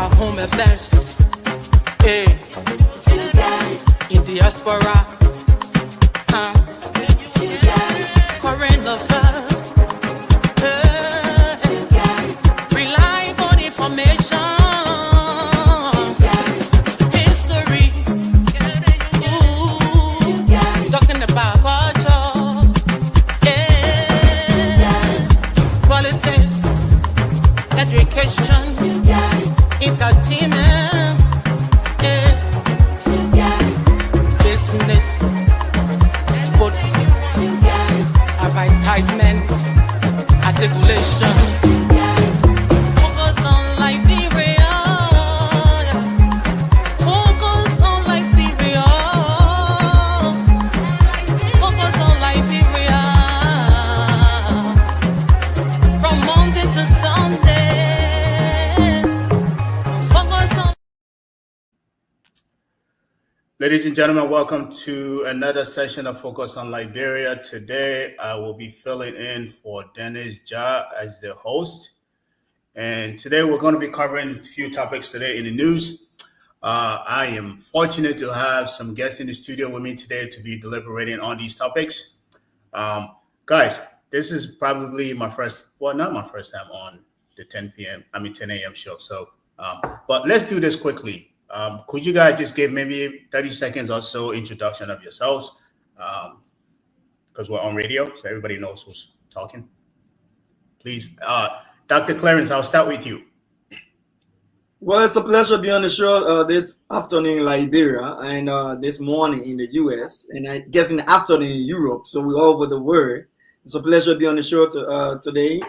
our home affairs. Hey, in diaspora, current affairs. Hey, reliable information. History. Ooh, talking about culture. Yeah, politics, education, entertainment, business, sports, advertisement, articulation. Focus on Liberia. Focus on Liberia. Focus on Liberia. From Monday to Sunday. Focus on. Ladies and gentlemen, welcome to another session of Focus on Liberia. Today, I will be filling in for Dennis Ja as the host. And today, we're going to be covering a few topics today in the news. I am fortunate to have some guests in the studio with me today to be deliberating on these topics. Guys, this is probably my first, well, not my first time on the 10 a.m. show. So, but let's do this quickly. Could you guys just give maybe 30 seconds or so introduction of yourselves? Because we're on radio, so everybody knows who's talking. Please, Dr. Clarence, I'll start with you. Well, it's a pleasure to be on the show this afternoon in Liberia and this morning in the US, and I guess in the afternoon in Europe. So we're all over the world. It's a pleasure to be on the show today,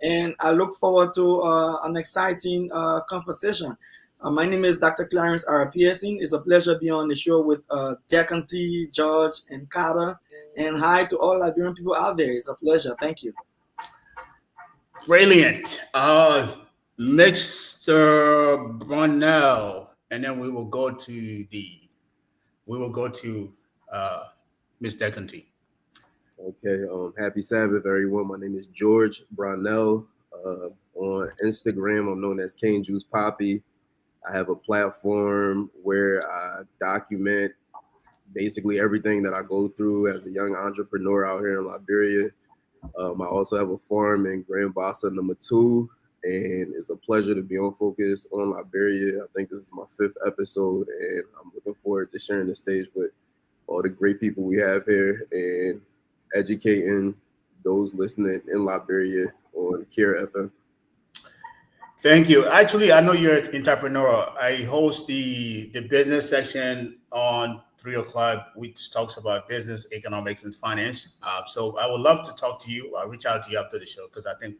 and I look forward to an exciting conversation. My name is Dr. Clarence R. Pearson. It's a pleasure to be on the show with Deccan T, George, and Carter. And hi to all Liberian people out there. It's a pleasure. Thank you. Brilliant. Mr. Brunel, and then we will go to Ms. Deccan T. Okay. Happy Sabbath, everyone. My name is George Brownell. On Instagram, I'm known as Cane Juice Poppy. I have a platform where I document basically everything that I go through as a young entrepreneur out here in Liberia. I also have a farm in Grand Bassa number 2, and it's a pleasure to be on Focus on Liberia. I think this is my 5th episode, and I'm looking forward to sharing the stage with all the great people we have here and educating those listening in Liberia on Kear FM. Thank you. Actually, I know you're an entrepreneur. I host the business section on 3 o'clock, which talks about business, economics, and finance. So I would love to talk to you. I'll reach out to you after the show because I think,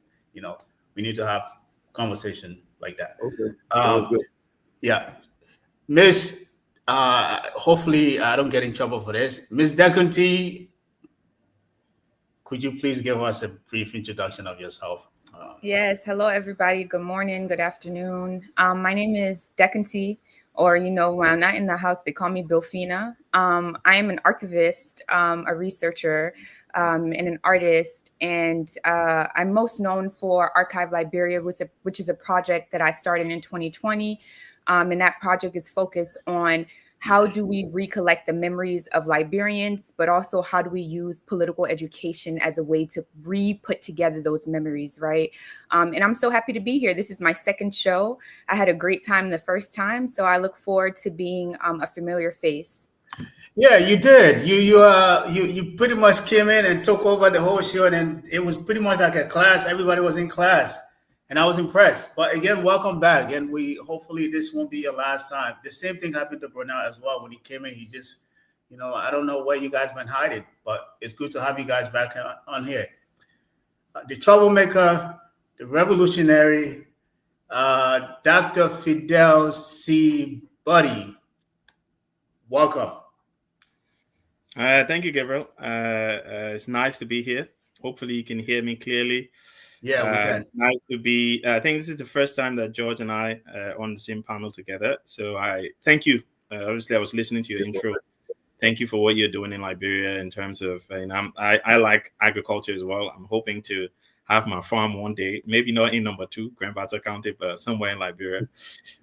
we need to have conversation like that. Okay. Yeah. Miss, hopefully I don't get in trouble for this. Miss Deccan T, could you please give us a brief introduction of yourself? Yes. Hello, everybody. Good morning. Good afternoon. My name is Deccan T, or, when I'm not in the house, they call me Bilfina. I am an archivist, a researcher, and an artist. And I'm most known for Archive Liberia, which is a project that I started in 2020. And that project is focused on how do we recollect the memories of Liberians, but also how do we use political education as a way to re-put together those memories, right? And I'm so happy to be here. This is my second show. I had a great time the first time, so I look forward to being a familiar face. Yeah, you did. You pretty much came in and took over the whole show, and it was pretty much like a class. Everybody was in class. And I was impressed. But again, welcome back. And hopefully this won't be your last time. The same thing happened to Brunel as well. When he came in, he just, I don't know where you guys been hiding, but it's good to have you guys back on here. The troublemaker, the revolutionary, Dr. Fidel C. Buddy. Welcome. Thank you, Gabriel. It's nice to be here. Hopefully you can hear me clearly. Yeah, we can. It's nice to be. I think this is the first time that George and I are on the same panel together. So I thank you. Obviously, I was listening to your intro. Thank you for what you're doing in Liberia in terms of, I like agriculture as well. I'm hoping to have my farm one day. Maybe not in number 2, Grand Bassa County, but somewhere in Liberia.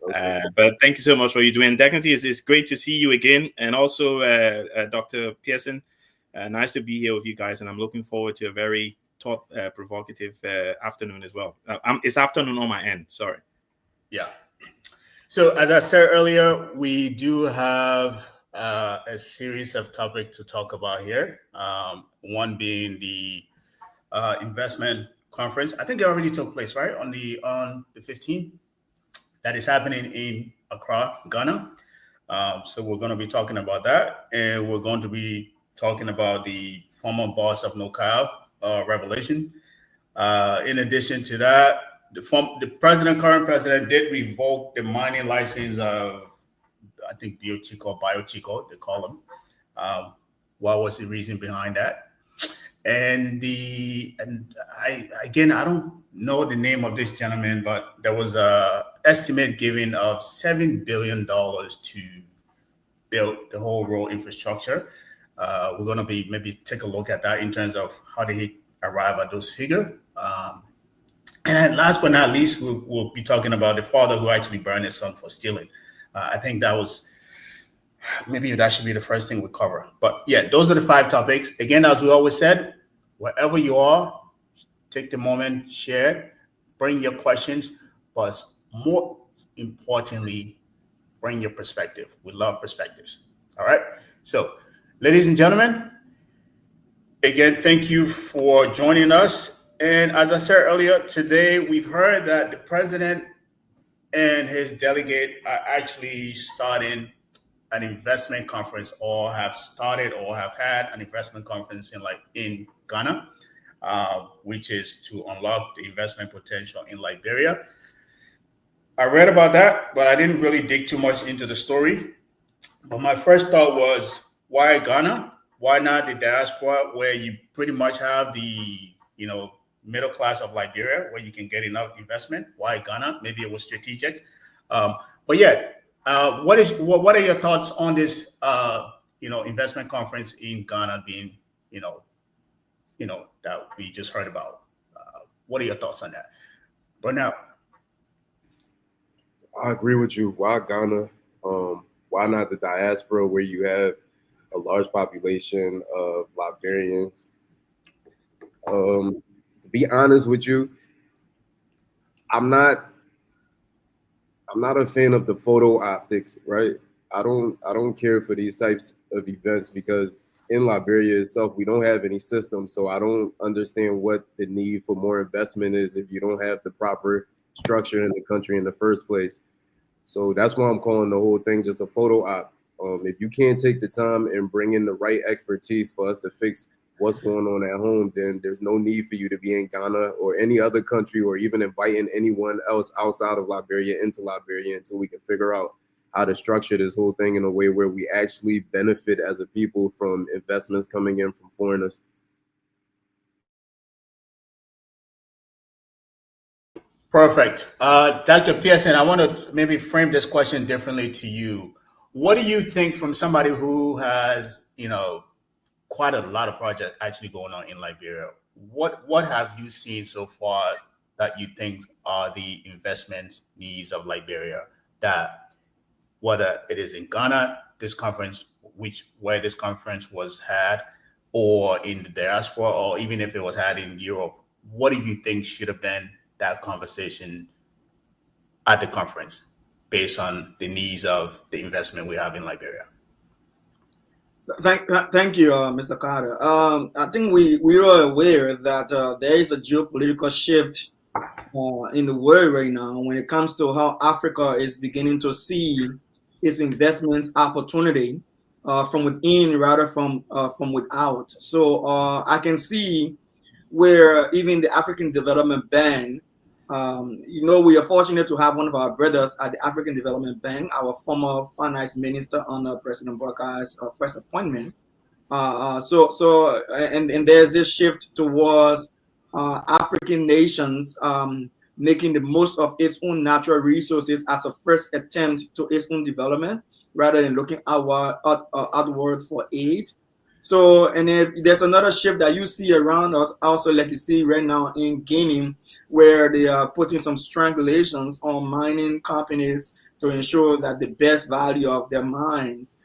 Okay. But thank you so much for you doing. Definitely, it's great to see you again, and also Dr. Pearson. Nice to be here with you guys, and I'm looking forward to a very thought-provocative afternoon as well. It's afternoon on my end. Sorry. Yeah. So as I said earlier, we do have a series of topics to talk about here. One being the investment conference. I think it already took place, right, on the 15th. That is happening in Accra, Ghana. So we're going to be talking about that, and we're going to be talking about the former boss of NOCAL revelation. In addition to that, the current president did revoke the mining license of, I think, Biochico, they call them. What was the reason behind that? And I don't know the name of this gentleman, but there was a estimate given of $7 billion to build the whole road infrastructure. We're going to be maybe take a look at that in terms of how did he arrive at those figures. And then last but not least, we'll be talking about the father who actually burned his son for stealing. I think maybe that should be the first thing we cover. But yeah, those are the 5 topics. Again, as we always said, wherever you are, take the moment, share, bring your questions, but more importantly, bring your perspective. We love perspectives. All right. So, ladies and gentlemen, again, thank you for joining us. And as I said earlier, today we've heard that the president and his delegate are actually starting an investment conference, or have started or have had an investment conference in Ghana, which is to unlock the investment potential in Liberia. I read about that, but I didn't really dig too much into the story. But my first thought was, why Ghana? Why not the diaspora, where you pretty much have the middle class of Liberia, where you can get enough investment? Why Ghana? Maybe it was strategic. But yeah, what are your thoughts on this investment conference in Ghana being that we just heard about? What are your thoughts on that, Burnell? I agree with you. Why Ghana? Why not the diaspora, where you have a large population of Liberians? To be honest with you, I'm not a fan of the photo optics, right? I don't care for these types of events, because in Liberia itself, we don't have any system. So I don't understand what the need for more investment is if you don't have the proper structure in the country in the first place. So that's why I'm calling the whole thing just a photo op. If you can't take the time and bring in the right expertise for us to fix what's going on at home, then there's no need for you to be in Ghana or any other country, or even inviting anyone else outside of Liberia into Liberia, until we can figure out how to structure this whole thing in a way where we actually benefit as a people from investments coming in from foreigners. Perfect. Dr. Pearson, I want to maybe frame this question differently to you. What do you think, from somebody who has, quite a lot of projects actually going on in Liberia, what have you seen so far that you think are the investment needs of Liberia, that whether it is in Ghana, this conference, where this conference was had, or in the diaspora, or even if it was had in Europe, what do you think should have been that conversation at the conference based on the needs of the investment we have in Liberia? Thank you, Mr. Carter. I think we are aware that there is a geopolitical shift in the world right now when it comes to how Africa is beginning to see its investments opportunity from within rather from without. So I can see where even the African Development Bank, we are fortunate to have one of our brothers at the African Development Bank, our former finance minister under President Baraka's first appointment. And there's this shift towards African nations making the most of its own natural resources as a first attempt to its own development, rather than looking outward for aid. So, and if there's another shift that you see around us, also like you see right now in Guinea, where they are putting some strangulations on mining companies to ensure that the best value of their mines,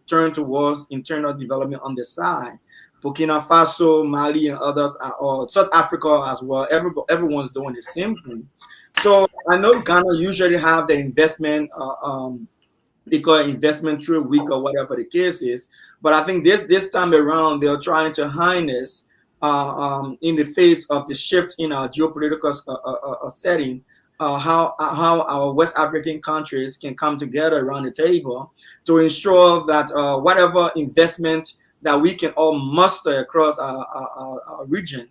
turn towards internal development on the side. Burkina Faso, Mali, and others are all South Africa as well. Everyone's doing the same thing. So I know Ghana usually have the investment. They call it investment through week or whatever the case is. But I think this time around they're trying to harness in the face of the shift in our geopolitical setting, how our West African countries can come together around the table to ensure that whatever investment that we can all muster across our region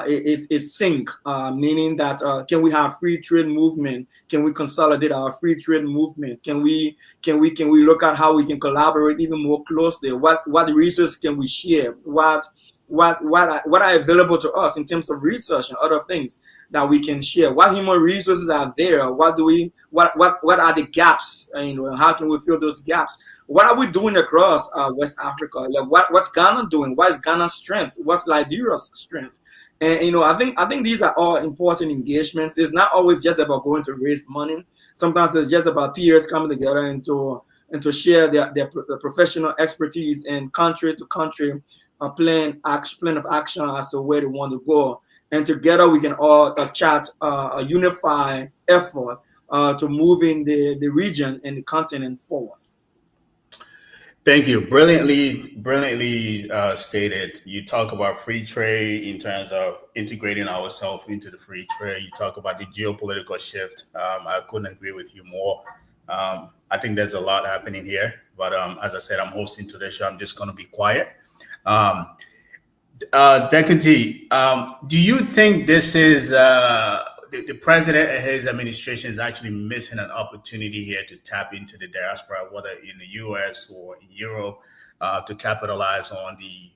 is sync, meaning that can we have free trade movement? Can we consolidate our free trade movement? Can we look at how we can collaborate even more closely? What resources can we share? What are available to us in terms of research and other things that we can share? What human resources are there? What are the gaps? And how can we fill those gaps? What are we doing across West Africa? Like what's Ghana doing? What is Ghana's strength? What's Liberia's strength? And I think these are all important engagements. It's not always just about going to raise money. Sometimes it's just about peers coming together and to share their professional expertise and country to country plan of action as to where they want to go. And together we can all chat a unified effort to moving the region and the continent forward. Thank you. Brilliantly stated. You talk about free trade in terms of integrating ourselves into the free trade. You talk about the geopolitical shift. I couldn't agree with you more. I think there's a lot happening here. But as I said, I'm hosting today's show. I'm just going to be quiet. Dekanti, do you think this is the president and his administration is actually missing an opportunity here to tap into the diaspora, whether in the U.S. or in Europe, to capitalize on the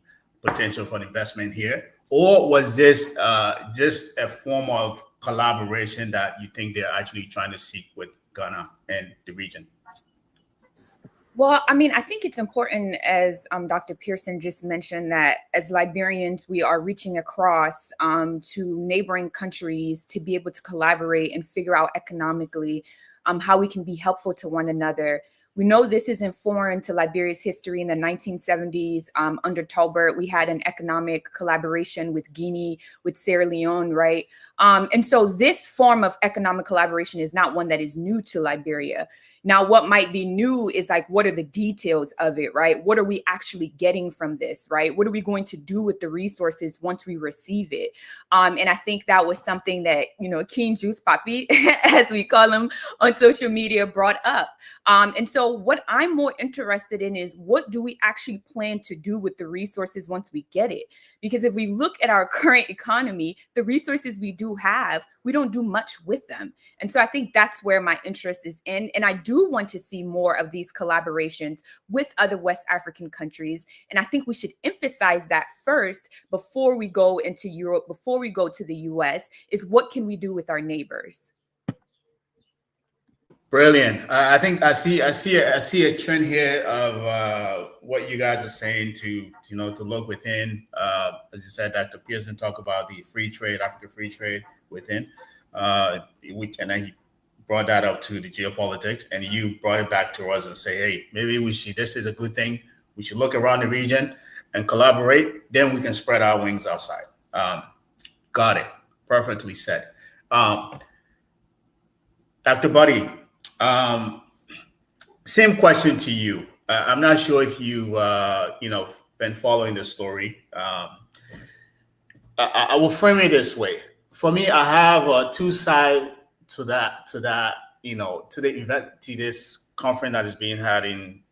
potential for investment here? Or was this just a form of collaboration that you think they're actually trying to seek with Ghana and the region? Well, I mean, I think it's important, as Dr. Pearson just mentioned, that as Liberians, we are reaching across to neighboring countries to be able to collaborate and figure out economically how we can be helpful to one another. We know this isn't foreign to Liberia's history. In the 1970s, under Talbert, we had an economic collaboration with Guinea, with Sierra Leone, right? And so this form of economic collaboration is not one that is new to Liberia. Now, what might be new is like, what are the details of it, right? What are we actually getting from this, right? What are we going to do with the resources once we receive it? And I think that was something that, King Juice Papi, as we call him on social media, brought up. And so what I'm more interested in is, what do we actually plan to do with the resources once we get it? Because if we look at our current economy, the resources we do have, we don't do much with them. And so I think that's where my interest is in. And I do want to see more of these collaborations with other West African countries. And I think we should emphasize that first before we go into Europe, before we go to the US, is what can we do with our neighbors? Brilliant. I think I see a trend here of what you guys are saying to look within. As you said, Dr. Pearson talked about the free trade, African free trade within, and then he brought that up to the geopolitics, and you brought it back to us and say, hey, maybe this is a good thing. We should look around the region and collaborate. Then we can spread our wings outside. Got it. Perfectly said. Dr. Buddy, same question to you. I'm not sure if you been following the story. I will frame it this way. For me, I have two sides to that, to the event, to this conference that is being had in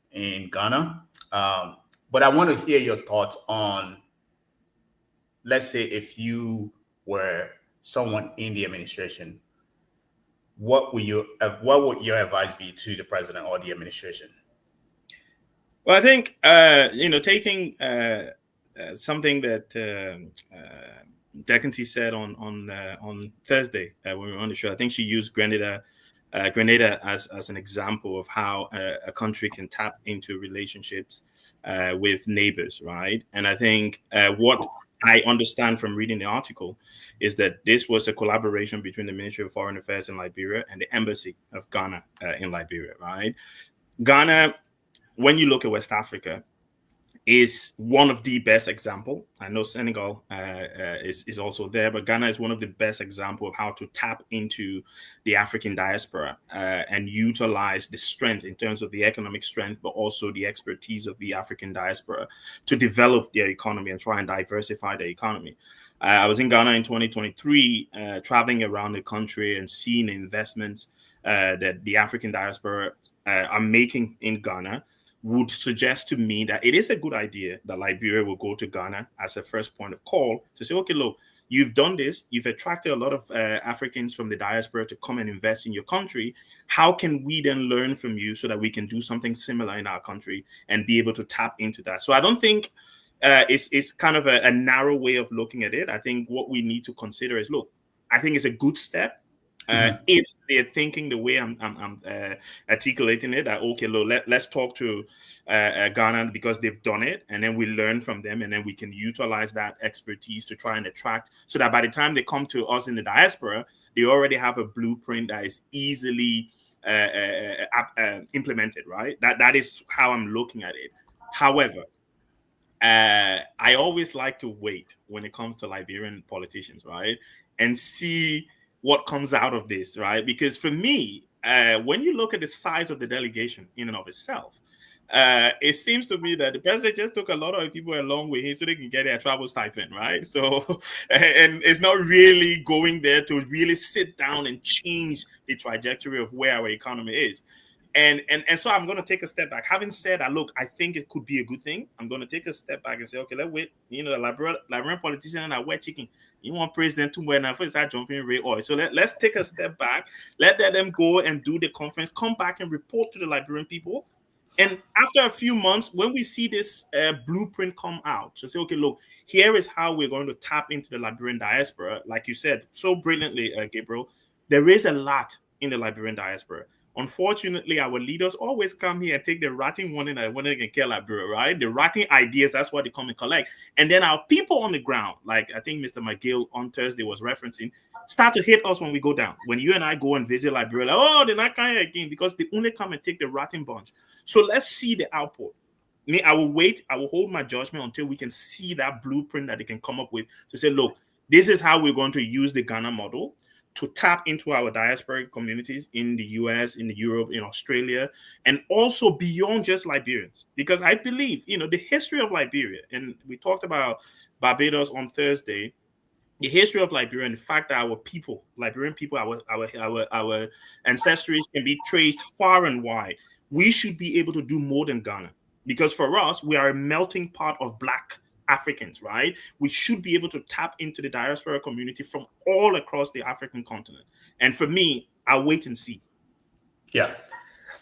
Ghana. But I want to hear your thoughts on, let's say, if you were someone in the administration, what would your advice be to the president or the administration? Well, I think taking something that Dekanti said on Thursday when we were on the show. I think she used Grenada Grenada as an example of how a country can tap into relationships with neighbors, right? And I think what I understand from reading the article is that this was a collaboration between the Ministry of Foreign Affairs in Liberia and the Embassy of Ghana in Liberia, right? Ghana, when you look at West Africa, is one of the best example. I know Senegal is also there, but Ghana is one of the best example of how to tap into the African diaspora and utilize the strength in terms of the economic strength, but also the expertise of the African diaspora to develop their economy and try and diversify their economy. I was in Ghana in 2023, traveling around the country and seeing the investments that the African diaspora are making in Ghana would suggest to me that it is a good idea that Liberia will go to Ghana as a first point of call to say, okay, look, you've done this, you've attracted a lot of Africans from the diaspora to come and invest in your country. How can we then learn from you so that we can do something similar in our country and be able to tap into that? So I don't think it's kind of a narrow way of looking at it. I think what we need to consider is, look, I think it's a good step. If they're thinking the way I'm articulating it, that okay, look, let's talk to Ghana because they've done it, and then we learn from them, and then we can utilize that expertise to try and attract, so that by the time they come to us in the diaspora, they already have a blueprint that is easily implemented. Right? That is how I'm looking at it. However, I always like to wait when it comes to Liberian politicians, right, and see what comes out of this, right? Because for me, when you look at the size of the delegation in and of itself, it seems to me that the president just took a lot of people along with him so they can get their travel stipend, right? So, and it's not really going there to really sit down and change the trajectory of where our economy is. And so I'm going to take a step back. Having said that, look, I think it could be a good thing. I'm going to take a step back and say, okay, let's wait. You know, the Liberian politician and wet chicken. You want president to win and first start jumping red oil. So let's take a step back. Let them go and do the conference. Come back and report to the Liberian people. And after a few months, when we see this blueprint come out, to say, okay, look, here is how we're going to tap into the Liberian diaspora. Like you said so brilliantly, Gabriel, there is a lot in the Liberian diaspora. Unfortunately, our leaders always come here and take the rotting one and when they can kill Liberia, right? The rotting ideas, that's what they come and collect. And then our people on the ground, like I think Mr. McGill on Thursday was referencing, start to hit us when we go down. When you and I go and visit Liberia, like, oh, they're not coming again because they only come and take the rotting bunch. So let's see the output. I will wait. I will hold my judgment until we can see that blueprint that they can come up with to say, look, this is how we're going to use the Ghana model to tap into our diasporic communities in the US, in Europe, in Australia, and also beyond just Liberians. Because I believe, you know, the history of Liberia, and we talked about Barbados on Thursday, the history of Liberia and the fact that our people, Liberian people, our ancestries can be traced far and wide. We should be able to do more than Ghana. Because for us, we are a melting pot of Black Africans, right? We should be able to tap into the diaspora community from all across the African continent. And for me, I'll wait and see. Yeah,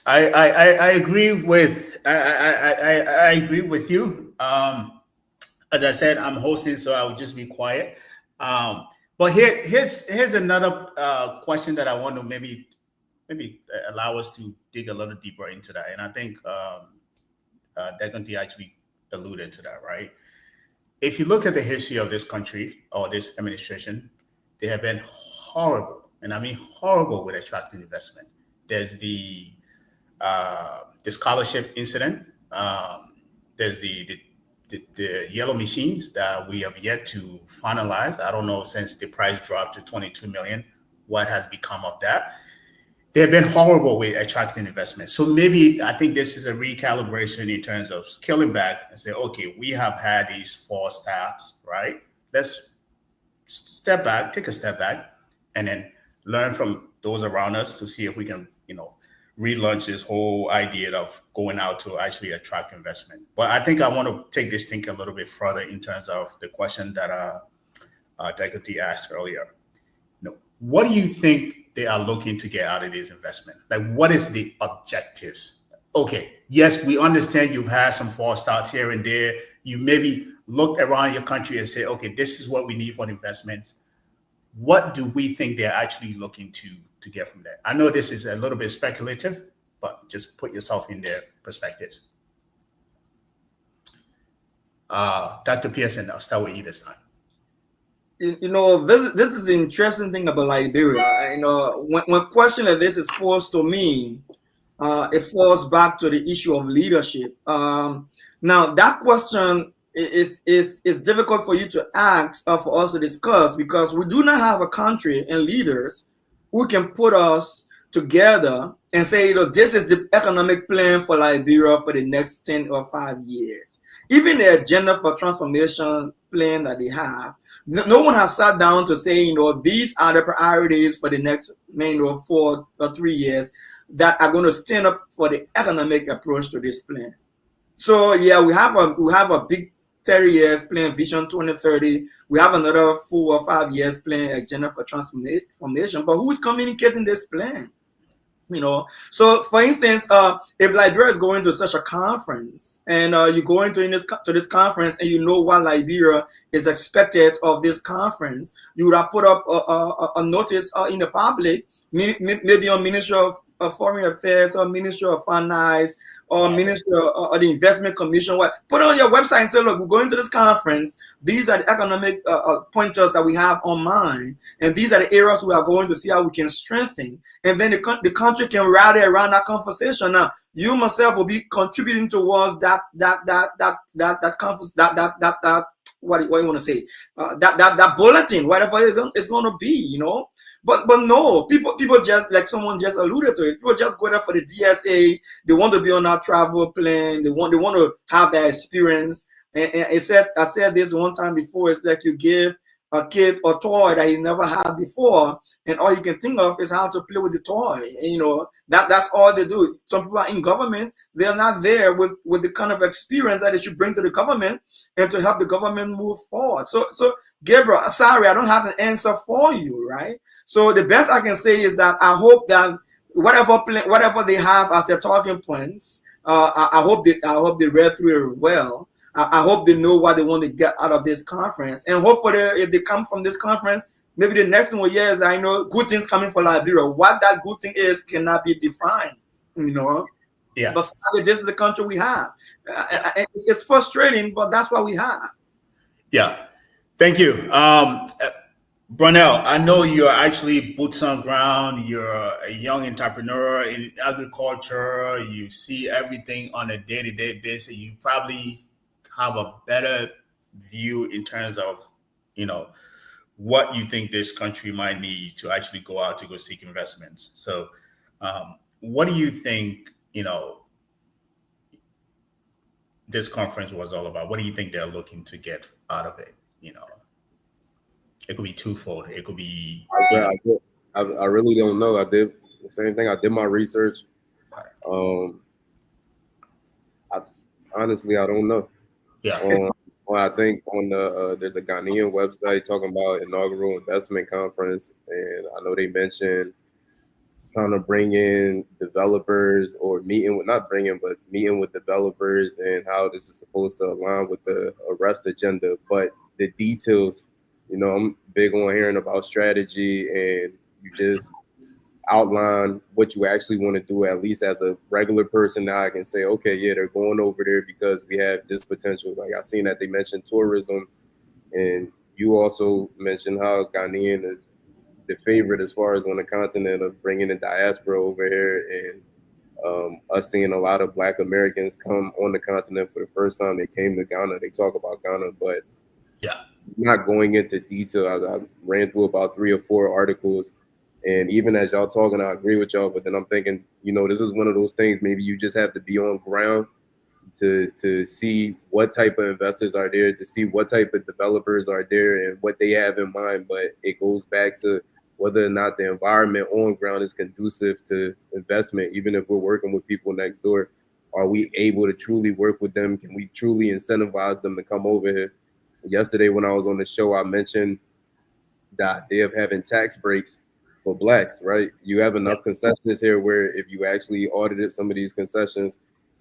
I agree with I agree with you. As I said, I'm hosting, so I will just be quiet. But here's another question that I want to maybe allow us to dig a little deeper into that. And I think Degonti actually alluded to that, right? If you look at the history of this country or this administration, they have been horrible, and I mean horrible, with attracting investment. There's the scholarship incident. There's the yellow machines that we have yet to finalize. I don't know, since the price dropped to 22 million, what has become of that. They've been horrible with attracting investment. So maybe I think this is a recalibration in terms of scaling back and say, okay, we have had these false starts, right? Let's step back, take a step back, and then learn from those around us to see if we can, relaunch this whole idea of going out to actually attract investment. But I think I want to take this thinking a little bit further in terms of the question that Degonti asked earlier. What do you think they are looking to get out of this investment? Like, what is the objectives? Okay, yes, we understand you've had some false starts here and there. You maybe look around your country and say, okay, this is what we need for the investment. what do we think they're actually looking to get from that? I know this is a little bit speculative, but just put yourself in their perspectives. Dr. Pearson, I'll start with you this time. This is the interesting thing about Liberia. When question like this is posed to me, it falls back to the issue of leadership. Now, that question is difficult for you to ask or for us to discuss because we do not have a country and leaders who can put us together and say, this is the economic plan for Liberia for the next 10 or 5 years. Even the agenda for transformation plan that they have, no one has sat down to say, these are the priorities for the next 4 or 3 years that are going to stand up for the economic approach to this plan. So yeah, we have a big 30 years plan, Vision 2030. We have another 4 or 5 years plan, agenda for transformation. But who is communicating this plan? So for instance, if Liberia is going to such a conference and you go into this conference and you know what Liberia is expected of this conference, you would have put up a notice in the public, maybe on Ministry of Foreign Affairs or Ministry of Finance or Ministry or the Investment Commission. Put it on your website and say, look, we're going to this conference. These are the economic pointers that we have on mind. And these are the areas we are going to see how we can strengthen. And then the country can rally around that conversation. Now, you myself will be contributing towards that conference, what do you want to say? That bulletin, whatever it's going to be, But no, people just, like someone just alluded to it, people just go there for the DSA. They want to be on our travel plan. They want to have that experience. And I said this one time before, it's like you give a kid a toy that he never had before, and all he can think of is how to play with the toy. And, that's all they do. Some people are in government, they're not there with the kind of experience that they should bring to the government and to help the government move forward. So Gabriel, sorry, I don't have an answer for you, right? So the best I can say is that I hope that whatever they have as their talking points, I hope they read through it well. I hope they know what they want to get out of this conference, and hopefully, if they come from this conference, maybe the next one is I know good things coming for Liberia. What that good thing is cannot be defined, Yeah. But sadly, this is the country we have. It's frustrating, but that's what we have. Yeah. Thank you. Brunel, I know you're actually boots on ground. You're a young entrepreneur in agriculture. You see everything on a day-to-day basis. You probably have a better view in terms of, what you think this country might need to actually go out to go seek investments. So what do you think, this conference was all about? What do you think they're looking to get out of it? It could be twofold. It could be. I really don't know. I did the same thing. I did my research. Honestly, I don't know. Yeah. Well, I think on there's a Ghanaian website talking about inaugural investment conference, and I know they mentioned trying to bring in developers or meeting with developers and how this is supposed to align with the arrest agenda. But the details, I'm big on hearing about strategy, and you just outline what you actually want to do, at least as a regular person. Now I can say, okay, yeah, they're going over there because we have this potential. Like I seen that they mentioned tourism, and you also mentioned how Ghanaian is the favorite as far as on the continent of bringing the diaspora over here, and us seeing a lot of Black Americans come on the continent for the first time. They came to Ghana. They talk about Ghana, but yeah, not going into detail. I ran through about 3 or 4 articles, and even as y'all talking, I agree with y'all. But then I'm thinking, this is one of those things. Maybe you just have to be on ground to see what type of investors are there, to see what type of developers are there, and what they have in mind. But it goes back to whether or not the environment on ground is conducive to investment. Even if we're working with people next door, are we able to truly work with them? Can we truly incentivize them to come over here? Yesterday, when I was on the show, I mentioned the idea of having tax breaks for Blacks, right? You have enough concessions here where if you actually audited some of these concessions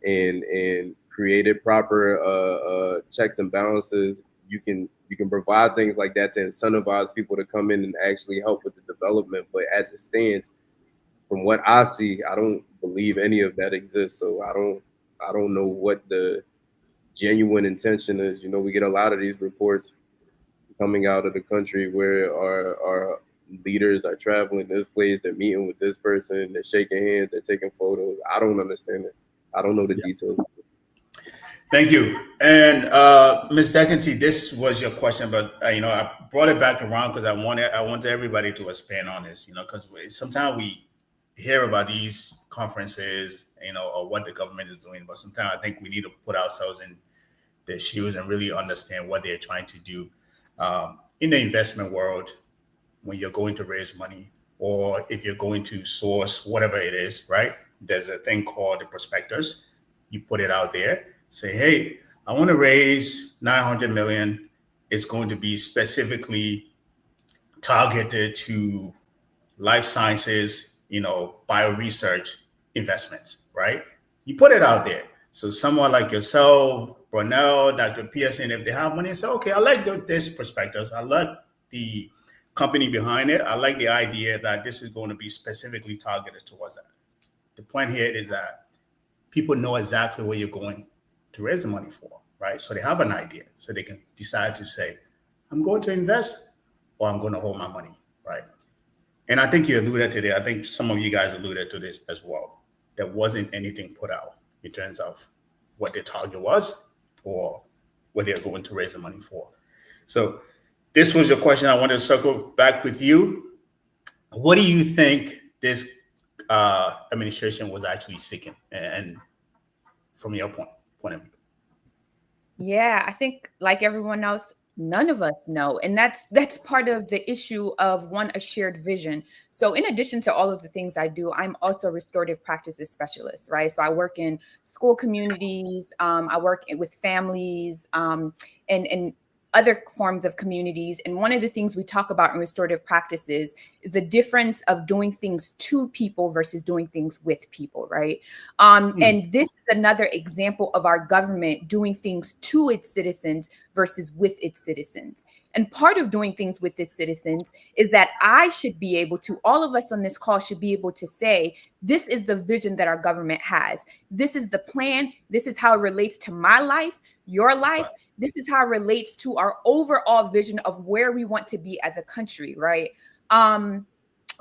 and created proper checks and balances, you can provide things like that to incentivize people to come in and actually help with the development. But as it stands, from what I see, I don't believe any of that exists. So I don't know what the genuine intention is. You know, we get a lot of these reports coming out of the country where our leaders are traveling this place, they're meeting with this person, they're shaking hands, they're taking photos. I don't understand it. I don't know the details. Thank you. And Ms. Decanty, this was your question, but I brought it back around because I wanted everybody to expand on this. Because sometimes we hear about these conferences, or what the government is doing, but sometimes I think we need to put ourselves in their shoes and really understand what they're trying to do in the investment world when you're going to raise money, or if you're going to source whatever it is. Right? There's a thing called the prospectus. You put it out there. Say, hey, I want to raise 900 million. It's going to be specifically targeted to life sciences, bioresearch investments, right? You put it out there. So someone like yourself, Brunel, Dr. Pearson, if they have money, say, okay, I like this prospectus. I like the company behind it. I like the idea that this is going to be specifically targeted towards that. The point here is that people know exactly where you're going to raise the money for, right? So they have an idea, so they can decide to say, I'm going to invest or I'm going to hold my money, right? And I think you alluded to that. I think some of you guys alluded to this as well. There wasn't anything put out in terms of what their target was or what they're going to raise the money for. So this was your question. I want to circle back with you. What do you think this administration was actually seeking, and from your point of view? Yeah, I think like everyone else, none of us know. And that's part of the issue of a shared vision. So in addition to all of the things I do, I'm also a restorative practices specialist, right? So I work in school communities, I work with families, and other forms of communities. And one of the things we talk about in restorative practices is the difference of doing things to people versus doing things with people, right? And this is another example of our government doing things to its citizens versus with its citizens. And part of doing things with its citizens is that all of us on this call should be able to say, this is the vision that our government has. This is the plan. This is how it relates to my life, your life. This is how it relates to our overall vision of where we want to be as a country, right?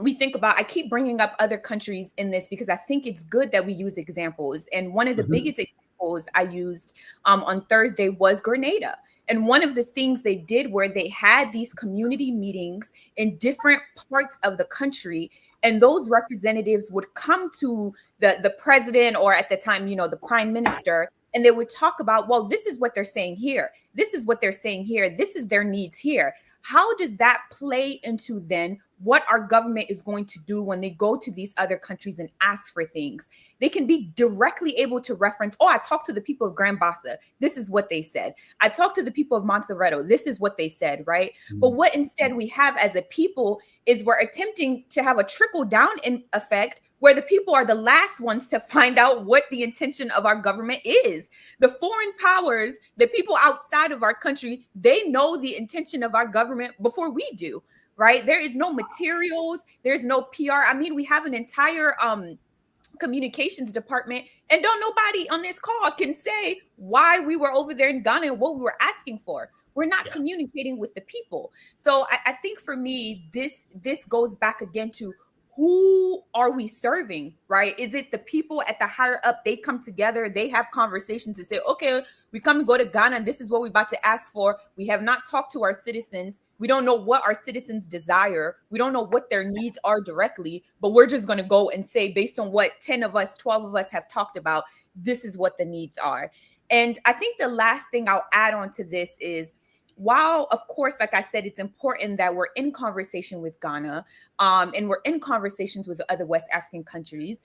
We think about, I keep bringing up other countries in this because I think it's good that we use examples. And one of the biggest examples I used on Thursday was Grenada. And one of the things they did where they had these community meetings in different parts of the country, and those representatives would come to the president, or at the time, the prime minister, and they would talk about, well, this is what they're saying here. This is what they're saying here. This is their needs here. How does that play into then what our government is going to do when they go to these other countries and ask for things? They can be directly able to reference, oh, I talked to the people of Grand Bassa. This is what they said. I talked to the people of Montserrat. This is what they said, right? But what instead we have as a people is we're attempting to have a trickle down in effect where the people are the last ones to find out what the intention of our government is. The foreign powers, the people outside of our country, they know the intention of our government before we do, right? There is no materials. There's no PR. I mean, we have an entire communications department, and don't nobody on this call can say why we were over there in Ghana and what we were asking for. We're not communicating with the people. So I think for me, this goes back again to who are we serving, right? Is it the people at the higher up? They come together, they have conversations and say, okay, we come and go to Ghana and this is what we're about to ask for. We have not talked to our citizens. We don't know what our citizens desire. We don't know what their needs are directly, but we're just going to go and say, based on what 10 of us, 12 of us have talked about, this is what the needs are. And I think the last thing I'll add on to this is, while, of course, like I said, it's important that we're in conversation with Ghana and we're in conversations with other West African countries,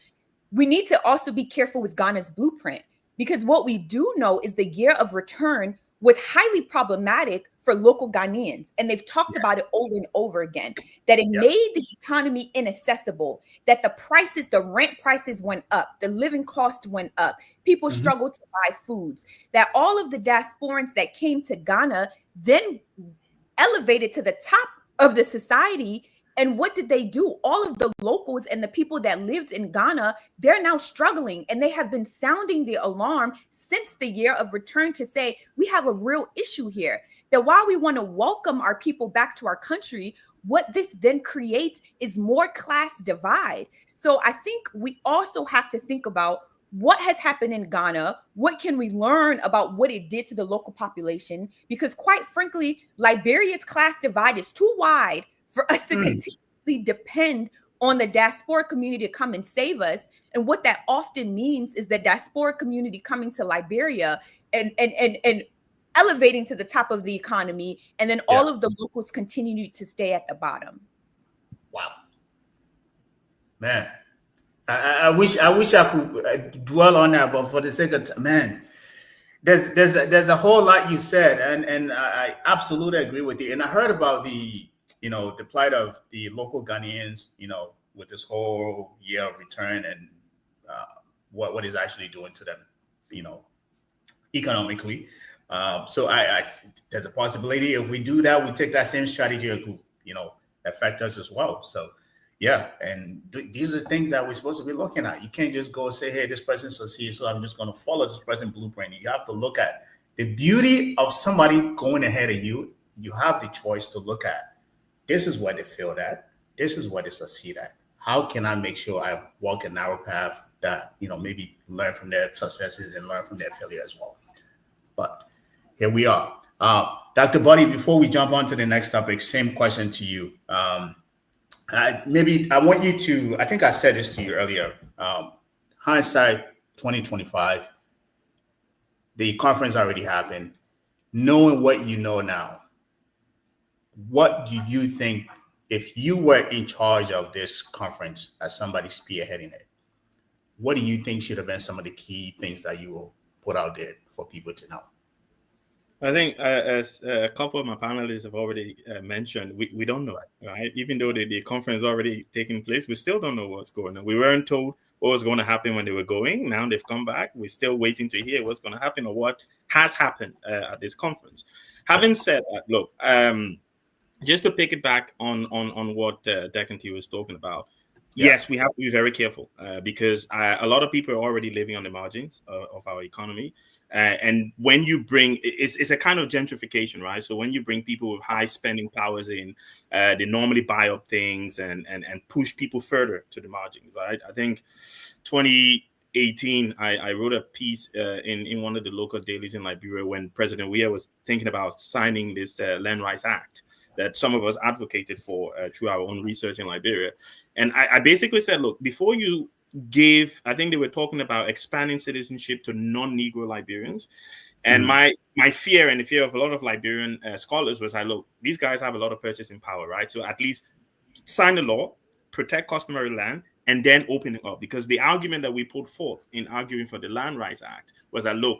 we need to also be careful with Ghana's blueprint, because what we do know is the year of return was highly problematic for local Ghanaians. And they've talked about it over and over again, that it made the economy inaccessible, that the prices, the rent prices went up, the living costs went up, people struggled to buy foods, that all of the diasporans that came to Ghana then elevated to the top of the society. And what did they do? All of the locals and the people that lived in Ghana, they're now struggling, and they have been sounding the alarm since the year of return to say, we have a real issue here. That while we want to welcome our people back to our country, what this then creates is more class divide. So I think we also have to think about what has happened in Ghana. What can we learn about what it did to the local population? Because quite frankly, Liberia's class divide is too wide for us to continually depend on the diaspora community to come and save us. And what that often means is the diaspora community coming to Liberia and elevating to the top of the economy, and then all of the locals continue to stay at the bottom. Wow, man. I wish I could dwell on that, but for the sake of man, there's a whole lot you said, and I absolutely agree with you. And I heard about the plight of the local Ghanaians, with this whole year of return and what is actually doing to them, economically. So I there's a possibility if we do that, we take that same strategy, it could, affect us as well. So yeah, and these are things that we're supposed to be looking at. You can't just go say, hey, this person succeeds, so I'm just going to follow this person blueprint. You have to look at the beauty of somebody going ahead of you. You have the choice to look at, this is where they failed at, this is where they succeed at. How can I make sure I walk a narrow path that, maybe learn from their successes and learn from their failure as well? But here we are. Dr. Buddy, before we jump on to the next topic, same question to you. Maybe I want you to, I think I said this to you earlier, hindsight 2025, the conference already happened. Knowing what you know now, what do you think, if you were in charge of this conference as somebody spearheading it, what do you think should have been some of the key things that you will put out there for people to know? I think as a couple of my panelists have already mentioned, we don't know, right? Even though the conference is already taking place, we still don't know what's going on. We weren't told what was going to happen when they were going. Now they've come back. We're still waiting to hear what's going to happen or what has happened at this conference. Having said that, look, just to pick it back on what Decanty was talking about, yes, we have to be very careful because a lot of people are already living on the margins of our economy. And when you bring, it's a kind of gentrification, right? So when you bring people with high spending powers in, they normally buy up things and push people further to the margins, right? I think 2018, I wrote a piece in one of the local dailies in Liberia when President Weah was thinking about signing this Land Rights Act that some of us advocated for through our own research in Liberia. And I basically said, look, before you give, I think they were talking about expanding citizenship to non-Negro Liberians. And my fear and the fear of a lot of Liberian scholars was, look, these guys have a lot of purchasing power, right? So at least sign the law, protect customary land, and then open it up. Because the argument that we put forth in arguing for the Land Rights Act was that, look,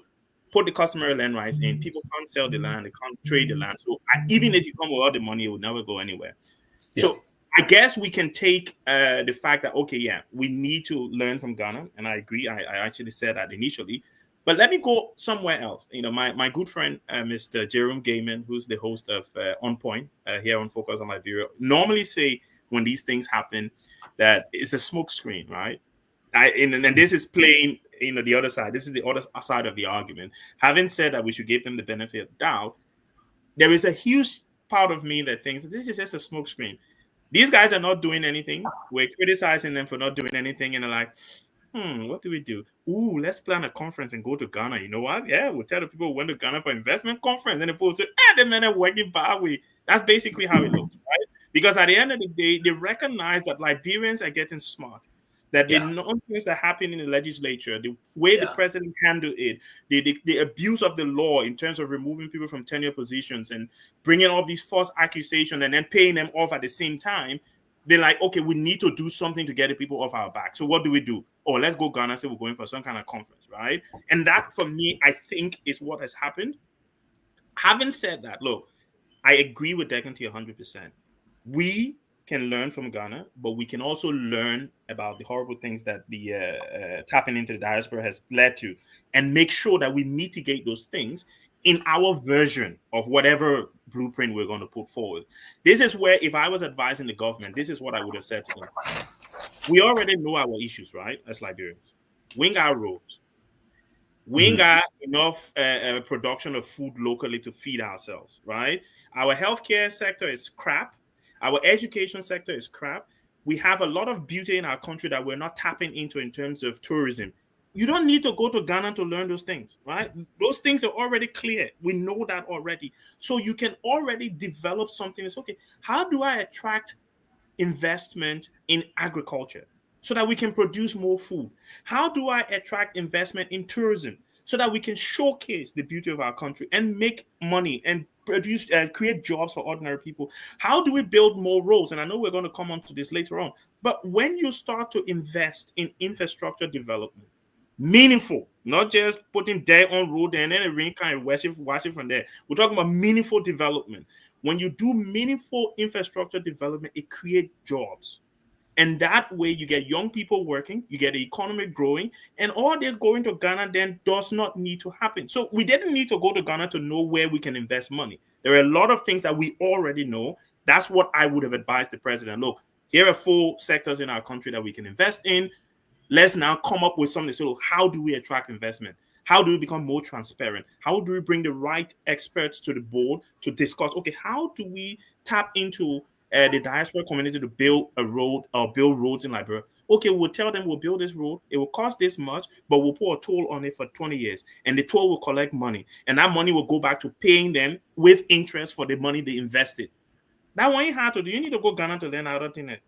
put the customary land rights in, people can't sell the land, they can't trade the land. So even if you come with all the money, it will never go anywhere. Yeah. So I guess we can take the fact that, okay, yeah, we need to learn from Ghana. And I agree. I actually said that initially. But let me go somewhere else. My good friend, Mr. Jerome Gaiman, who's the host of On Point here on Focus on Liberia, normally say when these things happen that it's a smoke screen, right? And this is playing, the other side. This is the other side of the argument. Having said that we should give them the benefit of the doubt, there is a huge part of me that thinks that this is just a smoke screen. These guys are not doing anything. We're criticizing them for not doing anything. And they're like, what do we do? Ooh, let's plan a conference and go to Ghana. You know what? Yeah, we'll tell the people who went to Ghana for investment conference. And the people say, the men are working bad way. That's basically how it looks, right? Because at the end of the day, they recognize that Liberians are getting smart. That the nonsense that happened in the legislature, the way the president handled it, the abuse of the law in terms of removing people from tenure positions and bringing all these false accusations and then paying them off at the same time, they're like, okay, we need to do something to get the people off our back. So what do we do? Oh, let's go Ghana, say we're going for some kind of conference, right? And that, for me, I think is what has happened. Having said that, look, I agree with Decanty 100%. We can learn from Ghana, but we can also learn about the horrible things that the tapping into the diaspora has led to, and make sure that we mitigate those things in our version of whatever blueprint we're going to put forward. This is where, if I was advising the government, this is what I would have said to them. We already know our issues, right, as Liberians. We ain't got roads. We ain't got enough production of food locally to feed ourselves, right? Our healthcare sector is crap. Our education sector is crap. We have a lot of beauty in our country that we're not tapping into in terms of tourism. You don't need to go to Ghana to learn those things, right? Those things are already clear. We know that already. So you can already develop something that's okay. How do I attract investment in agriculture so that we can produce more food? How do I attract investment in tourism so that we can showcase the beauty of our country and make money and produce create jobs for ordinary people? How do we build more roads? And I know we're going to come on to this later on, but when you start to invest in infrastructure development, meaningful, not just putting dirt on road and then it rain kind of wash it from there. We're talking about meaningful development. When you do meaningful infrastructure development, it creates jobs. And that way you get young people working, you get the economy growing, and all this going to Ghana then does not need to happen. So we didn't need to go to Ghana to know where we can invest money. There are a lot of things that we already know. That's what I would have advised the president. Look, here are 4 sectors in our country that we can invest in. Let's now come up with something. So how do we attract investment? How do we become more transparent? How do we bring the right experts to the board to discuss, okay, how do we tap into the diaspora community to build a road or build roads in Liberia? Okay, we'll tell them we'll build this road. It will cost this much, but we'll put a toll on it for 20 years. And the toll will collect money. And that money will go back to paying them with interest for the money they invested. That one you have to do. You need to go Ghana to learn how to do it.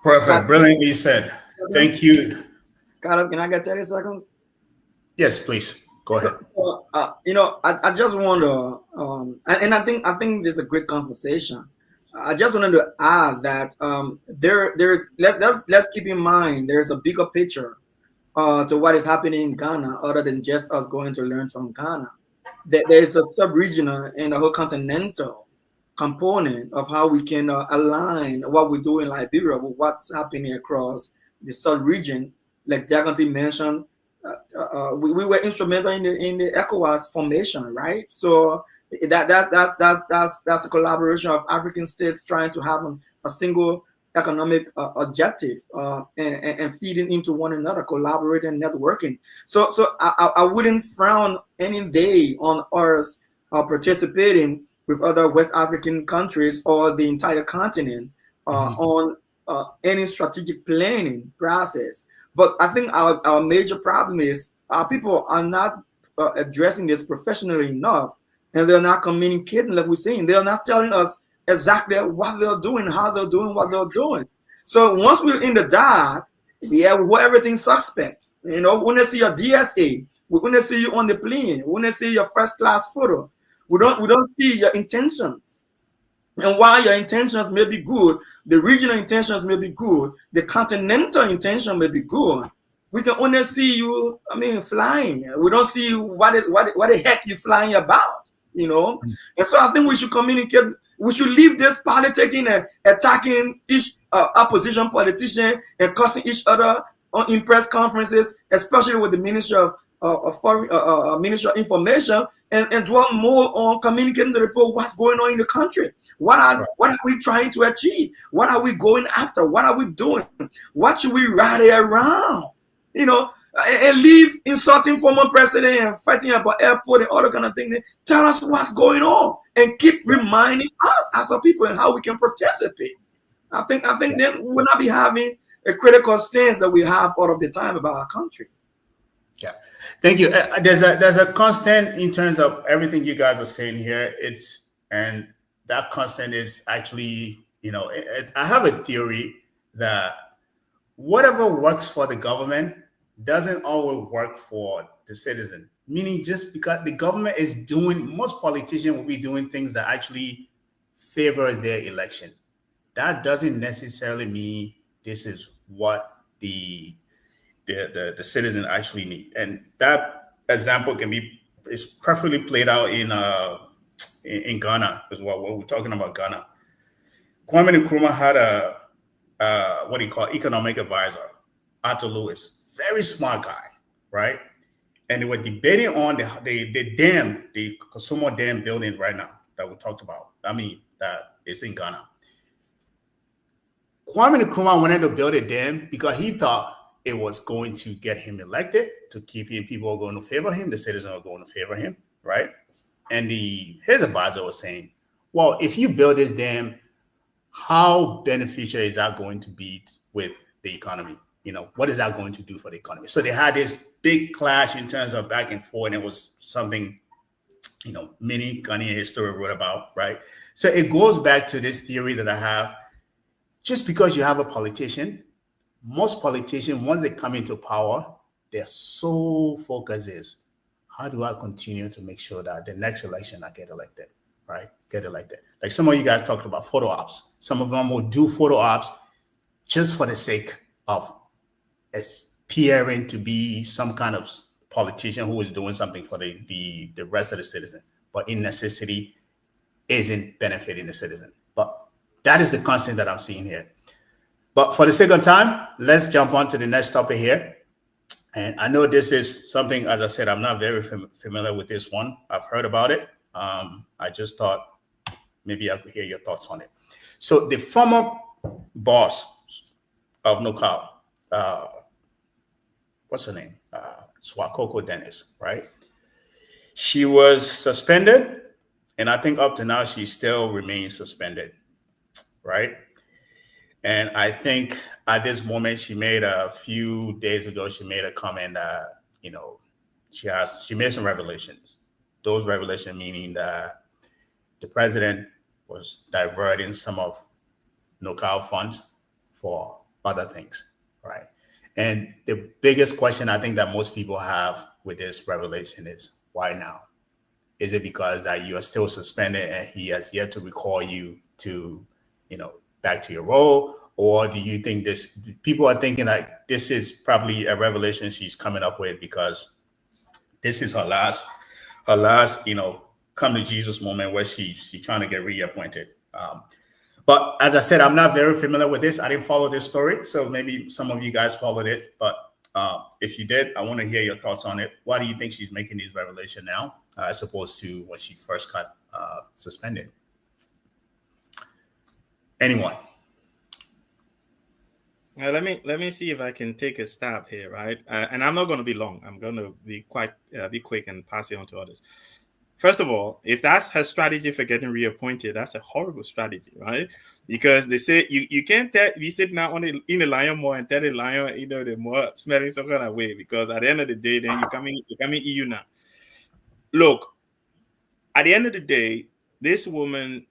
Perfect. Brilliantly said. Thank you. Carlos, can I get 30 seconds? Yes, please. Go ahead. So, I just wonder, and I think there's a great conversation. I just wanted to add that let's keep in mind there's a bigger picture to what is happening in Ghana other than just us going to learn from Ghana. There is a sub-regional and a whole continental component of how we can align what we do in Liberia with what's happening across the sub-region. Like Daganti mentioned, we were instrumental in the ECOWAS formation, right? So that's a collaboration of African states trying to have a single economic objective and feeding into one another, collaborating, networking. So I wouldn't frown any day on us participating with other West African countries or the entire continent on any strategic planning process. But I think our major problem is our people are not addressing this professionally enough, and they're not communicating like we're saying. They're not telling us exactly what they're doing, how they're doing, what they're doing. So once we're in the dark, yeah, we're everything suspect. You know, when they see your DSA, we're going to see you on the plane. We're going to see your first class photo. We don't see your intentions. And while your intentions may be good, the regional intentions may be good, the continental intention may be good, we can only see you, flying. We don't see what the heck you're flying about, you know? And so I think we should communicate. We should leave this politicking and attacking each opposition politician and cussing each other in press conferences, especially with the Ministry of Foreign Ministry of Information, and dwell more on communicating to the people what's going on in the country. What are we trying to achieve? What are we going after? What are we doing? What should we rally around? You know, and leave insulting former president and fighting about airport and all that kind of thing. Tell us what's going on and keep reminding us as a people and how we can participate. I think then we'll not be having a critical stance that we have all of the time about our country. Yeah, thank you. There's a constant in terms of everything you guys are saying here. And that constant is actually, I have a theory that whatever works for the government doesn't always work for the citizen. Meaning, just because the government is doing, most politicians will be doing things that actually favors their election. That doesn't necessarily mean this is what the citizen actually need. And that example can be it's perfectly played out in Ghana as well. What we're talking about Ghana. Kwame Nkrumah had a what do you call economic advisor, Arthur Lewis, very smart guy, right? And they were debating on the dam, the Kasumo Dam building right now that we talked about. I mean, that is in Ghana. Kwame Nkrumah wanted to build a dam because he thought it was going to get him elected, to keep him, people are going to favor him, the citizens are going to favor him, right? And his advisor was saying, well, if you build this dam, how beneficial is that going to be with the economy? You know, what is that going to do for the economy? So they had this big clash in terms of back and forth, and it was something, you know, many Ghanaian history wrote about, right? So it goes back to this theory that I have. Just because you have a politician, most politicians, once they come into power, their sole focus is, how do I continue to make sure that the next election I get elected, right? Get elected. Like some of you guys talked about photo ops. Some of them will do photo ops just for the sake of appearing to be some kind of politician who is doing something for the rest of the citizen, but in necessity isn't benefiting the citizen. But that is the constant that I'm seeing here. But for the sake of time, let's jump on to the next topic here. And I know this is something, as I said, I'm not very familiar with this one. I've heard about it. I just thought maybe I could hear your thoughts on it. So the former boss of Nokal, what's her name? Swakoko Dennis, right? She was suspended, and I think up to now she still remains suspended, right? And I think at this moment, she made a few days ago, she made a comment that, you know, she made some revelations. Those revelations meaning that the president was diverting some of Nokal funds for other things, right? And the biggest question I think that most people have with this revelation is, why now? Is it because that you are still suspended and he has yet to recall you to, you know, back to your role? Or do you think people are thinking like this is probably a revelation she's coming up with because this is her last, you know, come to Jesus moment where she's trying to get reappointed. But as I said, I'm not very familiar with this. I didn't follow this story, so maybe some of you guys followed it. But if you did, I want to hear your thoughts on it. Why do you think she's making these revelations now, as opposed to when she first got suspended? Anyone? Let me see if I can take a stab here, right? And I'm not going to be long. I'm going to be be quick and pass it on to others. First of all, if that's her strategy for getting reappointed, that's a horrible strategy, right? Because they say you can't be sitting out in the lion more and tell the lion, you know, the more smelling some kind of way. Because at the end of the day, then you come in EU now. Look, at the end of the day, this woman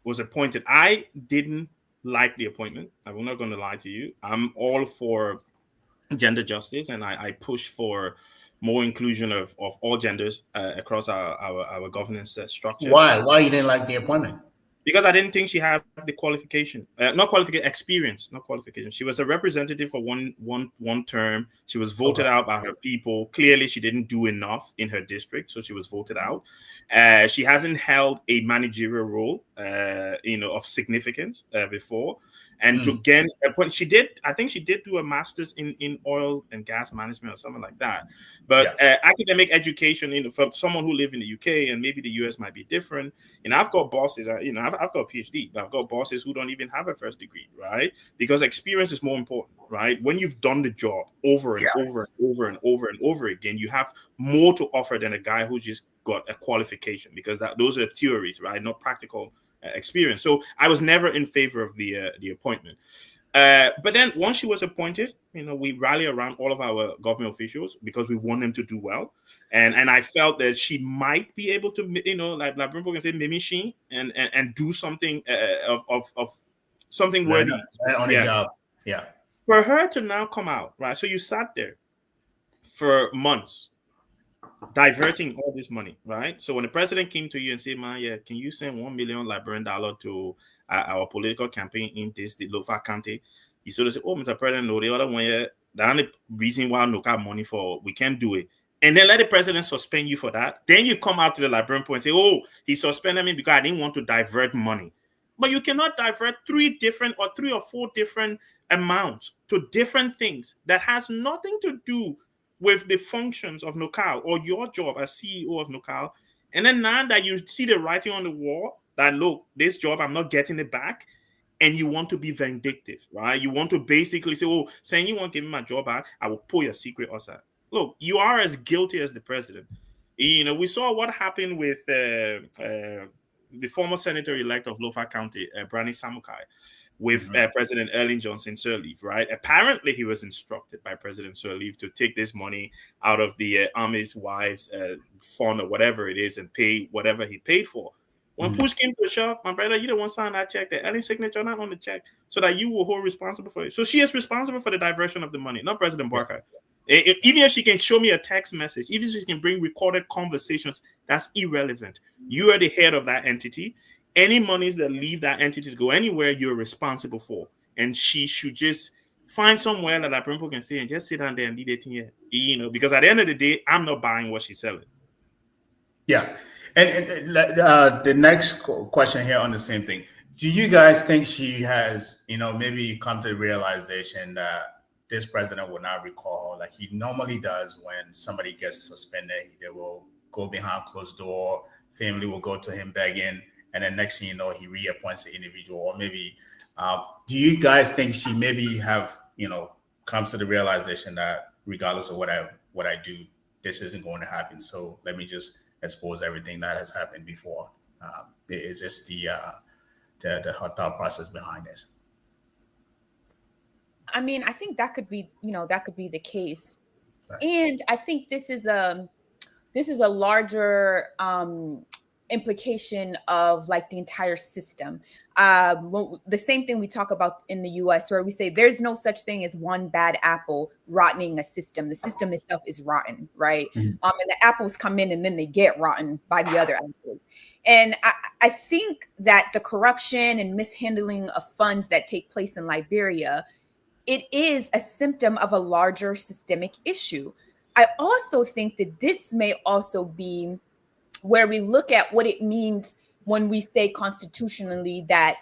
was appointed. I didn't like the appointment. I'm not going to lie to you. I'm all for gender justice, and I push for more inclusion of all genders across our governance structure. Why you didn't like the appointment? Because I didn't think she had the qualification, experience, not qualification. She was a representative for one term. She was voted out by her people. Clearly, she didn't do enough in her district, so she was voted out. She hasn't held a managerial role, of significance before. And to get a point, I think she did do a master's in oil and gas management or something like that. But academic education, from someone who lives in the UK, and maybe the US might be different. And I've got bosses, I've got a PhD, but I've got bosses who don't even have a first degree, right? Because experience is more important, right? When you've done the job over and over and over and over and over again, you have more to offer than a guy who just got a qualification, because those are theories, right? Not practical experience. So I was never in favor of the appointment. But then once she was appointed, we rally around all of our government officials because we want them to do well. And I felt that she might be able to, like Brimbo can say, mimic and do something of something worthy on the job. Yeah. For her to now come out, right? So you sat there for months diverting all this money, right? So when the president came to you and said, "Man, yeah, can you send $1 million Liberian dollar to our political campaign in the local county?" You sort of say, "Oh, Mr. President, no, the other one, the only reason why no got money for, we can't do it and then let the president suspend you for that. Then you come out to the Liberian point and say, oh, he suspended me because I didn't want to divert money. But you cannot divert three or four different amounts to different things that has nothing to do with the functions of NOCAL or your job as CEO of NOCAL. And then now that you see the writing on the wall that, look, this job, I'm not getting it back, and you want to be vindictive, right? You want to basically say, oh, saying you won't give me my job back, I will pull your secret outside. Look, you are as guilty as the president. We saw what happened with the former senator-elect of Lofa County, Brani Samukai, with President Erling Johnson Sirleaf, right? Apparently, he was instructed by President Sirleaf to take this money out of the Army's wives' fund or whatever it is and pay whatever he paid for. When push came to shove, my brother, you don't want to sign that check. The Erling signature not on the check, so that you will hold responsible for it. So she is responsible for the diversion of the money, not President Barker. Even if she can show me a text message, even if she can bring recorded conversations, that's irrelevant. You are the head of that entity. Any monies that leave that entity to go anywhere, you're responsible for. And she should just find somewhere that people can say and just sit down there and lead it here. Because at the end of the day, I'm not buying what she's selling. Yeah. And the next question here on the same thing. Do you guys think she has, maybe come to the realization that this president will not recall, like he normally does when somebody gets suspended? They will go behind closed door, family will go to him begging, and then next thing you know, he reappoints the individual. Or maybe, do you guys think she maybe have, comes to the realization that regardless of what I do, this isn't going to happen. So let me just expose everything that has happened before. Is this the thought process behind this? I mean, I think that could be the case. Right. And I think this is a larger implication of like the entire system. The same thing we talk about in the US, where we say there's no such thing as one bad apple rottening a system. The system itself is rotten, right? And the apples come in and then they get rotten by the other apples. And I think that the corruption and mishandling of funds that take place in Liberia, it is a symptom of a larger systemic issue. I also think that this may also be where we look at what it means when we say constitutionally that,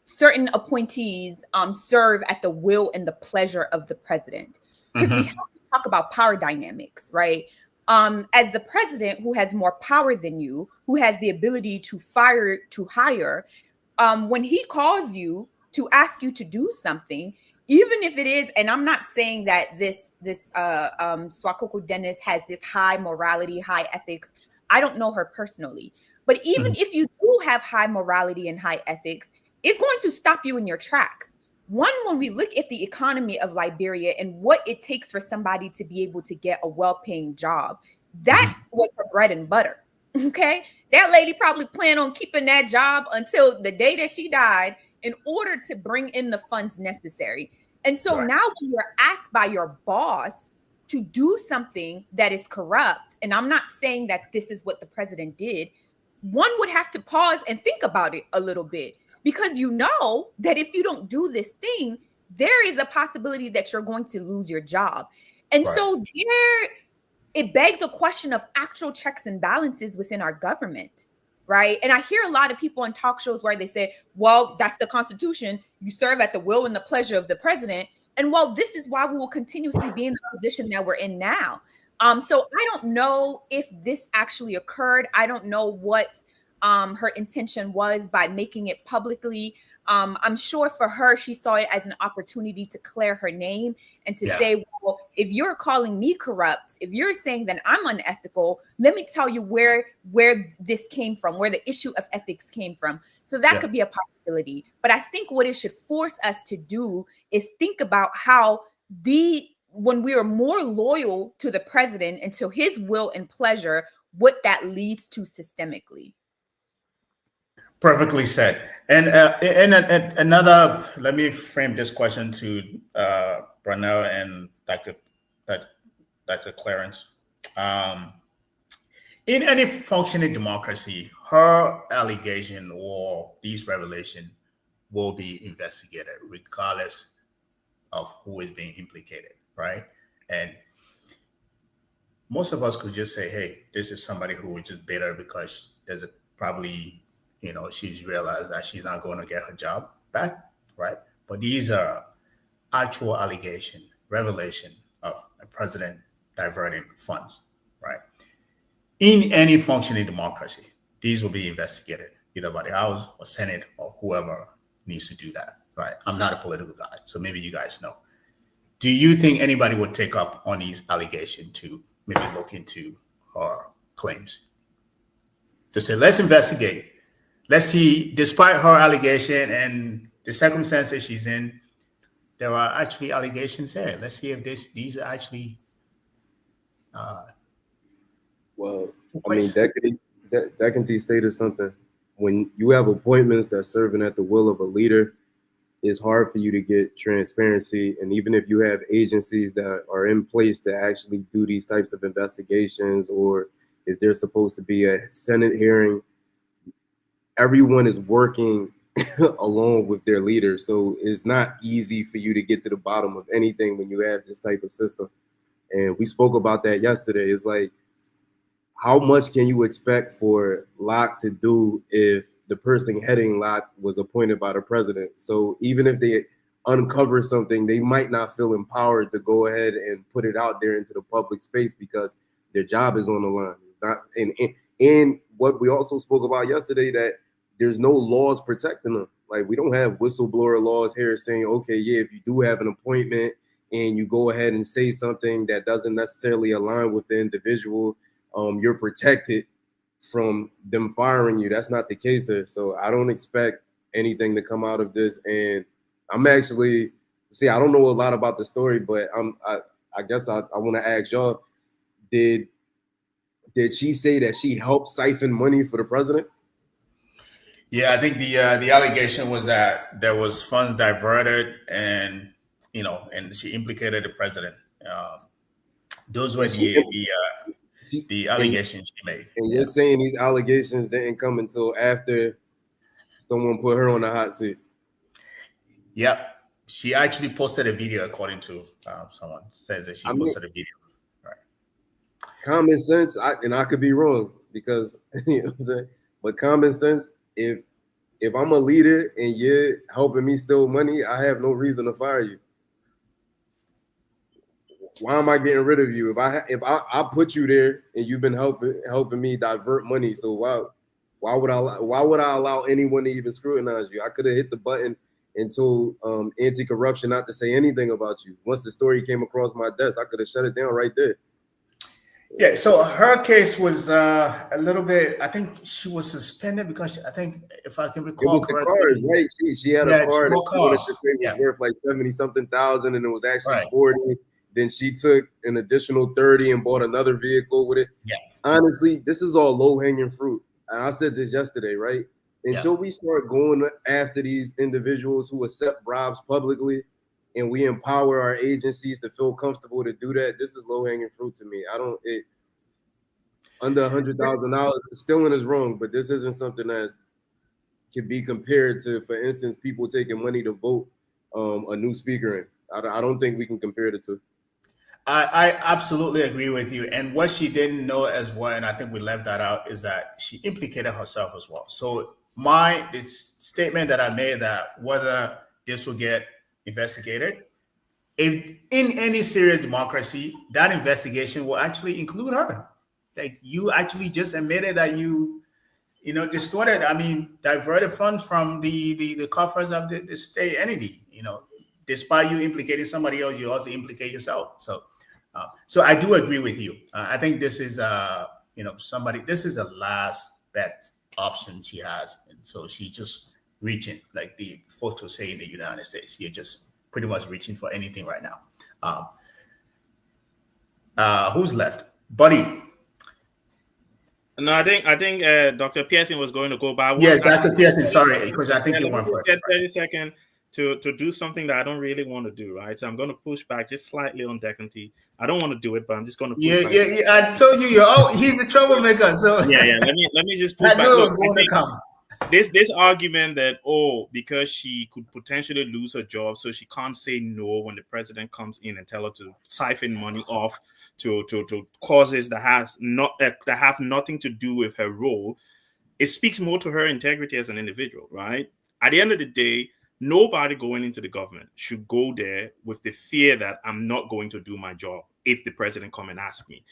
certain appointees serve at the will and the pleasure of the president. Because we have to talk about power dynamics, right? As the president, who has more power than you, who has the ability to hire, when he calls you to ask you to do something, even if it is, and I'm not saying that this Swakoko Dennis has this high morality, high ethics. I don't know her personally, but even if you do have high morality and high ethics, it's going to stop you in your tracks. One, when we look at the economy of Liberia and what it takes for somebody to be able to get a well-paying job, that was her bread and butter. Okay, that lady probably planned on keeping that job until the day that she died in order to bring in the funds necessary. And so now when you're asked by your boss to do something that is corrupt, and I'm not saying that this is what the president did, one would have to pause and think about it a little bit, because you know that if you don't do this thing, there is a possibility that you're going to lose your job. And so it begs a question of actual checks and balances within our government. Right. And I hear a lot of people on talk shows where they say, well, that's the Constitution. You serve at the will and the pleasure of the president. And well, this is why we will continuously be in the position that we're in now. So I don't know if this actually occurred. I don't know what her intention was by making it publicly. I'm sure for her, she saw it as an opportunity to clear her name and to say, well, if you're calling me corrupt, if you're saying that I'm unethical, let me tell you where this came from, where the issue of ethics came from. So that could be a possibility. But I think what it should force us to do is think about how when we are more loyal to the president and to his will and pleasure, what that leads to systemically. Perfectly said. And another, let me frame this question to Brunel and Dr. Clarence. In any functioning democracy, her allegation or these revelations will be investigated regardless of who is being implicated, right? And most of us could just say, hey, this is somebody who would just bait her because there's a probably, she's realized that she's not going to get her job back, right? But these are actual allegation, revelation of a president diverting funds, right? In any functioning democracy, these will be investigated either by the House or Senate or whoever needs to do that, right? I'm not a political guy, so maybe you guys know. Do you think anybody would take up on these allegations to maybe look into her claims? To say, let's investigate. Let's see, despite her allegation and the circumstances she's in, there are actually allegations there. Let's see if these are actually. Well, I mean, Decantee stated something. When you have appointments that serving at the will of a leader, it's hard for you to get transparency. And even if you have agencies that are in place to actually do these types of investigations, or if there's supposed to be a Senate hearing, everyone is working along with their leader. So it's not easy for you to get to the bottom of anything when you have this type of system. And we spoke about that yesterday. It's like, how much can you expect for Locke to do if the person heading Locke was appointed by the president? So even if they uncover something, they might not feel empowered to go ahead and put it out there into the public space because their job is on the line. It's not, and what we also spoke about yesterday, that there's no laws protecting them. Like, we don't have whistleblower laws here saying, okay, yeah, if you do have an appointment and you go ahead and say something that doesn't necessarily align with the individual, you're protected from them firing you. That's not the case here. So I don't expect anything to come out of this. And I'm actually, I don't know a lot about the story, but I guess I want to ask y'all, did she say that she helped siphon money for the president? Yeah, I think the allegation was that there was funds diverted, and and she implicated the president. Those were the allegations she made. And you're saying these allegations didn't come until after someone put her on the hot seat? Yep. She actually posted a video, according to someone says that she posted a video. Right. Common sense, I could be wrong because, you know what I'm saying? But common sense, if I'm a leader and you're helping me steal money, I have no reason to fire you. Why am I getting rid of you? If I put you there and you've been helping me divert money, so why would I allow anyone to even scrutinize you? I could have hit the button and told anti-corruption not to say anything about you. Once the story came across my desk, I could have shut it down right there. Yeah, so her case was a little bit, I think she was suspended because I think, if I can recall it was correctly, the card, right? She had a card that was worth like 70-something thousand, and it was actually 40. Then she took an additional 30 and bought another vehicle with it. Yeah. Honestly, this is all low-hanging fruit. And I said this yesterday, right? Until we start going after these individuals who accept bribes publicly, and we empower our agencies to feel comfortable to do that, this is low-hanging fruit to me. Under $100,000, stealing is wrong, but this isn't something that can be compared to, for instance, people taking money to vote a new speaker in. I don't think we can compare the two. I absolutely agree with you. And what she didn't know as well, and I think we left that out, is that she implicated herself as well. So the statement that I made, that whether this will get investigated, if in any serious democracy, that investigation will actually include her. Like, you actually just admitted that you distorted, diverted funds from the coffers of the state entity. Despite you implicating somebody else, you also implicate yourself. So I do agree with you. I think this is this is a last bet option she has, and so she just reaching, like the folks will say in the United States, you're just pretty much reaching for anything right now. Who's left, Buddy? No, I think Dr. Pearson was going to go by. Yes, Dr. Pearson. Sorry, because I think you went first. Get 30 seconds to do something that I don't really want to do, right? So I'm going to push back just slightly on Decantee. I don't want to do it, but I'm just going to push back. Yeah. I told you, he's a troublemaker. So yeah. Let me just push back. I knew it was going to come. this argument that, oh, because she could potentially lose her job, so she can't say no when the president comes in and tell her to siphon money off to causes that have nothing to do with her role. It speaks more to her integrity as an individual, right? At the end of the day, nobody going into the government should go there with the fear that I'm not going to do my job if the president come and ask me.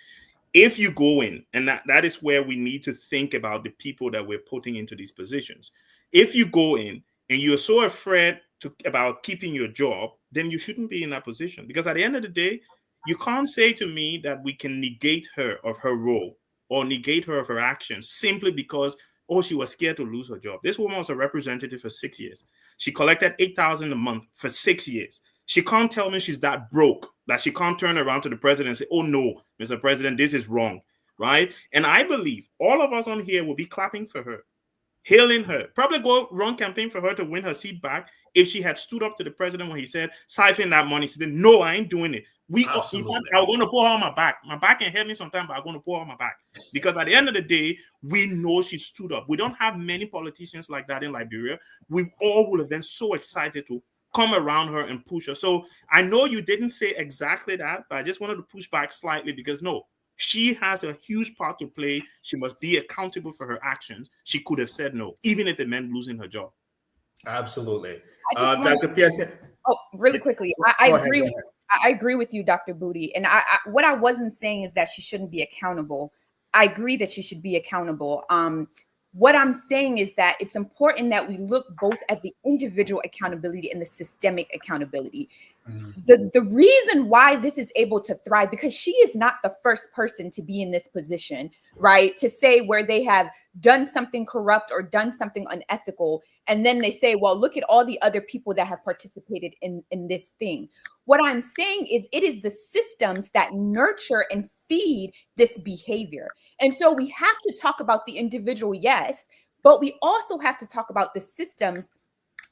If you go in, and that is where we need to think about the people that we're putting into these positions. If you go in and you're so afraid about keeping your job, then you shouldn't be in that position. Because at the end of the day, you can't say to me that we can negate her of her role or negate her of her actions simply because, oh, she was scared to lose her job. This woman was a representative for 6 years. She collected $8,000 a month for 6 years. She can't tell me she's that broke that she can't turn around to the president and say, oh no, Mr. President, this is wrong, right? And I believe all of us on here will be clapping for her, hailing her, probably go run campaign for her to win her seat back if she had stood up to the president when he said, siphon that money. She said, no, I ain't doing it. In fact, I was going to pour her on my back. My back can help me sometimes, but I'm going to pour her on my back. Because at the end of the day, we know she stood up. We don't have many politicians like that in Liberia. We all would have been so excited to come around her and push her. So I know you didn't say exactly that, but I just wanted to push back slightly because no, she has a huge part to play. She must be accountable for her actions. She could have said no, even if it meant losing her job. Absolutely. Dr. Pearson. Oh, really quickly. I agree. I agree with you, Dr. Booty. And what I wasn't saying is that she shouldn't be accountable. I agree that she should be accountable. What I'm saying is that it's important that we look both at the individual accountability and the systemic accountability. The reason why this is able to thrive, because she is not the first person to be in this position, right? To say where they have done something corrupt or done something unethical. And then they say, well, look at all the other people that have participated in this thing. What I'm saying is it is the systems that nurture and feed this behavior. And so we have to talk about the individual, yes, but we also have to talk about the systems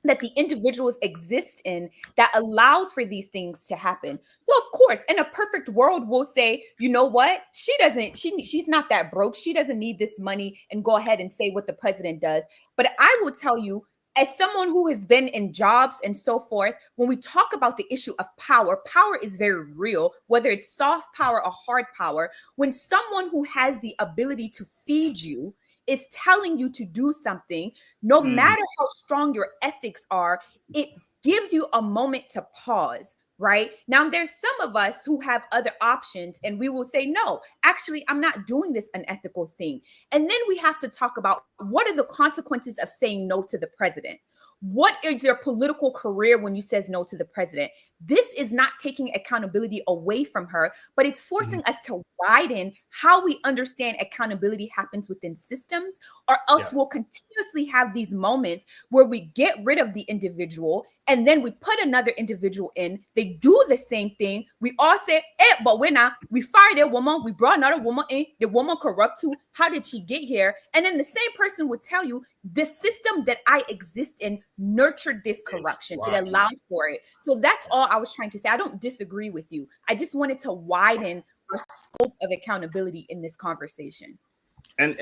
that the individuals exist in that allows for these things to happen. So of course, in a perfect world, we'll say, you know what? She's not that broke. She doesn't need this money, and go ahead and say what the president does. But I will tell you, as someone who has been in jobs and so forth, when we talk about the issue of power, power is very real, whether it's soft power or hard power. When someone who has the ability to feed you is telling you to do something, no matter how strong your ethics are, it gives you a moment to pause. Right now, there's some of us who have other options, and we will say, no, actually, I'm not doing this unethical thing. And then we have to talk about what are the consequences of saying no to the president? What is your political career when you says no to the president? This is not taking accountability away from her, but it's forcing us to widen how we understand accountability happens within systems, or else we'll continuously have these moments where we get rid of the individual and then we put another individual in. They do the same thing. We all say, but we fired a woman. We brought another woman in. The woman corrupt too. How did she get here? And then the same person would tell you the system that I exist in nurtured this corruption. It allowed for it. So that's all I was trying to say. I don't disagree with you. I just wanted to widen the scope of accountability in this conversation. And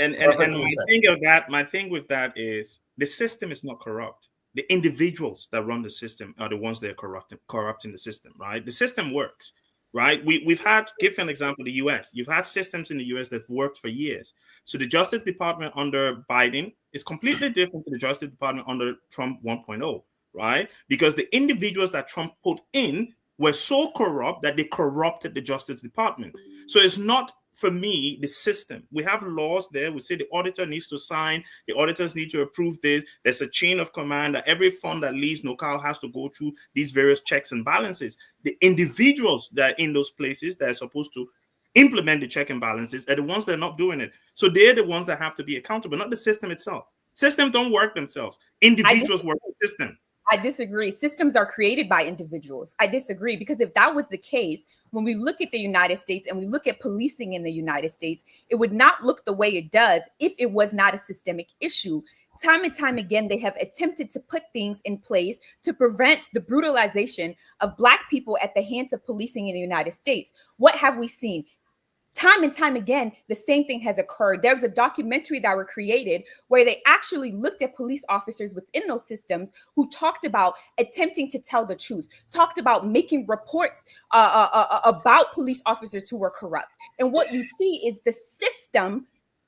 my thing with that is the system is not corrupt. The individuals that run the system are the ones that are corrupting the system, right? The system works, right? We've had, give an example, the US. You've had systems in the US that have worked for years. So the Justice Department under Biden is completely different to the Justice Department under Trump 1.0, right? Because the individuals that Trump put in were so corrupt that they corrupted the Justice Department. So it's not, for me, the system. We have laws there. We say the auditor needs to sign. The auditors need to approve this. There's a chain of command that every fund that leaves NOCAL has to go through these various checks and balances. The individuals that are in those places that are supposed to implement the check and balances are the ones that are not doing it. So they're the ones that have to be accountable, not the system itself. Systems don't work themselves. Individuals work the system. I disagree. Systems are created by individuals. I disagree, because if that was the case, when we look at the United States and we look at policing in the United States, it would not look the way it does if it was not a systemic issue. Time and time again, they have attempted to put things in place to prevent the brutalization of Black people at the hands of policing in the United States. What have we seen? time and time again, the same thing has occurred. There was a documentary that were created where they actually looked at police officers within those systems who talked about attempting to tell the truth, talked about making reports about police officers who were corrupt. And what you see is the system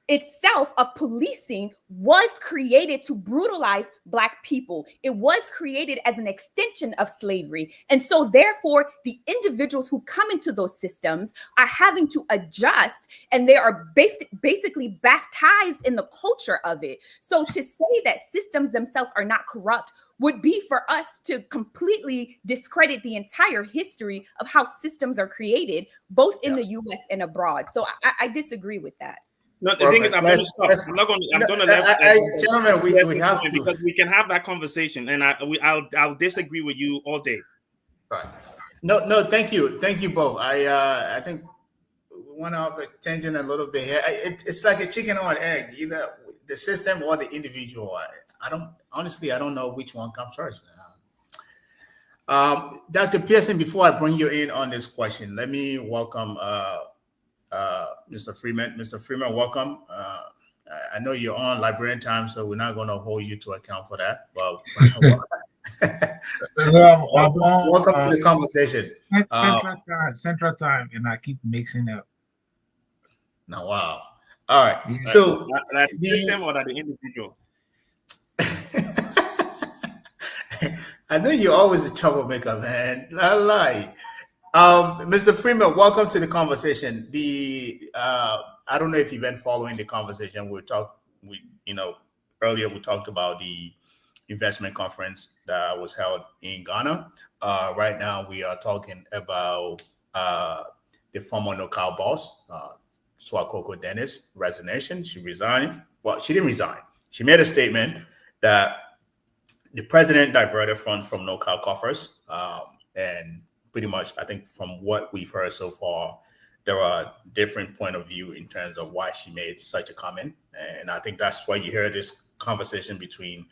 itself of policing was created to brutalize Black people. It was created as an extension of slavery. And so therefore, the individuals who come into those systems are having to adjust, and they are basically baptized in the culture of it. So to say that systems themselves are not corrupt would be for us to completely discredit the entire history of how systems are created, both in the US and abroad. So I disagree with that. No, the thing is, I'm going to stop. I'm not going to. I'm going to let gentlemen, we have to, because we can have that conversation, and I'll disagree with you all day. Right. No, thank you both. I think we went off a tangent a little bit here. It's like a chicken or an egg, either the system or the individual. I don't know which one comes first. Dr. Pearson, before I bring you in on this question, let me welcome Mr. Freeman. Mr. Freeman, welcome. I know you're on Liberian time, so we're not going to hold you to account for that. Well, welcome to the conversation. Central time, and I keep mixing up. Now, wow. All right. Yeah. So that system or that the individual? I know you're always a troublemaker, man. Not lie. Mr. Freeman, welcome to the conversation. I don't know if you've been following the conversation. Earlier we talked about the investment conference that was held in Ghana. Right now we are talking about the former NOCAL boss, Swakoko Dennis, resignation. She resigned. Well, she didn't resign. She made a statement that the president diverted funds from NOCAL coffers, and pretty much, I think from what we've heard so far, there are different point of view in terms of why she made such a comment. And I think that's why you hear this conversation between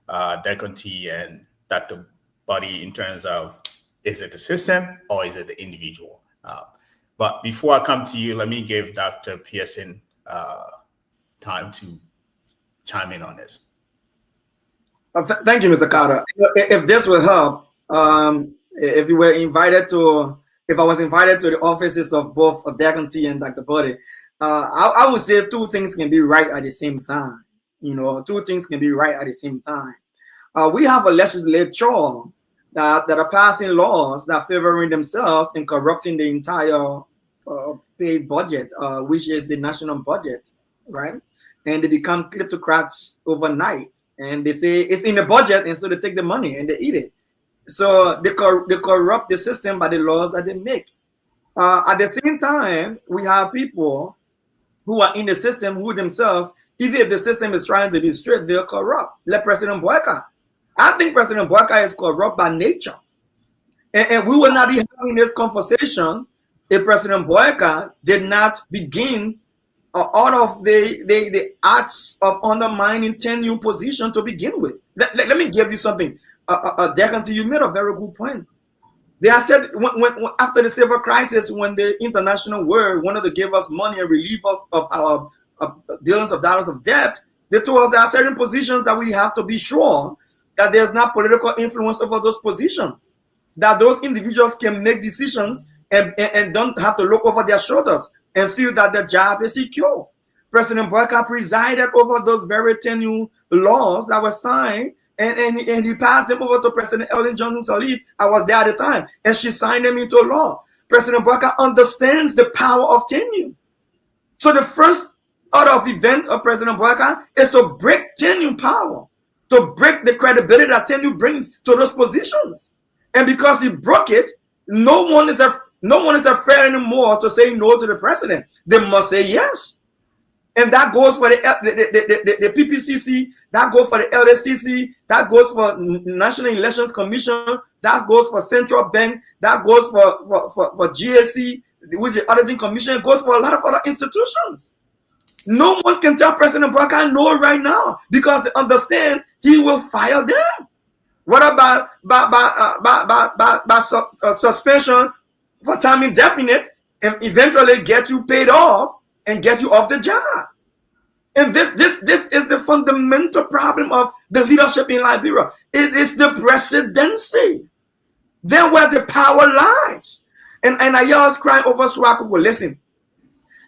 Deconti and Dr. Buddy in terms of, is it the system or is it the individual? But before I come to you, let me give Dr. Pearson time to chime in on this. Thank you, Mr. Carter. If this will help, if I was invited to the offices of both Deconti and Dr. Buddy, I would say two things can be right at the same time. Two things can be right at the same time. We have a legislature that are passing laws that favoring themselves and corrupting the entire paid budget, which is the national budget, right? And they become kleptocrats overnight. And they say it's in the budget, and so they take the money and they eat it. So they corrupt the system by the laws that they make. At the same time, we have people who are in the system who themselves, even if the system is trying to be straight, they're corrupt. Like President Boyka. I think President Boyka is corrupt by nature. And we will not be having this conversation if President Boyka did not begin out of the acts of undermining tenure position to begin with. Let me give you something. Deconti, you made a very good point. They have said when after the civil crisis, when the international world wanted to give us money and relieve us of our billions of dollars of debt, they told us there are certain positions that we have to be sure that there's not political influence over those positions, that those individuals can make decisions and don't have to look over their shoulders and feel that their job is secure. President Boyka presided over those very tenure laws that were signed, and he passed them over to President Ellen Johnson Sirleaf. I was there at the time, and she signed them into law. President Boyka understands the power of tenure. So the first order of event of President Boyka is to break tenure power, to break the credibility that tenure brings to those positions. And because he broke it, no one is afraid anymore to say no to the president. They must say yes. And that goes for the PPCC, that goes for the LSCC, that goes for National Elections Commission, that goes for Central Bank, that goes for GSC, which is the Auditing Commission, it goes for a lot of other institutions. No one can tell President Boyka no right now because they understand he will fire them. What about suspension for time indefinite and eventually get you paid off and get you off the job. And this is the fundamental problem of the leadership in Liberia. It is the presidency. There where the power lies. And I always cry over Swakoko. Listen,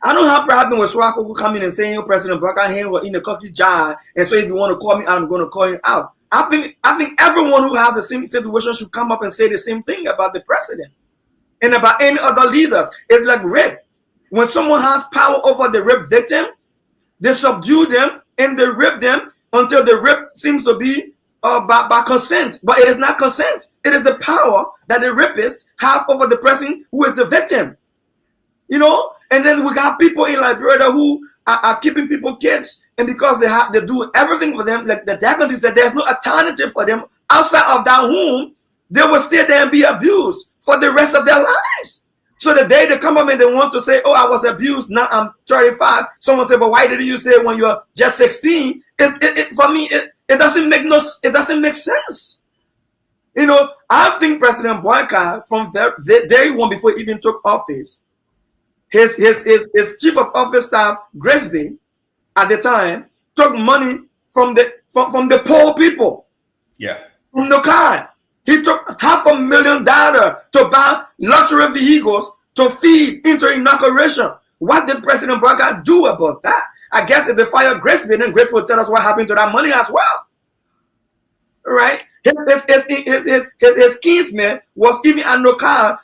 I don't have problem with Swakoko coming and saying, President Baka was in the cookie jar, and so if you want to call me out, I'm going to call him out. I think everyone who has the same situation should come up and say the same thing about the president and about any other leaders. It's like rape. When someone has power over the rape victim, they subdue them and they rape them until the rape seems to be by consent. But it is not consent. It is the power that the rapists have over the person who is the victim. You know? And then we got people in Liberia who are keeping people kids, and because they do everything for them, like the deputy said, there's no alternative for them outside of that home. They will stay there and be abused for the rest of their lives. So the day they come up and they want to say, oh, I was abused, now I'm 35. Someone said, but why didn't you say when you're just 16? For me, it doesn't make sense. You know, I think President Boyka, from day one before he even took office, his chief of office staff, Gresby, at the time, took money from the poor people. Yeah. From the car. He took $500,000 to buy luxury vehicles to feed into inauguration. What did President Boyka do about that? I guess if they fire Gresby, then Gresby will tell us what happened to that money as well. Right? His kinsman was even at no car,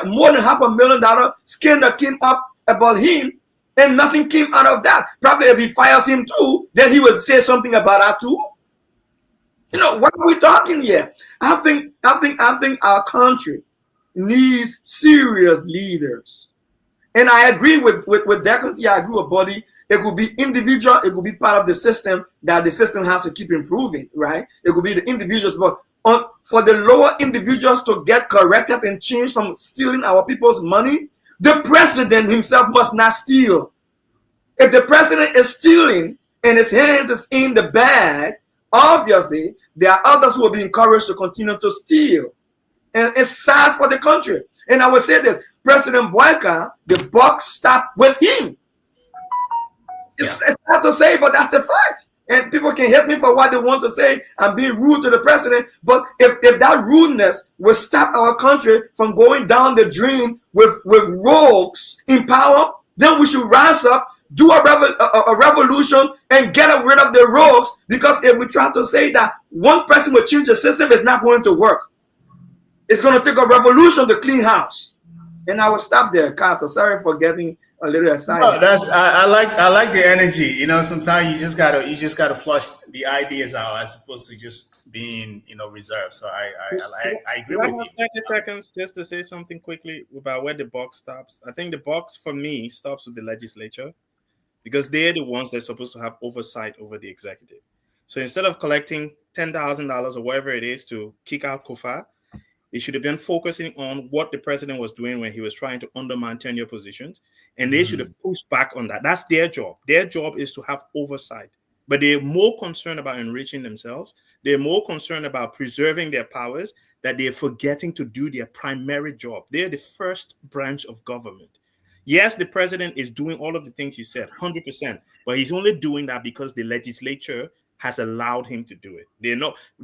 more than $500,000 scandal came up about him, and nothing came out of that. Probably if he fires him too, then he will say something about that too. You know, what are we talking here? I think our country needs serious leaders. And I agree with Decanty. I agree with Buddy. It could be individual. It could be part of the system that the system has to keep improving, right? It could be the individuals. But for the lower individuals to get corrected and changed from stealing our people's money, the president himself must not steal. If the president is stealing and his hands is in the bag, obviously, there are others who will be encouraged to continue to steal. And it's sad for the country. And I will say this, President Boyka, the buck stopped with him. It's hard to say, but that's the fact. And people can hit me for what they want to say. I'm being rude to the president. But if that rudeness will stop our country from going down the drain with rogues in power, then we should rise up, do a revolution, and get rid of the rogues. Because if we try to say that one person will change the system, it's not going to work. It's going to take a revolution to clean house. And I will stop there, Kato. Sorry for getting a little excited. No, I like the energy. You know, sometimes you just gotta flush the ideas out as opposed to just being, you know, reserved. So I agree with you. 30 seconds just to say something quickly about where the buck stops. I think the box for me stops with the legislature, because they're the ones that's supposed to have oversight over the executive. So instead of collecting $10,000 or whatever it is to kick out Kofa, they should have been focusing on what the president was doing when he was trying to undermine tenure positions, and they should have pushed back on that. That's their job. Their job is to have oversight, but they're more concerned about enriching themselves. They're more concerned about preserving their powers, that they're forgetting to do their primary job. They're the first branch of government. Yes, the president is doing all of the things you said, 100%, but he's only doing that because the legislature has allowed him to do it.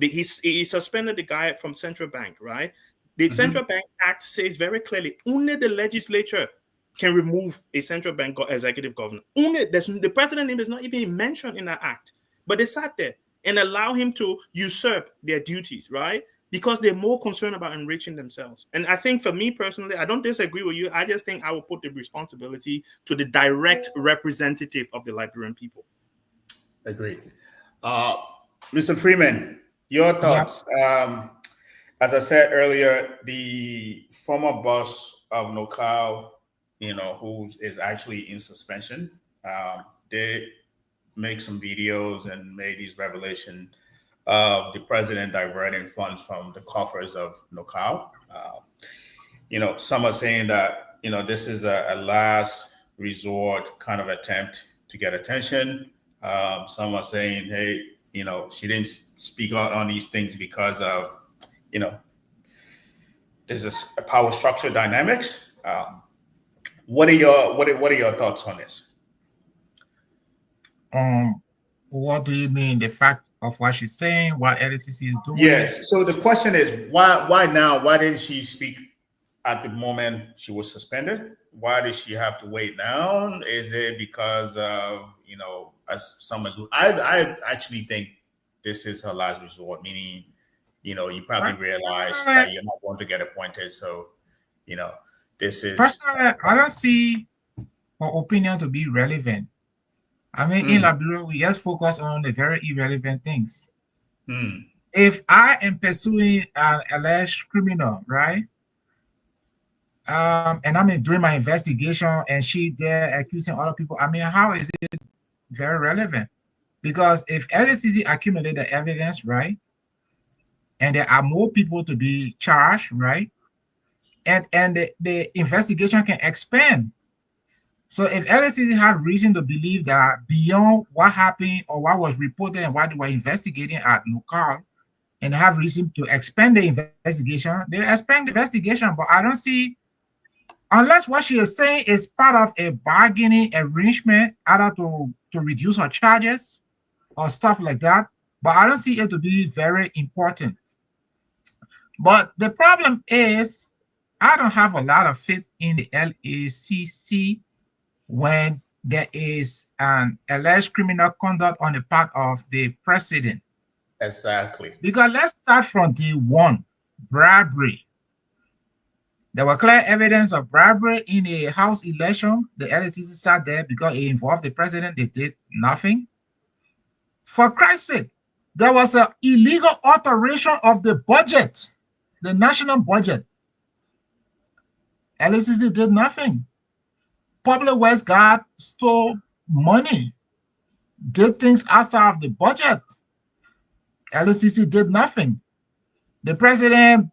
He suspended the guy from Central Bank, right? The Central Bank Act says very clearly, only the legislature can remove a central bank executive governor. The president name is not even mentioned in that act, but they sat there and allow him to usurp their duties, right? Because they're more concerned about enriching themselves. And I think for me personally, I don't disagree with you. I just think I will put the responsibility to the direct representative of the Liberian people. Agreed. Mr. Freeman, your thoughts. As I said earlier, the former boss of NOCAL, you know, who is actually in suspension, did make some videos and made these revelations of the president diverting funds from the coffers of NOCAL. You know, some are saying that, you know, this is a last resort kind of attempt to get attention. Some are saying, hey, you know, she didn't speak out on these things because of, you know, there's a power structure dynamics. What are your thoughts on this? What do you mean? The fact of what she's saying, what LCC is doing? Yes. So the question is, why now? Why didn't she speak at the moment she was suspended? Why did she have to wait now? Is it because of, as someone who I actually think this is her last resort, meaning, you probably Right? realize Personally, that you're not going to get appointed. So, you know, this is I don't see her opinion to be relevant. I mean, in mm, Liberia, we just focus on the very irrelevant things. mm, If I am pursuing an alleged criminal, right? And I'm doing my investigation and she there accusing other people. I mean, how is it very relevant? Because if LCC accumulate the evidence, right, and there are more people to be charged, right, and the investigation can expand. So if LCC have reason to believe that beyond what happened or what was reported and what they were investigating at local, and have reason to expand the investigation, they expand the investigation. But I don't see, unless what she is saying is part of a bargaining arrangement, either to reduce her charges or stuff like that. But I don't see it to be very important. But the problem is, I don't have a lot of faith in the LACC when there is an alleged criminal conduct on the part of the president. exactly. Because let's start from day one, bribery. There were clear evidence of bribery in a House election. The LCC sat there because it involved the president. They did nothing. For Christ's sake, there was an illegal alteration of the budget, the national budget. LCC did nothing. Public Works got stole money, did things outside of the budget. LCC did nothing. The president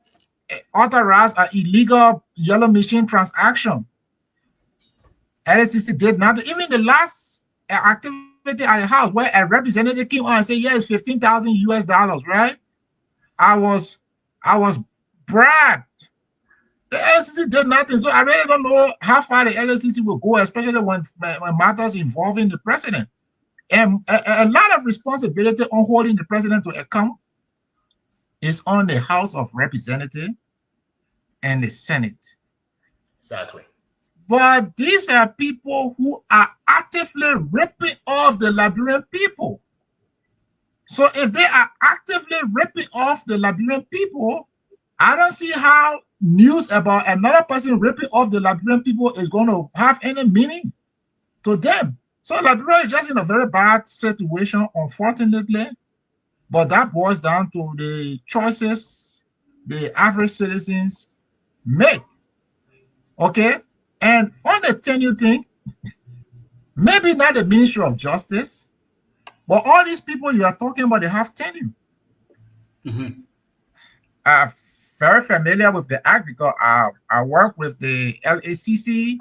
authorized an illegal yellow machine transaction. LCC did nothing. Even the last activity at the house where a representative came on and said, "Yes, 15,000 US dollars," right? I was bribed. The LCC did nothing. So I really don't know how far the LCC will go, especially when matters involving the president. And a lot of responsibility on holding the president to account is on the House of Representatives and the Senate. Exactly. But these are people who are actively ripping off the Liberian people. So if they are actively ripping off the Liberian people, I don't see how news about another person ripping off the Liberian people is going to have any meaning to them. So Liberia is just in a very bad situation, unfortunately. But that boils down to the choices the average citizens make. Okay? And on the tenure thing, maybe not the Ministry of Justice, but all these people you are talking about, they have tenure. Mm-hmm. I'm very familiar with the act because I work with the LACC,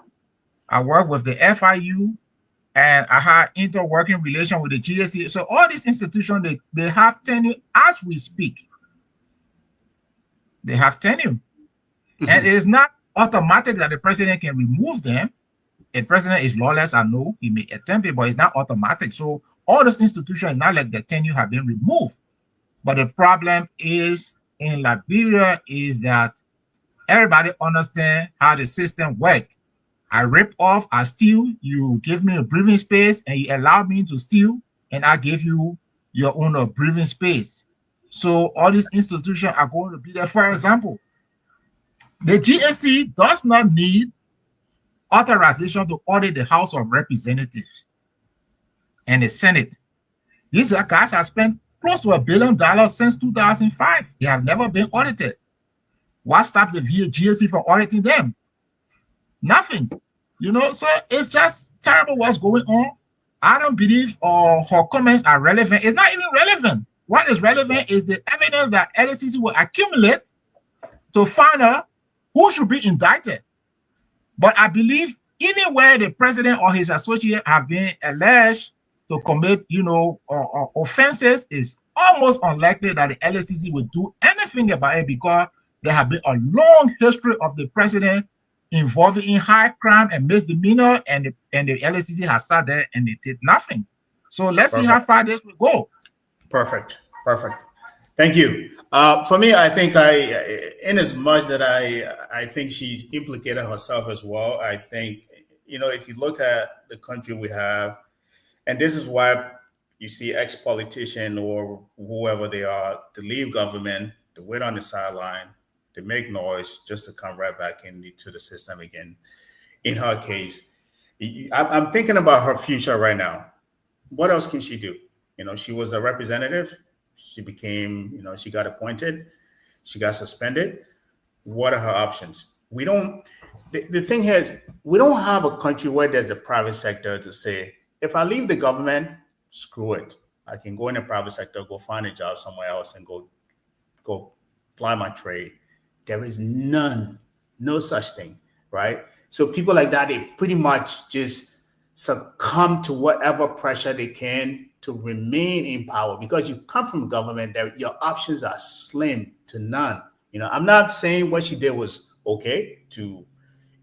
I work with the FIU, and I had inter-working relation with the GSC. So all these institutions, they have tenure as we speak. They have tenure. Mm-hmm. And it is not automatic that the president can remove them. The president is lawless, I know he may attempt it, but it's not automatic. So all those institutions, not like the tenure have been removed. But the problem is in Liberia is that everybody understands how the system works. I rip off, I steal, you give me a breathing space, and you allow me to steal, and I give you your own breathing space. So all these institutions are going to be there. For example, the GSC does not need authorization to audit the House of Representatives and the Senate. These guys have spent close to $1 billion since 2005. They have never been audited. What stops the GSC from auditing them? Nothing. So it's just terrible what's going on. I don't believe her comments are relevant. It's not even relevant. What is relevant is the evidence that LCC will accumulate to find out who should be indicted. But I believe even where the president or his associate have been alleged to commit, offenses, is almost unlikely that the LCC will do anything about it because there have been a long history of the president involved in high crime and misdemeanor, and the LACC has sat there and they did nothing. So let's see how Perfect. far this will go. Perfect. Perfect. Thank you. For me, I think in as much that I think she's implicated herself as well. I think, if you look at the country we have, and this is why you see ex-politician or whoever they are, to leave government, to wait on the sideline, to make noise, just to come right back into the system again. In her case, I'm thinking about her future right now. What else can she do? She was a representative. She became, she got appointed. She got suspended. What are her options? We don't. The thing here is, we don't have a country where there's a private sector to say, if I leave the government, screw it. I can go in the private sector, go find a job somewhere else, and go ply my trade. There is none, no such thing, right? So people like that, they pretty much just succumb to whatever pressure they can to remain in power, because you come from government that your options are slim to none. I'm not saying what she did was okay to,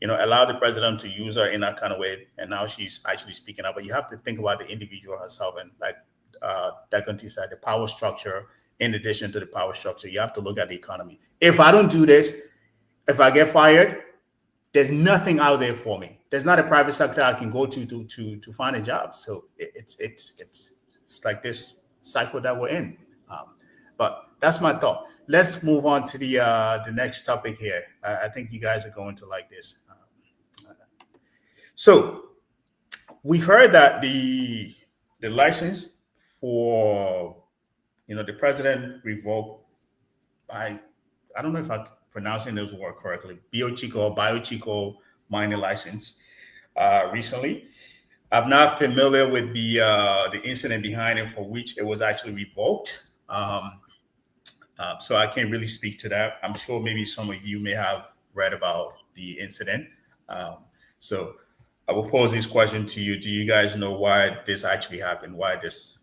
allow the president to use her in that kind of way, and now she's actually speaking up. But you have to think about the individual herself, and like Dakanti said, the power structure. In addition to the power structure, you have to look at the economy. If I don't do this, if I get fired, there's nothing out there for me. There's not a private sector I can go to find a job. So it's like this cycle that we're in. But that's my thought. Let's move on to the next topic here. I think you guys are going to like this. So we've heard that the license for the president revoked by, I don't know if I'm pronouncing those words correctly, Biochico mining license recently. I'm not familiar with the incident behind it for which it was actually revoked. So I can't really speak to that. I'm sure maybe some of you may have read about the incident. So I will pose this question to you. Do you guys know why this actually happened? Why this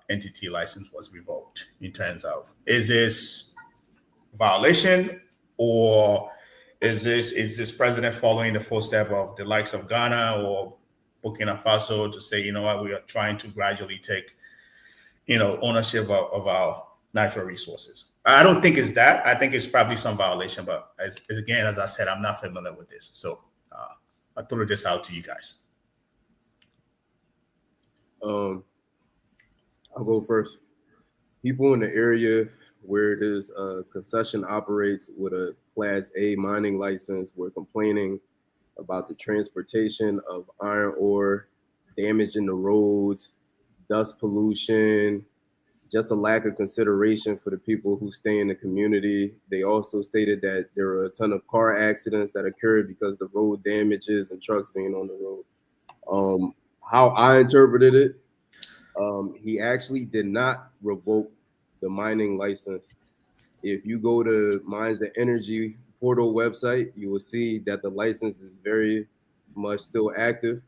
entity license was revoked? In terms of, is this violation, or is this president following the footstep of the likes of Ghana or Burkina Faso to say, what, we are trying to gradually take, ownership of our natural resources? I don't think it's that. I think it's probably some violation, but as I said, I'm not familiar with this. So I threw this out to you guys. I'll go first. People in the area where this concession operates with a Class A mining license were complaining about the transportation of iron ore, damage in the roads, dust pollution, just a lack of consideration for the people who stay in the community. They also stated that there were a ton of car accidents that occurred because the road damages and trucks being on the road. How I interpreted it, he actually did not revoke the mining license. If you go to Mines and Energy portal website, you will see that the license is very much still active.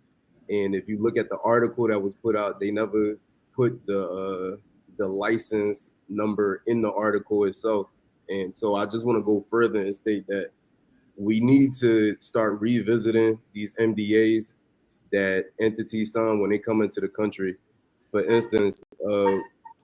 And if you look at the article that was put out, they never put the license number in the article itself. And so I just want to go further and state that we need to start revisiting these MDAs that entities sign when they come into the country. For instance,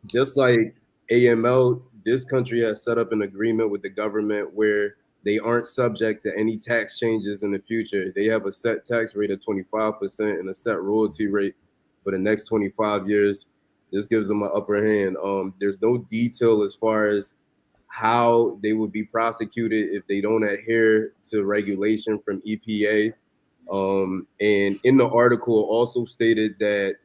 just like AML, this country has set up an agreement with the government where they aren't subject to any tax changes in the future. They have a set tax rate of 25% and a set royalty rate for the next 25 years. This gives them an upper hand. There's no detail as far as how they would be prosecuted if they don't adhere to regulation from EPA. And in the article also stated that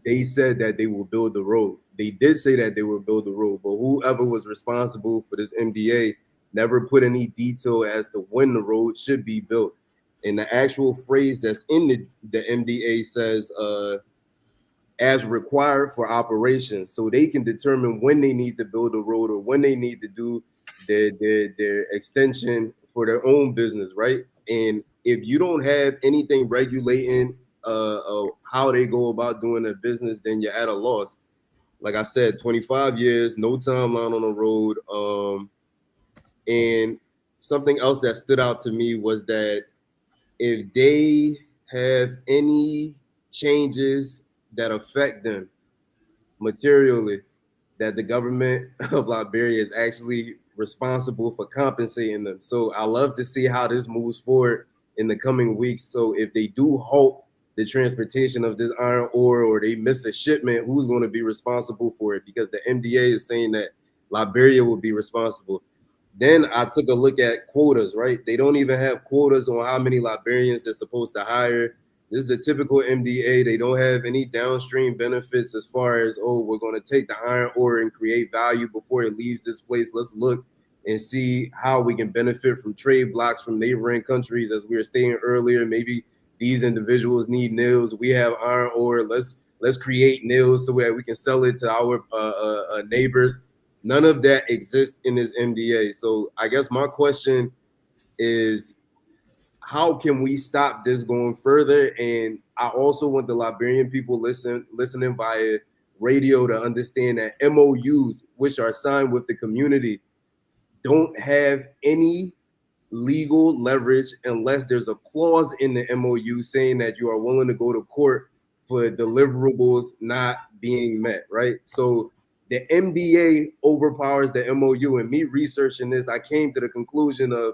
they said that they will build the road. They did say that they will build the road, but whoever was responsible for this MDA never put any detail as to when the road should be built. And the actual phrase that's in the MDA says, as required for operations, so they can determine when they need to build a road or when they need to do their extension for their own business, right? And if you don't have anything regulating how they go about doing their business, then you're at a loss. Like I said, 25 years, no timeline on the road. And something else that stood out to me was that if they have any changes that affect them materially, that the government of Liberia is actually responsible for compensating them. So I love to see how this moves forward in the coming weeks. So if they do halt the transportation of this iron ore or they miss a shipment, who's going to be responsible for it? Because the MDA is saying that Liberia will be responsible. Then I took a look at quotas, right? They don't even have quotas on how many Liberians they're supposed to hire. This is a typical MDA. They don't have any downstream benefits as far as, oh, we're going to take the iron ore and create value before it leaves this place. Let's look and see how we can benefit from trade blocks from neighboring countries. As we were stating earlier, maybe these individuals need nils. We have iron ore. Let's create nils so that we can sell it to our neighbors. None of that exists in this MDA. So I guess my question is, how can we stop this going further? And I also want the Liberian people listening via radio to understand that MOUs, which are signed with the community, don't have any legal leverage unless there's a clause in the MOU saying that you are willing to go to court for deliverables not being met, right? So the MDA overpowers the MOU. And me researching this, I came to the conclusion of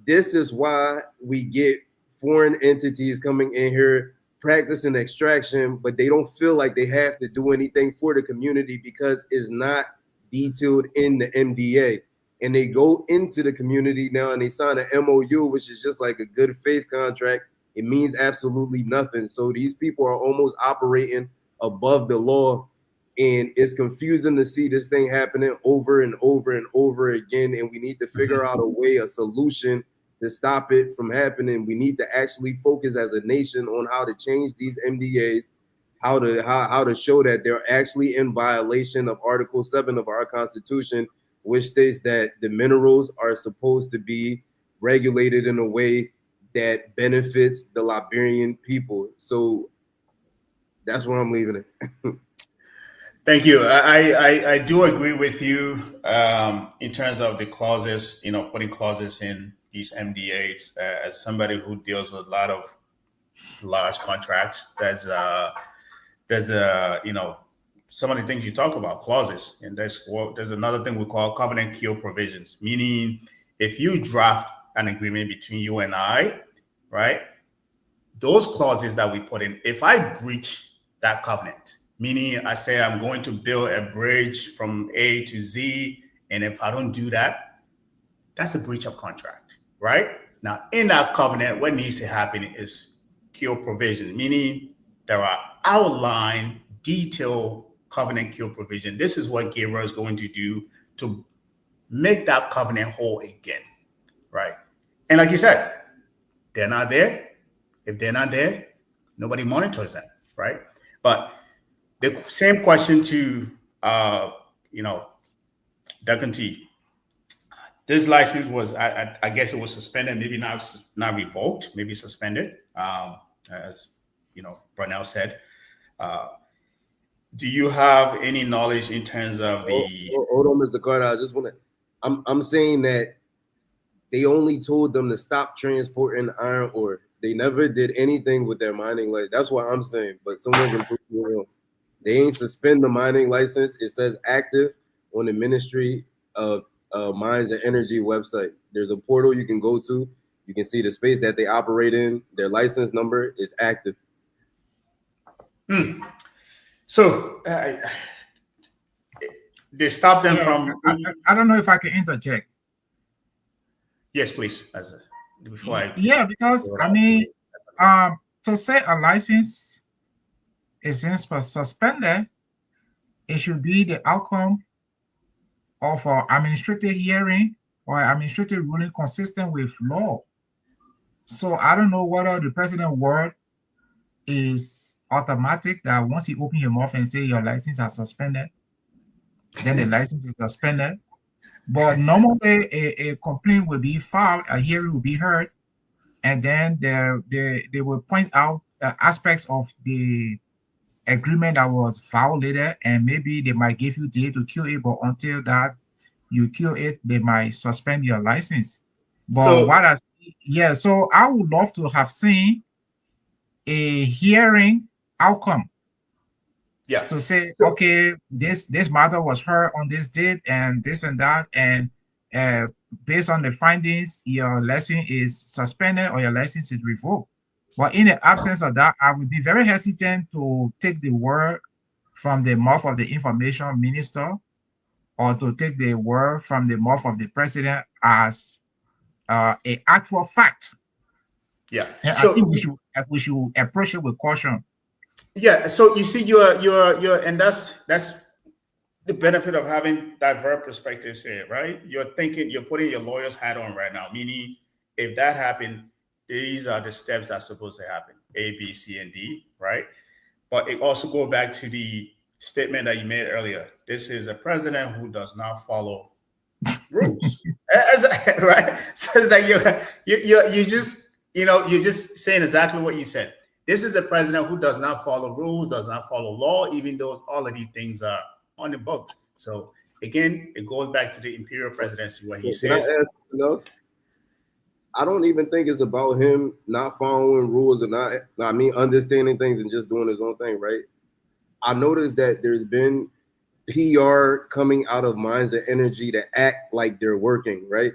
this is why we get foreign entities coming in here practicing extraction, but they don't feel like they have to do anything for the community because it's not detailed in the MDA. And they go into the community now and they sign an MOU, which is just like a good faith contract. It means absolutely nothing. So these people are almost operating above the law. And it's confusing to see this thing happening over and over and over again. And we need to figure out a way, a solution to stop it from happening. We need to actually focus as a nation on how to change these MDAs, how to show that they're actually in violation of Article 7 of our Constitution, which states that the minerals are supposed to be regulated in a way that benefits the Liberian people. So that's where I'm leaving it. Thank you. I do agree with you in terms of the clauses, putting clauses in these MDAs. As somebody who deals with a lot of large contracts, there's some of the things you talk about, clauses, and there's another thing we call covenant kill provisions, meaning if you draft an agreement between you and I, right, those clauses that we put in, if I breach that covenant, meaning I say I'm going to build a bridge from A to Z, and if I don't do that, that's a breach of contract, right? Now, in that covenant, what needs to happen is kill provision, meaning there are outlined, detailed covenant kill provision. This is what Kear is going to do to make that covenant whole again, right? And like you said, they're not there. If they're not there, nobody monitors them, right? But the same question to, Duncan T. This license was, I guess it was suspended, maybe not revoked, maybe suspended, as Brunel said. Do you have any knowledge in terms of the? Hold on, Mr. Carter. I just want to. I'm saying that they only told them to stop transporting iron ore. They never did anything with their mining license. That's what I'm saying. But someone can prove me wrong. They ain't suspend the mining license. It says active on the Ministry of Mines and Energy website. There's a portal you can go to. You can see the space that they operate in. Their license number is active. So they stopped them from. I don't know if I can interject. Yes, please. Yeah, because I mean, to say a license is suspended, it should be the outcome of an administrative hearing or administrative ruling consistent with law. So I don't know whether the president word is automatic, that once you open your mouth and say your license is suspended, then the license is suspended. But normally a complaint will be filed, a hearing will be heard, and then they will point out aspects of the agreement that was violated, and maybe they might give you day to kill it, but until that you kill it, they might suspend your license. But So so I would love to have seen a hearing outcome yeah. to say, So, okay, this matter was heard on this date and this and that, and uh, based on the findings, your license is suspended or your license is revoked. But in the absence of that, I would be very hesitant to take the word from the mouth of the information minister or to take the word from the mouth of the president as a actual fact. yeah. And I think So we should approach it with caution. yeah. So you see, and that's the benefit of having diverse perspectives here, right? You're putting your lawyer's hat on right now, meaning if that happened, these are the steps that's supposed to happen: A, B, C, and D, right? But it also goes back to the statement that you made earlier. This is a president who does not follow rules. Right? So it's like you just you're just saying exactly what you said. This is a president who does not follow rules, does not follow law, even though all of these things are on the books. So again, it goes back to the imperial presidency where he Can I says, ask something else? I don't even think it's about him not following rules or not. I mean, understanding things and just doing his own thing, right? I noticed that there's been PR coming out of Minds of Energy to act like they're working, right?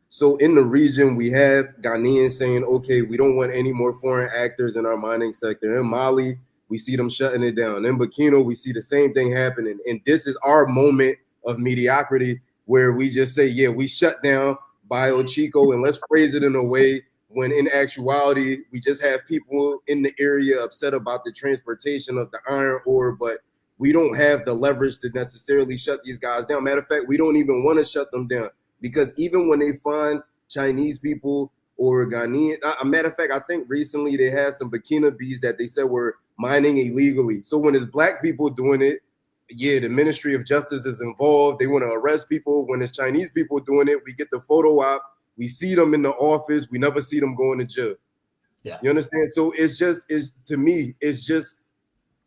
So in the region, we have Ghanaians saying, okay, we don't want any more foreign actors in our mining sector. In Mali, we see them shutting it down. In Burkina, we see the same thing happening. And this is our moment of mediocrity where we just say, yeah, we shut down Bio Chico, and let's phrase it in a way when in actuality, we just have people in the area upset about the transportation of the iron ore, but we don't have the leverage to necessarily shut these guys down. Matter of fact, we don't even want to shut them down. Because even when they find Chinese people or Ghanaian, a matter of fact, I think recently they had some Burkina bees that they said were mining illegally. So when it's black people doing it, yeah, the Ministry of Justice is involved. They want to arrest people. When it's Chinese people doing it, we get the photo op. We see them in the office. We never see them going to jail. yeah, You understand? So to me, it's just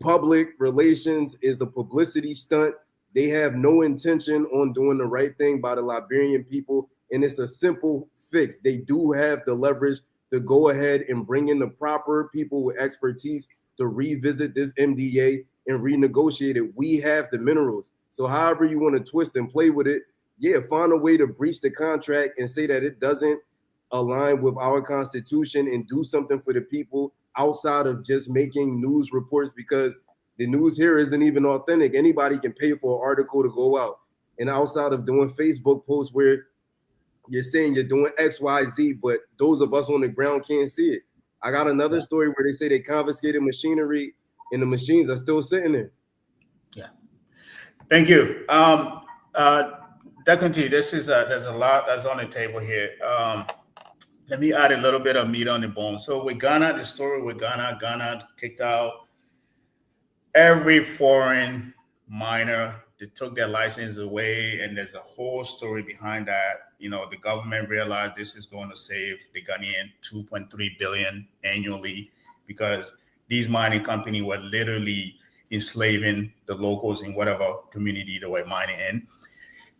public relations is a publicity stunt. They have no intention on doing the right thing by the Liberian people, and it's a simple fix. They do have the leverage to go ahead and bring in the proper people with expertise to revisit this MDA and renegotiate it. We have the minerals. So however you want to twist and play with it, yeah, find a way to breach the contract and say that it doesn't align with our constitution and do something for the people outside of just making news reports, because the news here isn't even authentic. Anybody can pay for an article to go out. And outside of doing Facebook posts where you're saying you're doing X, Y, Z, but those of us on the ground can't see it. I got another story where they say they confiscated machinery and the machines are still sitting there. yeah. Thank you. Definitely, there's a lot that's on the table here. Let me add a little bit of meat on the bone. So with Ghana, the story with Ghana kicked out every foreign miner. They took their license away, and there's a whole story behind that. The government realized this is going to save the Ghanaian 2.3 billion annually, because these mining companies were literally enslaving the locals in whatever community they were mining in.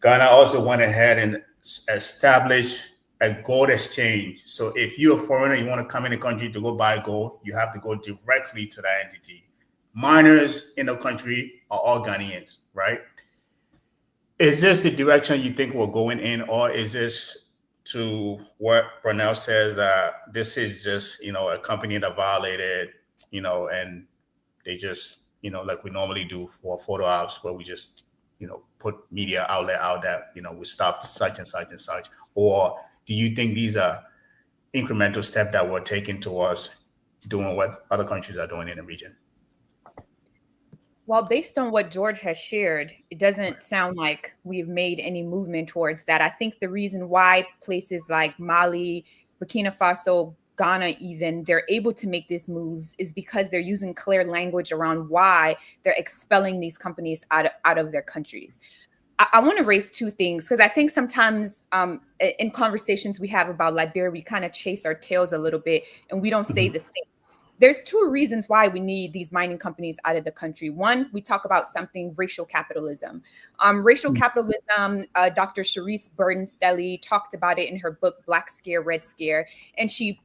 Ghana also went ahead and established a gold exchange. So if you're a foreigner, you want to come in the country to go buy gold, you have to go directly to that entity. Miners in the country are all Ghanaians, right? Is this the direction you think we're going in, or is this to what Brunel says, that this is just, a company that violated, and they just, like we normally do for photo ops where we just, put media outlet out that, we stopped such and such and such? Or do you think these are incremental steps that we're taking towards doing what other countries are doing in the region? Well, based on what George has shared, it doesn't sound like we've made any movement towards that. I think the reason why places like Mali, Burkina Faso, Ghana even, they're able to make these moves is because they're using clear language around why they're expelling these companies out of their countries. I want to raise two things, because I think sometimes in conversations we have about Liberia, we kind of chase our tails a little bit and we don't say the thing. there's two reasons why we need these mining companies out of the country. One, we talk about something, racial capitalism. Racial capitalism, Dr. Sharice Burden-Stelly talked about it in her book, Black Scare, Red Scare. And she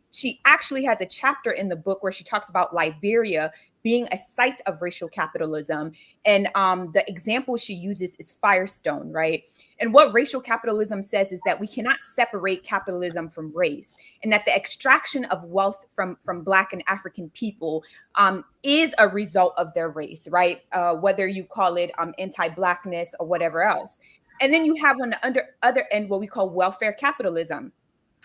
actually has a chapter in the book where she talks about Liberia being a site of racial capitalism. And the example she uses is Firestone, right? And what racial capitalism says is that we cannot separate capitalism from race, and that the extraction of wealth from Black and African people is a result of their race, right? Whether you call it anti-Blackness or whatever else. And then you have on the other end what we call welfare capitalism.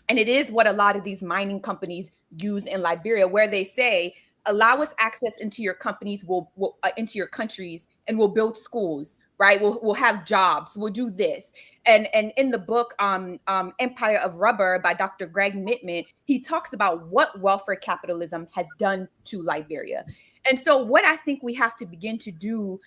And it is what a lot of these mining companies use in Liberia, where they say, allow us access into your companies, into your countries, and we'll build schools, right? We'll have jobs, we'll do this. And in the book, Empire of Rubber by Dr. Greg Mittman, he talks about what welfare capitalism has done to Liberia. And so what I think we have to begin to do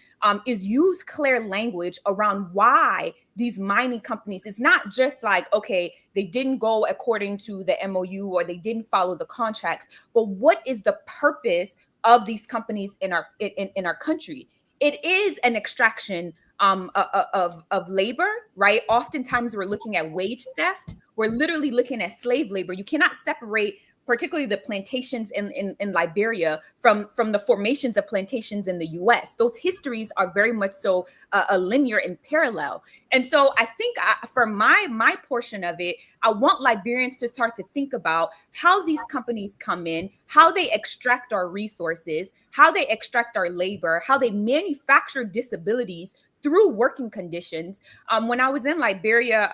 is use clear language around why these mining companies, it's not just like, okay, they didn't go according to the MOU or they didn't follow the contracts, but what is the purpose of these companies in our country? It is an extraction of labor, right? Oftentimes we're looking at wage theft. We're literally looking at slave labor. You cannot separate particularly the plantations in Liberia from the formations of plantations in the US. Those histories are very much so a linear and parallel. And so I think for my portion of it, I want Liberians to start to think about how these companies come in, how they extract our resources, how they extract our labor, how they manufacture disabilities through working conditions. When I was in Liberia,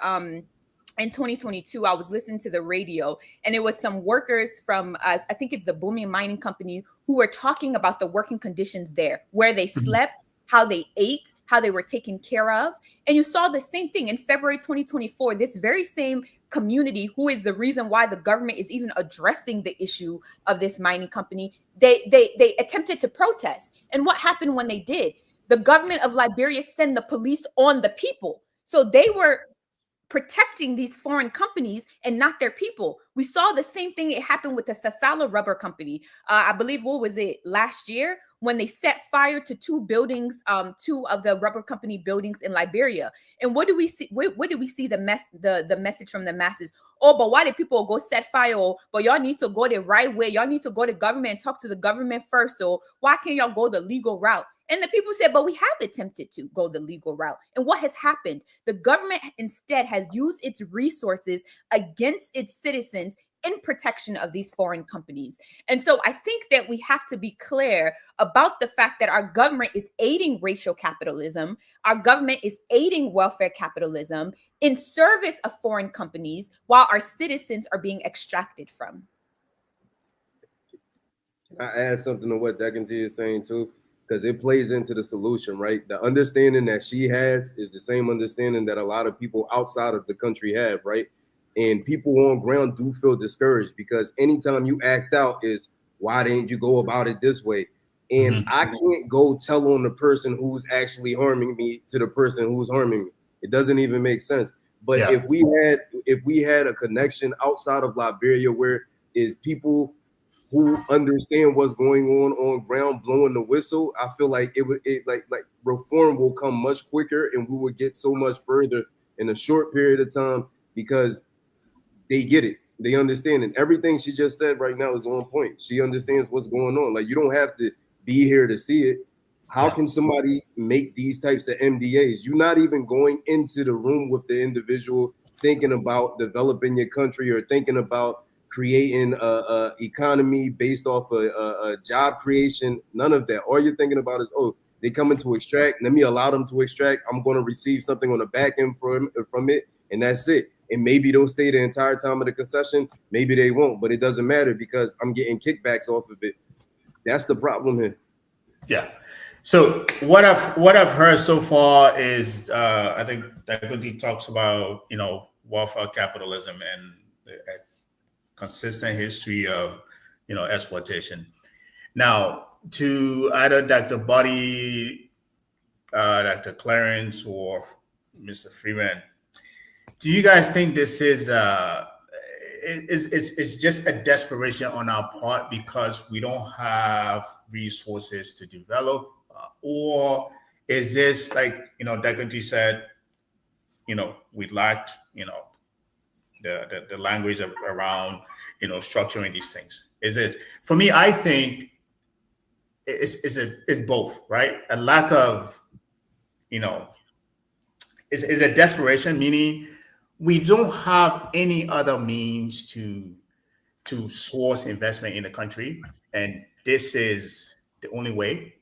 in 2022, I was listening to the radio, and it was some workers from, I think it's the Booming Mining Company, who were talking about the working conditions there, where they slept, how they ate, how they were taken care of. And you saw the same thing in February 2024, this very same community, who is the reason why the government is even addressing the issue of this mining company, they attempted to protest. And what happened when they did? The government of Liberia sent the police on the people. So they were protecting these foreign companies and not their people. We saw the same thing. It happened with the Sasala Rubber Company. I believe, what was it, last year, when they set fire to two buildings, two of the rubber company buildings in Liberia. And what do we see? What do we see the message from the masses? Oh, but why did people go set fire? Oh, but y'all need to go the right way. Y'all need to go to government and talk to the government first. So why can't y'all go the legal route? And the people said, but we have attempted to go the legal route. And what has happened? The government instead has used its resources against its citizens in protection of these foreign companies. And so I think that we have to be clear about the fact that our government is aiding racial capitalism. Our government is aiding welfare capitalism in service of foreign companies while our citizens are being extracted from. Can I add something to what Decanty is saying too? Because it plays into the solution, right? The understanding that she has is the same understanding that a lot of people outside of the country have, right? And people on ground do feel discouraged because anytime you act out is, why didn't you go about it this way? And I can't go tell on the person who's actually harming me to the person who's harming me. It doesn't even make sense. But if we had a connection outside of Liberia where is people who understand what's going on ground, blowing the whistle, I feel like like reform will come much quicker and we will get so much further in a short period of time because they get it. They understand it. Everything she just said right now is on point. She understands what's going on. Like, you don't have to be here to see it. How can somebody make these types of MDAs? You're not even going into the room with the individual thinking about developing your country or thinking about creating a economy based off a job creation. None of that. All you're thinking about is, oh, they coming to extract. Let me allow them to extract. I'm going to receive something on the back end from it, and that's it. And maybe they'll stay the entire time of the concession. Maybe they won't, but it doesn't matter because I'm getting kickbacks off of it. That's the problem here. Yeah. So what I've heard so far is I think Dagondi talks about welfare capitalism and a consistent history of exploitation. Now, to either Dr. Buddy, Dr. Clarence, or Mr. Freeman, do you guys think this is it's just a desperation on our part because we don't have resources to develop, or is this like Dekunti said, we lacked the language around structuring these things. Is this for me? I think it's both, right? A lack of is a desperation, meaning we don't have any other means to source investment in the country, and this is the only way,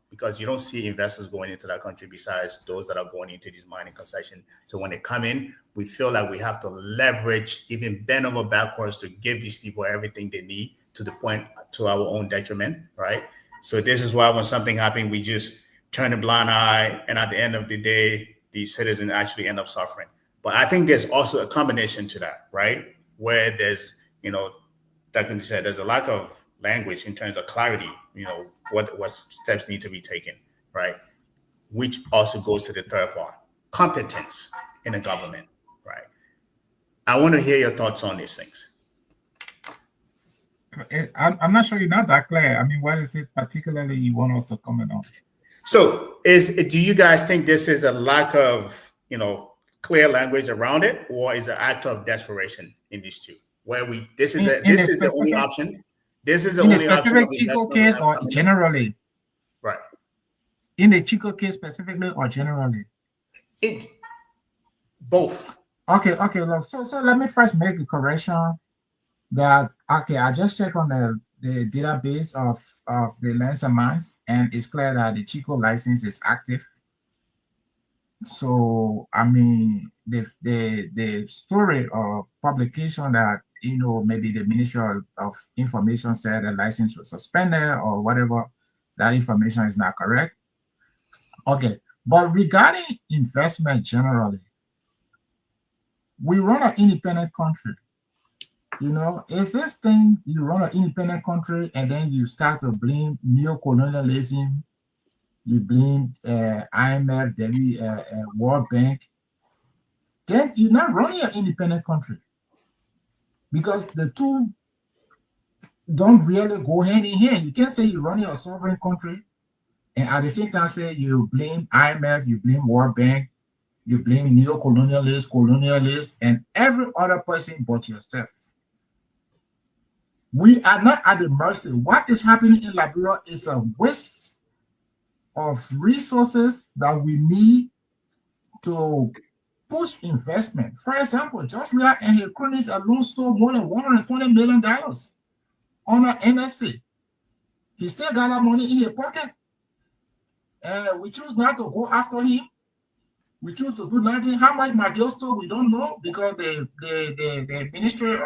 because you don't see investors going into that country besides those that are going into these mining concessions. So when they come in, we feel like we have to leverage, even bend over backwards to give these people everything they need to the point to our own detriment, right? So this is why when something happens, we just turn a blind eye, and at the end of the day, the citizens actually end up suffering. But I think there's also a combination to that, right? Where there's, like you said, there's a lack of language in terms of clarity, what steps need to be taken, right? Which also goes to the third part, competence in the government, right? I want to hear your thoughts on these things. I'm not sure you're not that clear. I mean, what is it particularly you want us to comment on? So do you guys think this is a lack of, clear language around it, or is it an act of desperation in these two? Where this is the only option. This is the only option. In a specific Chico case or generally? Right. In the Chico case specifically or generally? Both. Okay, look. So let me first make a correction that I just checked on the database of the lands and mines, and it's clear that the Chico license is active. So I mean, the story or publication that maybe the Ministry of Information said the license was suspended or whatever, that information is not correct. Okay, but regarding investment generally, we run an independent country. Is this thing you run an independent country and then you start to blame neo-colonialism, you blame IMF, World Bank, then you're not running an independent country, because the two don't really go hand in hand. You can't say you're running a sovereign country and at the same time say you blame IMF, you blame World Bank, you blame neo-colonialists, colonialists, and every other person but yourself. We are not at the mercy. What is happening in Liberia is a waste of resources that we need to push investment. For example, Joshua and his cronies alone stole more than $120 million on an NSC. He still got that money in his pocket. We choose not to go after him. We choose to do nothing. How much McGill stole, we don't know, because the Ministry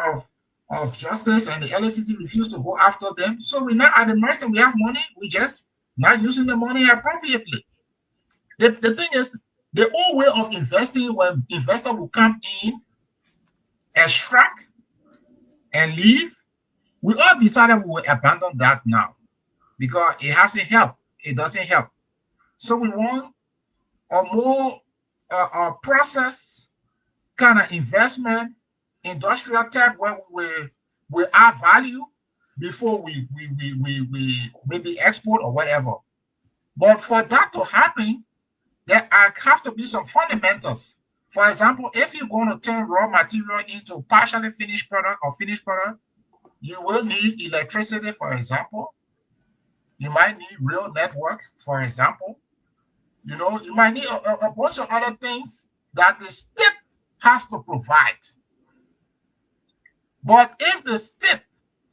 of Justice and the LSCT refused to go after them. So we're not at the mercy. We have money. We just not using the money appropriately. The thing is, the old way of investing, when investor will come in, extract, and leave, we all decided we will abandon that now because it hasn't helped. It doesn't help. So we want a more process kind of investment, industrial type, where we add value before we maybe export or whatever. But for that to happen, there have to be some fundamentals. For example, if you're going to turn raw material into partially finished product or finished product, you will need electricity, for example. You might need real network, for example. You might need a bunch of other things that the state has to provide. But if the state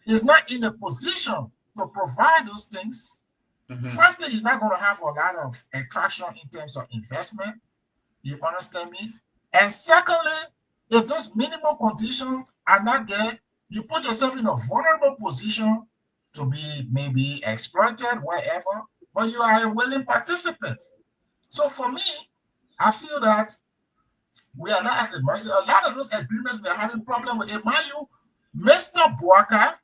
is not in a position to provide those things, firstly, you're not going to have a lot of attraction in terms of investment. You understand me? And secondly, if those minimum conditions are not there, you put yourself in a vulnerable position to be maybe exploited, wherever, but you are a willing participant. So for me, I feel that we are not at the mercy. A lot of those agreements we are having problem with. Mind you, Mr. Bouaka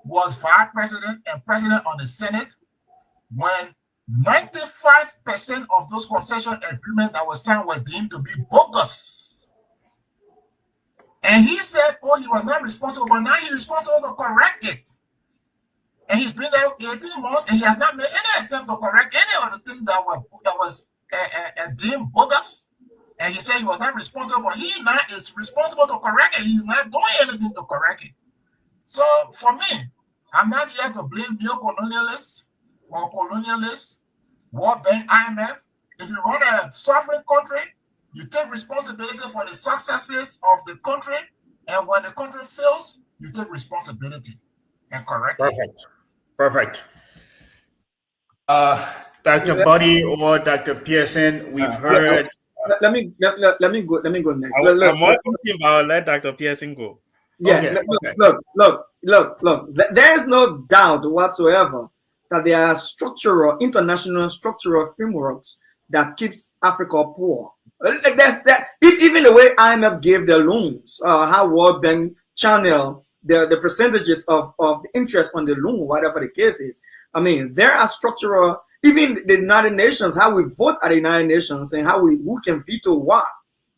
was vice president and president on the Senate when 95% of those concession agreements that were signed were deemed to be bogus. And he said, oh, he was not responsible, but now he's responsible to correct it. And he's been there 18 months, and he has not made any attempt to correct any of the things that was deemed bogus. And he said he was not responsible, but he now is responsible to correct it. He's not doing anything to correct it. So for me, I'm not here to blame neo-colonialists or colonialists, World Bank, IMF. If you run a sovereign country, you take responsibility for the successes of the country, and when the country fails, you take responsibility and correct it. Perfect. Dr. Buddy or Dr. Pearson, we've heard. Let me go next. I'm more thinking about let Dr. Pearson go. Yeah, Okay. Look. There is no doubt whatsoever that there are international structural frameworks that keeps Africa poor. Like even the way IMF gave their loans, how World Bank channel the percentages of the interest on the loan, whatever the case is. I mean, there are structural, even the United Nations, how we vote at the United Nations and who can veto what.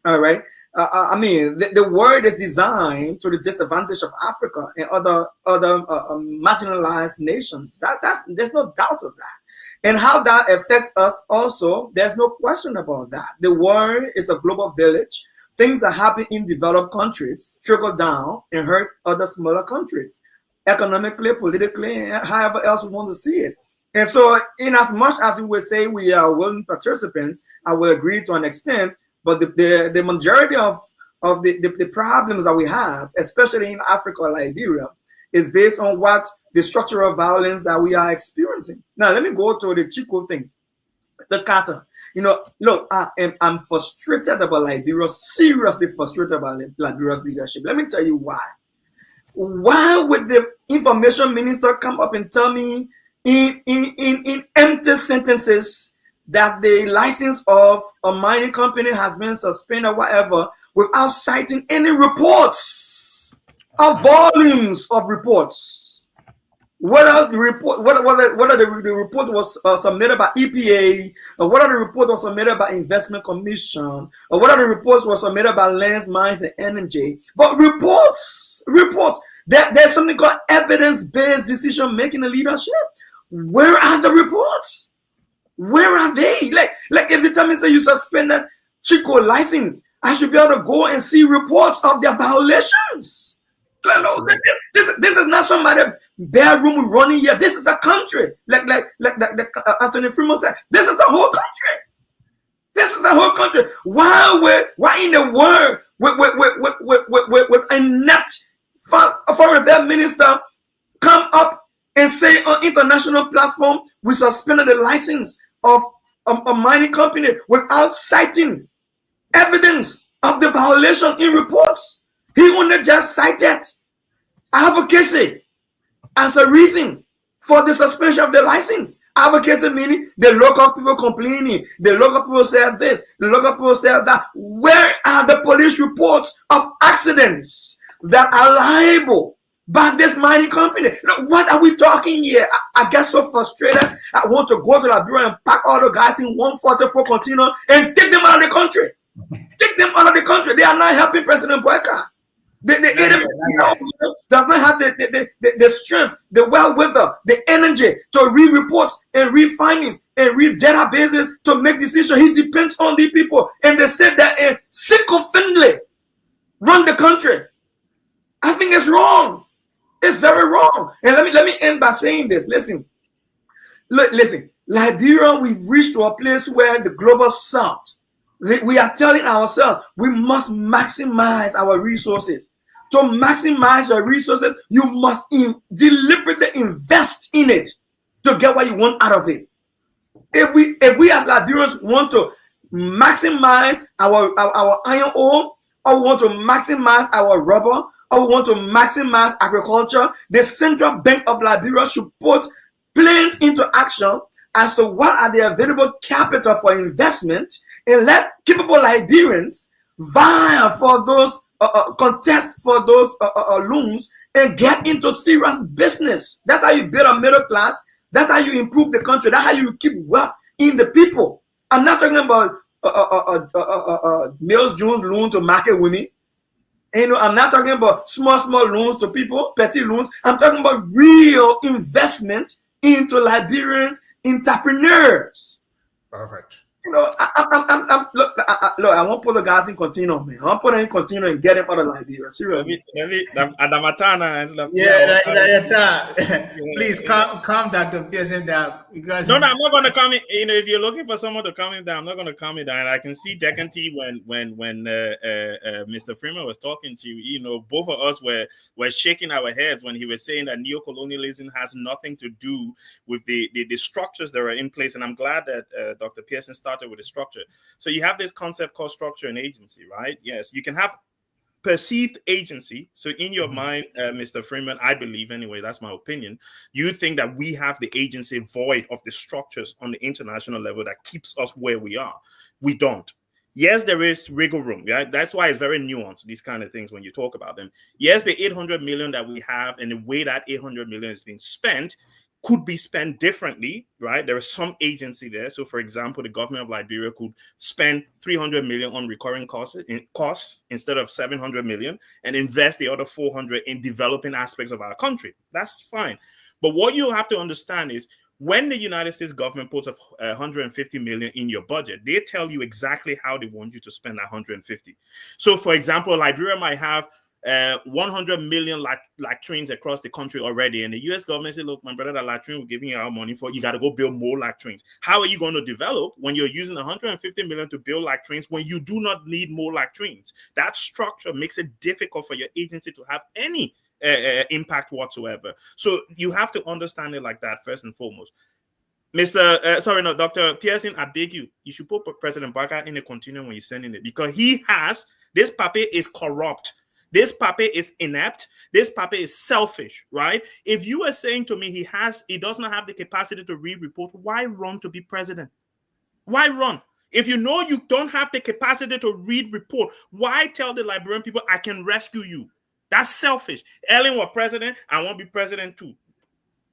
All right. I mean, the world is designed to the disadvantage of Africa and other marginalized nations. There's no doubt of that. And how that affects us also, there's no question about that. The world is a global village. Things that happen in developed countries trickle down and hurt other smaller countries, economically, politically, and however else we want to see it. And so, in as much as we would say we are willing participants, I will agree to an extent, but the majority of the problems that we have, especially in Africa or Liberia, is based on what the structural violence that we are experiencing. Now, let me go to the Chico thing, the Carter. You know, look, I'm frustrated about Liberia, seriously frustrated about Liberia's leadership. Let me tell you why. Why would the information minister come up and tell me in empty sentences that the license of a mining company has been suspended or whatever without citing any reports of volumes of reports? Whether the report, whether the report was submitted by EPA, or whether the report was submitted by Investment Commission, or whether the reports were submitted by Lands, Mines, and Energy, but reports. There's something called evidence-based decision-making in leadership. Where are the reports? Where are they? Like if you tell me say you suspended Chico license, I should be able to go and see reports of their violations. This is not somebody bare room running here. This is a country. Like Anthony Freeman said, this is a whole country. This is a whole country. Why in the world with a inept foreign affairs minister come up and say on international platform we suspended the license of a mining company without citing evidence of the violation in reports? He only just cited advocacy as a reason for the suspension of the license. Advocacy meaning the local people complaining, the local people said this, the local people said that. Where are the police reports of accidents that are liable by this mining company? Look, what are we talking here? I get so frustrated. I want to go to Liberia and pack all the guys in 144 container and take them out of the country. Take them out of the country. They are not helping President Boyka. The enemy does not have the strength, the wherewithal, the energy to read reports and read findings and read databases to make decisions. He depends on the people. And they said that sycophantly run the country. I think it's wrong. It's very wrong. And let me end by saying this. Listen, Liberia, we've reached to a place where the global south, we are telling ourselves we must maximize our resources. To maximize your resources, you must deliberately invest in it to get what you want out of it. If we as Liberians want to maximize our iron ore, or we want to maximize our rubber, or we want to maximize agriculture, the Central Bank of Liberia should put plans into action as to what are the available capital for investment, and let capable Liberians vie for those contest for those loans and get into serious business. That's how you build a middle class. That's how you improve the country. That's how you keep wealth in the people. I'm not talking about Mills Jones loan to market women. And, I'm not talking about small loans to people, petty loans. I'm talking about real investment into Liberian entrepreneurs. Perfect. Look, I won't put the guys in continuum, man. I won't put them in continuum and get them out of Liberia. Seriously. Please calm Dr. Pearson down because No, I'm not going to comment. If you're looking for someone to calm him down, I'm not going to calm him down. I can see Decanty when Mr. Freeman was talking to you. Both of us were shaking our heads when he was saying that neocolonialism has nothing to do with the structures that are in place. And I'm glad that Dr. Pearson started with the structure. So you have this concept called structure and agency, right? Yes, you can have perceived agency. So in your mind, Mr. Freeman, I believe anyway, that's my opinion, you think that we have the agency void of the structures on the international level that keeps us where we are. We don't. Yes, there is wiggle room. Yeah, that's why it's very nuanced, these kind of things when you talk about them. Yes, the 800 million that we have and the way that 800 million is being spent could be spent differently, right? There is some agency there. So, for example, the government of Liberia could spend 300 million on recurring costs instead of 700 million and invest the other 400 in developing aspects of our country. That's fine. But what you have to understand is when the United States government puts 150 million in your budget, they tell you exactly how they want you to spend that 150. So, for example, Liberia might have 100 million latrines across the country already, and the US government said, look, my brother, that latrine we're giving you our money for, you got to go build more latrines. How are you going to develop when you're using 150 million to build latrines when you do not need more latrines? That structure makes it difficult for your agency to have any impact whatsoever. So you have to understand it like that first and foremost. Dr. Pearson, I beg you, you should put President Barker in a continuum when you're sending it, because this papi is corrupt. This papi is inept. This papi is selfish, right? If you are saying to me he does not have the capacity to read reports, why run to be president? Why run? If you know you don't have the capacity to read report, why tell the Liberian people I can rescue you? That's selfish. Ellen was president, I want to be president too.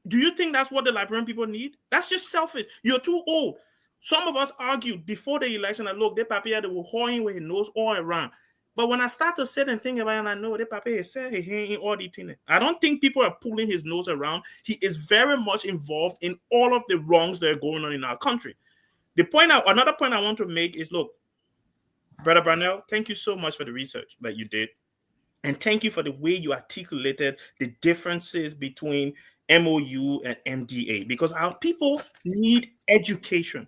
Do you think that's what the Liberian people need? That's just selfish. You're too old. Some of us argued before the election that, look, they papi they were holding with his nose all around. But when I start to sit and think about it, and I know that papi said he ain't all the thing. I don't think people are pulling his nose around. He is very much involved in all of the wrongs that are going on in our country. Another point I want to make is, look, Brother Brownell, thank you so much for the research that you did. And thank you for the way you articulated the differences between MOU and MDA, because our people need education,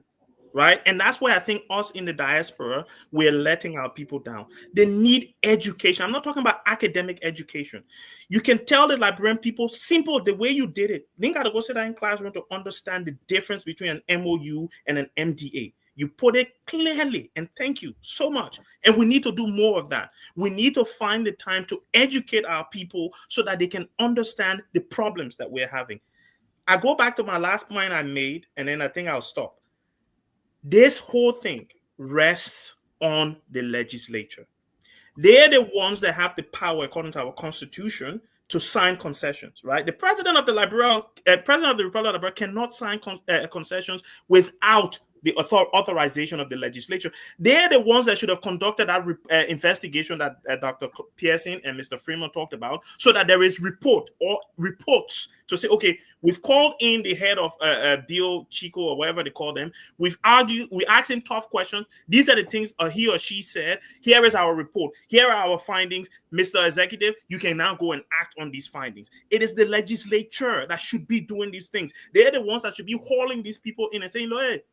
right? And that's why I think us in the diaspora, we're letting our people down. They need education. I'm not talking about academic education. You can tell the Liberian people, simple, the way you did it. They got to go sit down in classroom to understand the difference between an MOU and an MDA. You put it clearly, and thank you so much. And we need to do more of that. We need to find the time to educate our people so that they can understand the problems that we're having. I go back to my last point I made, and then I think I'll stop. This whole thing rests on the legislature. They're the ones that have the power, according to our constitution, to sign concessions, right? The president of the President of the Republic of Liberia cannot sign concessions without the authorization of the legislature. They're the ones that should have conducted that investigation that Dr. Pearson and Mr. Freeman talked about, so that there is reports to say, okay, we've called in the head of Bill Chico or whatever they call them. We've argued, we asked him tough questions. These are the things he or she said. Here is our report. Here are our findings. Mr. Executive, you can now go and act on these findings. It is the legislature that should be doing these things. They're the ones that should be hauling these people in and saying, look, hey,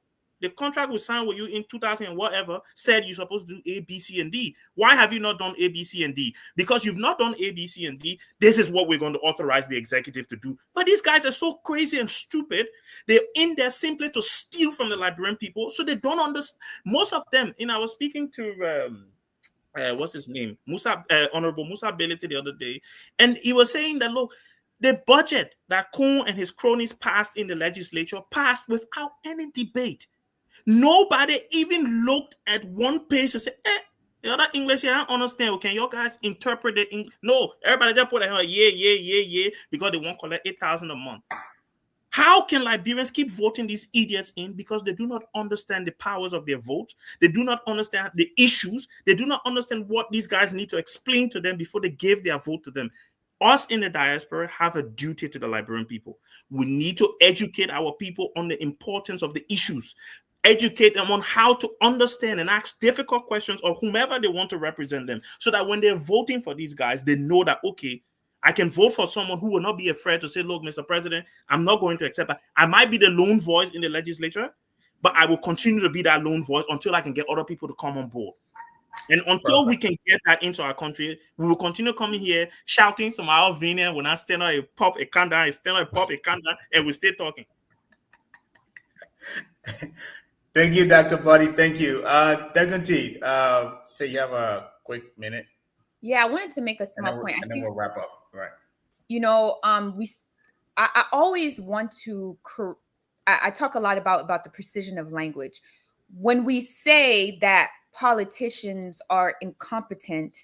the contract we signed with you in 2000 and whatever said you're supposed to do A, B, C, and D. Why have you not done A, B, C, and D? Because you've not done A, B, C, and D. This is what we're going to authorize the executive to do. But these guys are so crazy and stupid. They're in there simply to steal from the Liberian people. So they don't understand. Most of them, I was speaking to what's his name? Honorable Musa Belete the other day. And he was saying that, look, the budget that Kuhn and his cronies passed in the legislature passed without any debate. Nobody even looked at one page to say, the other English here, I don't understand. Can you guys interpret it? No, everybody just put a hell, yeah, because they won't collect 8,000 a month. How can Liberians keep voting these idiots in? Because they do not understand the powers of their vote. They do not understand the issues. They do not understand what these guys need to explain to them before they give their vote to them. Us in the diaspora have a duty to the Liberian people. We need to educate our people on the importance of the issues, educate them on how to understand and ask difficult questions of whomever they want to represent them, so that when they're voting for these guys, they know that, okay, I can vote for someone who will not be afraid to say, look, Mr. President, I'm not going to accept that. I might be the lone voice in the legislature, but I will continue to be that lone voice until I can get other people to come on board. And until we can get that into our country, we will continue coming here shouting some Alvania when I stand on a pop a candle, and we stay talking. Thank you, Dr. Buddy. Thank you. Degunti, say you have a quick minute. Yeah, I wanted to make a small point. And then we'll wrap up. Right. You know, I always want to, I talk a lot about the precision of language. When we say that politicians are incompetent,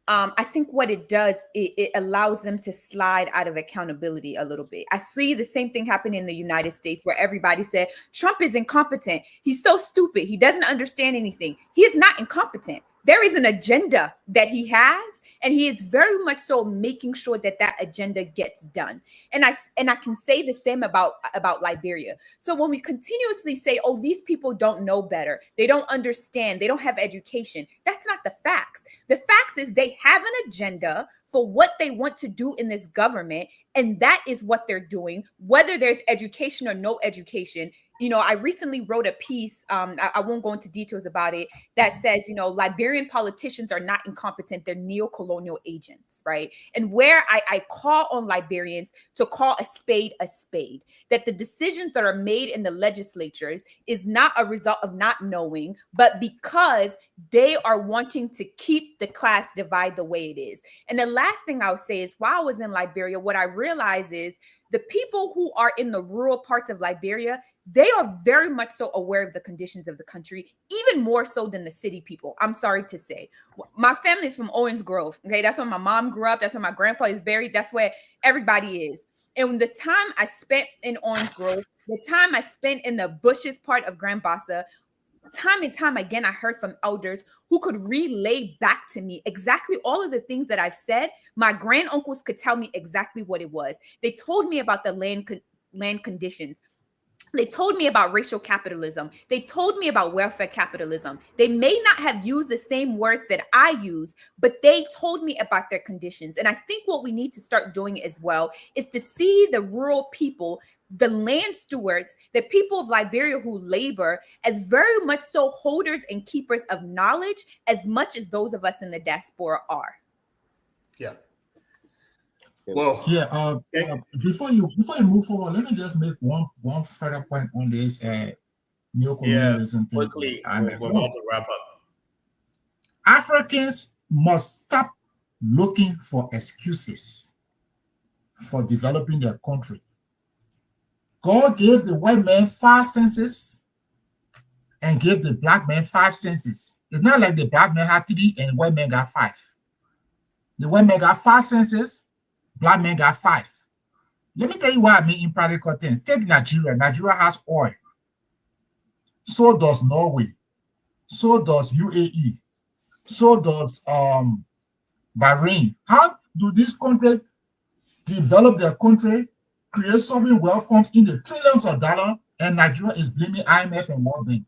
I think what it does, it allows them to slide out of accountability a little bit. I see the same thing happen in the United States, where everybody said Trump is incompetent. He's so stupid. He doesn't understand anything. He is not incompetent. There is an agenda that he has, and he is very much so making sure that that agenda gets done. And I can say the same about Liberia. So when we continuously say, oh, these people don't know better, they don't understand, they don't have education, that's not the facts. The facts is they have an agenda for what they want to do in this government, and that is what they're doing, whether there's education or no education. You know, I recently wrote a piece, I won't go into details about it, that says, you know, Liberian politicians are not incompetent, they're neo-colonial agents, right? And where I call on Liberians to call a spade, that the decisions that are made in the legislatures is not a result of not knowing, but because they are wanting to keep the class divide the way it is. And the last thing I'll say is, while I was in Liberia, what I realized is the people who are in the rural parts of Liberia, they are very much so aware of the conditions of the country, even more so than the city people. I'm sorry to say. My family is from Owens Grove. Okay, that's where my mom grew up. That's where my grandpa is buried. That's where everybody is. And the time I spent in Orange Grove, the time I spent in the bushes part of Grand Bassa, time and time again, I heard from elders who could relay back to me exactly all of the things that I've said. My granduncles could tell me exactly what it was. They told me about the land conditions. They told me about racial capitalism. They told me about welfare capitalism. They may not have used the same words that I use, but they told me about their conditions. And I think what we need to start doing as well is to see the rural people, the land stewards, the people of Liberia who labor, as very much so holders and keepers of knowledge as much as those of us in the diaspora are. Yeah. Well, yeah. Before you move forward, let me just make one further point on this neocolonialism thing. Quickly, we're about to wrap up. Africans must stop looking for excuses for developing their country. God gave the white man 5 senses and gave the black man 5 senses. It's not like the black man had 3 and the white man got 5. The white man got 5 senses. Black men got 5. Let me tell you what I mean in practical terms. Take Nigeria. Nigeria has oil. So does Norway. So does UAE. So does Bahrain. How do these countries develop their country, create sovereign wealth funds in the trillions of dollars, and Nigeria is blaming IMF and World Bank?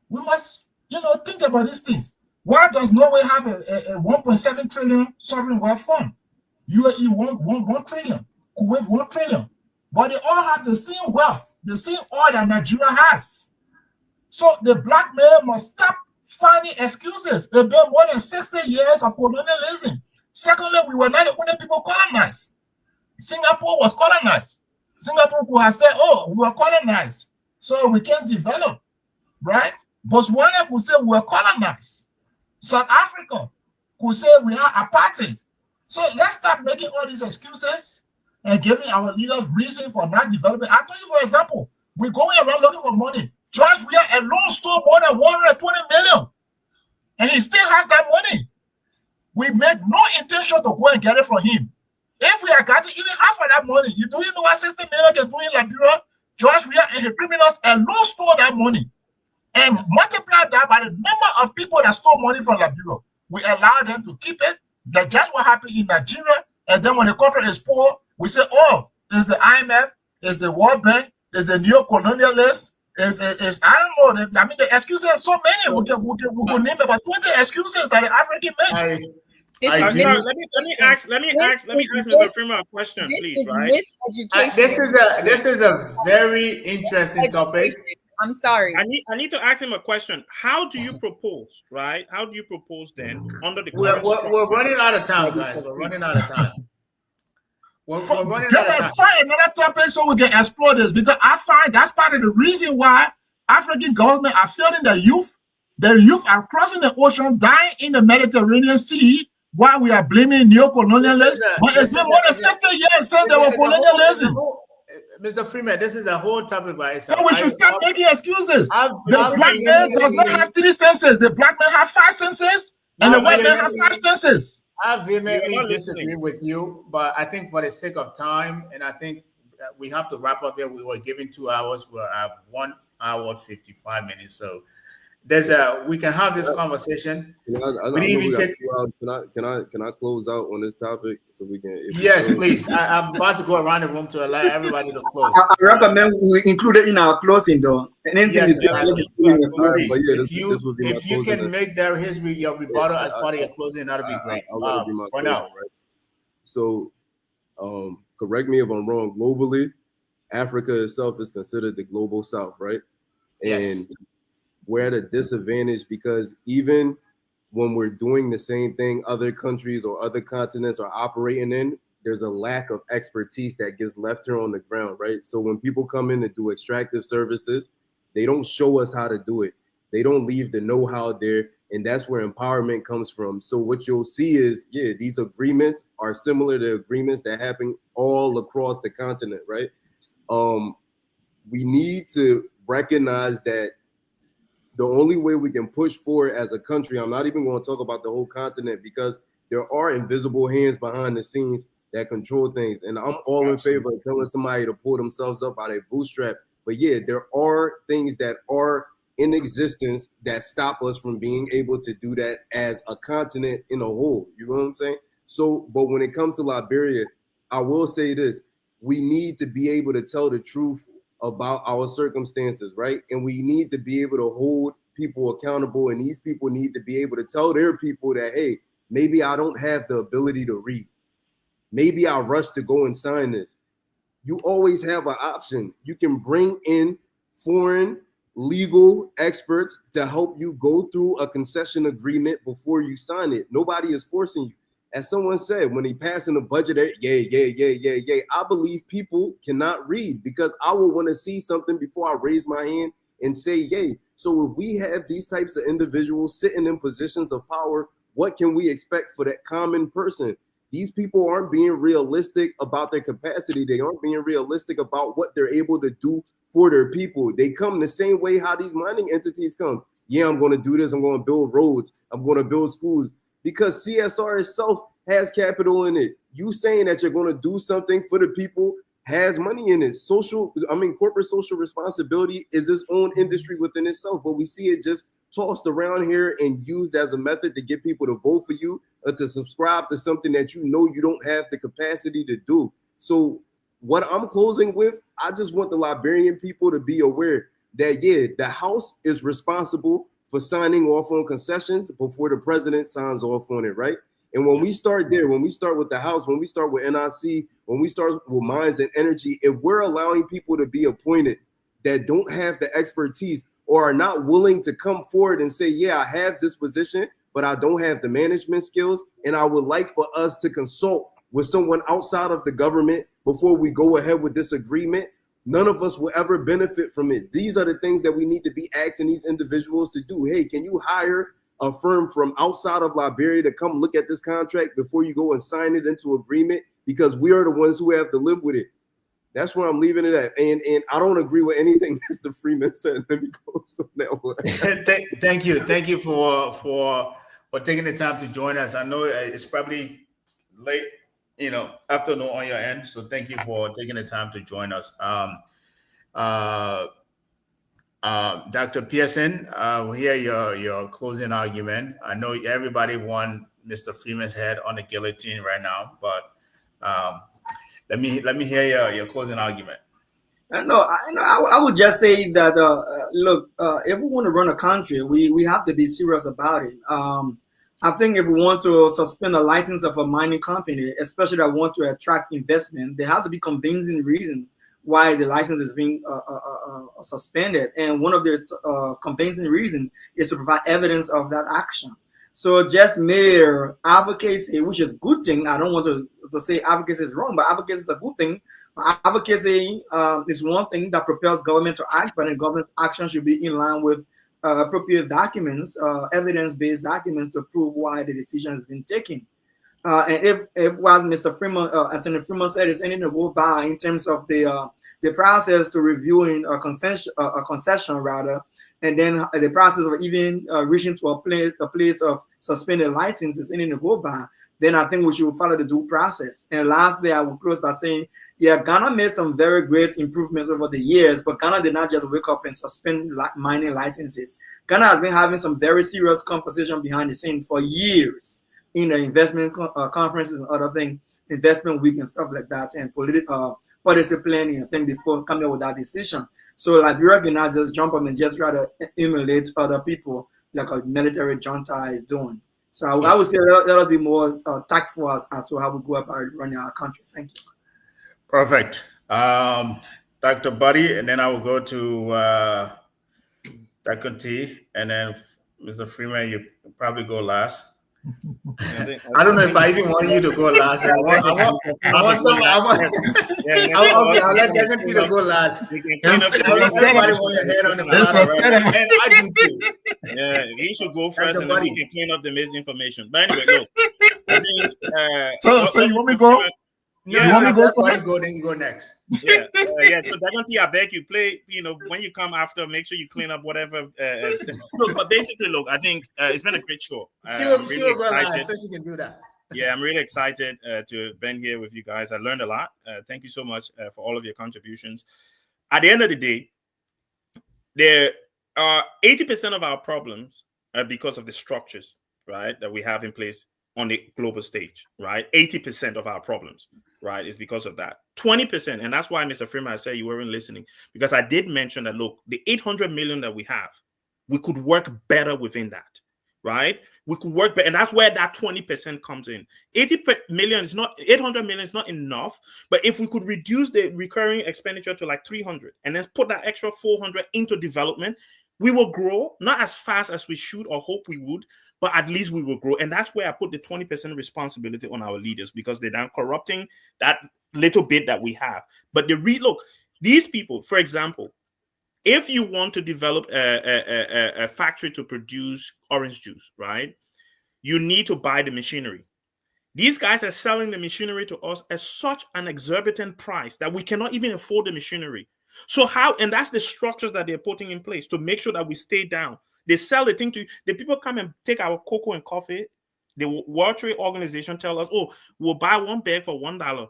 We must, think about these things. Why does Norway have a 1.7 trillion sovereign wealth fund? UAE 1 trillion, Kuwait 1 trillion, but they all have the same wealth, the same oil that Nigeria has. So the black man must stop finding excuses. It's been more than 60 years of colonialism. Secondly, we were not the only people colonized. Singapore was colonized. Singapore could have said, oh, we were colonized, so we can't develop, right? Botswana could say we were colonized. South Africa could say we are apartheid. So let's stop making all these excuses and giving our leaders reason for not developing. I'll tell you, for example, we're going around looking for money. George Weah alone stole more than 120 million, and he still has that money. We made no intention to go and get it from him. If we are getting even half of that money, you know what 60 million can do in Liberia? George Weah and the criminals alone stole that money. And multiply that by the number of people that stole money from Liberia. We allow them to keep it. That's just what happened in Nigeria. And then when the country is poor, we say, oh, it's the IMF, it's the World Bank, it's the neo-colonialists, it's I don't know. I mean, the excuses are so many. We can name about 20 excuses that the African makes. I'm sorry. Let me ask Mr. Freeman a question, please. Right? This is a very interesting topic. I'm sorry. I need to ask him a question. How do you propose, right? How do you propose then under the current we're running out of time, guys. We're running out of time. We're running out of time. Find another topic so we can explore this, because I find that's part of the reason why African government are failing the youth. The youth are crossing the ocean, dying in the Mediterranean Sea, while we are blaming neo-colonialists. But it's been more than 50 years since they were colonialism. Mr. Freeman, this is a whole topic by itself. So we should stop making excuses. The black man does not have 3 senses. The black man have 5 senses, and the white man have 5 senses. I vehemently disagree with you, but I think for the sake of time, and I think we have to wrap up there. We were given 2 hours. We're at 1 hour 55 minutes. So we can have this conversation. Can I close out on this topic so we can? Yes, please. I'm about to go around the room to allow everybody to close. I recommend we include it in our closing, though. And anything yes, if you can make your rebuttal as part of your closing, that'll be great. For now, right? So, correct me if I'm wrong. Globally, Africa itself is considered the global South, right? And we're at a disadvantage because even when we're doing the same thing other countries or other continents are operating in, there's a lack of expertise that gets left here on the ground, right? So when people come in to do extractive services, they don't show us how to do it. They don't leave the know-how there, and that's where empowerment comes from. So what you'll see is, these agreements are similar to agreements that happen all across the continent, right? We need to recognize that the only way we can push forward as a country, I'm not even going to talk about the whole continent, because there are invisible hands behind the scenes that control things. And I'm all in favor of telling somebody to pull themselves up out of their bootstrap. But there are things that are in existence that stop us from being able to do that as a continent in a whole. You know what I'm saying? So, but when it comes to Liberia, I will say this. We need to be able to tell the truth about our circumstances, right? And we need to be able to hold people accountable, and these people need to be able to tell their people that, hey, maybe I don't have the ability to read. Maybe I rush to go and sign this. You always have an option. You can bring in foreign legal experts to help you go through a concession agreement before you sign it. Nobody is forcing you. As someone said, when he passing the budget, I believe people cannot read, because I will want to see something before I raise my hand and say yay. So if we have these types of individuals sitting in positions of power, what can we expect for that common person? These people aren't being realistic about their capacity. They aren't being realistic about what they're able to do for their people. They come the same way how these mining entities come. Yeah, I'm going to do this. I'm going to build roads. I'm going to build schools. Because CSR itself has capital in it. You saying that you're going to do something for the people has money in it. Corporate social responsibility is its own industry within itself, but we see it just tossed around here and used as a method to get people to vote for you or to subscribe to something that you know you don't have the capacity to do. So what I'm closing with, I just want the Liberian people to be aware that, the House is responsible for signing off on concessions before the president signs off on it, right? And when we start there, when we start with the House, when we start with NIC, when we start with Mines and Energy, if we're allowing people to be appointed that don't have the expertise or are not willing to come forward and say, I have this position, but I don't have the management skills, and I would like for us to consult with someone outside of the government before we go ahead with this agreement, none of us will ever benefit from it. These are the things that we need to be asking these individuals to do. Hey, can you hire a firm from outside of Liberia to come look at this contract before you go and sign it into agreement? Because we are the ones who have to live with it. That's where I'm leaving it at. And I don't agree with anything Mr. Freeman said. Let me close on that one. Thank you. Thank you for taking the time to join us. I know it's probably late afternoon on your end. So thank you for taking the time to join us. Uh, Dr. Pearson, we'll hear your closing argument. I know everybody want Mr. Freeman's head on the guillotine right now, but let me hear your closing argument. I would just say that look, if we want to run a country, we have to be serious about it. I think if we want to suspend the license of a mining company, especially that want to attract investment, there has to be convincing reason why the license is being suspended. And one of the convincing reasons is to provide evidence of that action. So just mere advocacy, which is a good thing. I don't want to say advocacy is wrong, but advocacy is a good thing. Advocacy is one thing that propels government to act, but the government's action should be in line with appropriate documents, evidence-based documents to prove why the decision has been taken. And if what Mr. Freeman, Anthony Freeman said is anything to go by in terms of the process to reviewing a concession rather, and then the process of even reaching to a place of suspended license is anything to go by, then I think we should follow the due process. And lastly, I will close by saying, yeah, Ghana made some very great improvements over the years, but Ghana did not just wake up and suspend mining licenses. Ghana has been having some very serious conversation behind the scenes for years in the investment conferences and other things, investment week and stuff like that, and policy planning and things before coming up with that decision. So Liberia cannot just jump up and just try to emulate other people like a military junta is doing. So I would say let us be more tactful as to how we go about running our country. Thank you. Perfect. Dr. Buddy, and then I will go to Dr. T, and then Mr. Freeman, you probably go last. I don't know if I even want you to go last. I'll let Dr. T to go last. Everybody want your head on the bottom, right? And I do too. Yeah, he should go first, and then we can clean up the misinformation. But anyway, look, I think. So you want me to go? Yeah, you want me to go first? Go, then you go next. Yeah. So Dagonti, I beg you, play. When you come after, make sure you clean up whatever. Look, but basically, look, I think it's been a great show. She will go last, so she can do that. Yeah, I'm really excited to have been here with you guys. I learned a lot. Thank you so much for all of your contributions. At the end of the day, there are 80% of our problems are because of the structures, right, that we have in place on the global stage, right? 80% of our problems, right, is because of that. 20%, and that's why, Mr. Freeman, I said you weren't listening, because I did mention that, look, the 800 million that we have, we could work better within that, right? We could work better, and that's where that 20% comes in. 800 million is not enough, but if we could reduce the recurring expenditure to like 300 and then put that extra 400 into development, we will grow, not as fast as we should or hope we would, but at least we will grow. And that's where I put the 20% responsibility on our leaders, because they're now corrupting that little bit that we have. But look, these people, for example, if you want to develop a factory to produce orange juice, right, you need to buy the machinery. These guys are selling the machinery to us at such an exorbitant price that we cannot even afford the machinery. So and that's the structures that they're putting in place to make sure that we stay down. They sell the thing to you. The people come and take our cocoa and coffee. The World Trade Organization tell us, oh, we'll buy one bag for $1.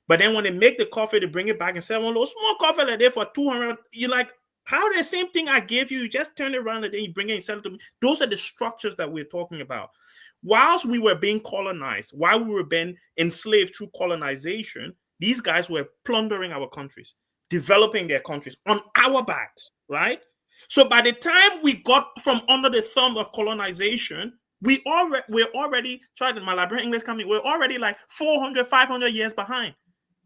But then when they make the coffee, they bring it back and sell one little small coffee like that for 200. You're like, how the same thing I gave you, you just turn it around and then you bring it and sell it to me. Those are the structures that we're talking about. Whilst we were being colonized, while we were being enslaved through colonization, these guys were plundering our countries, developing their countries on our backs, right? So by the time we got from under the thumb of colonization, we're already trying to, my Liberian English coming, we're already like 400, 500 years behind,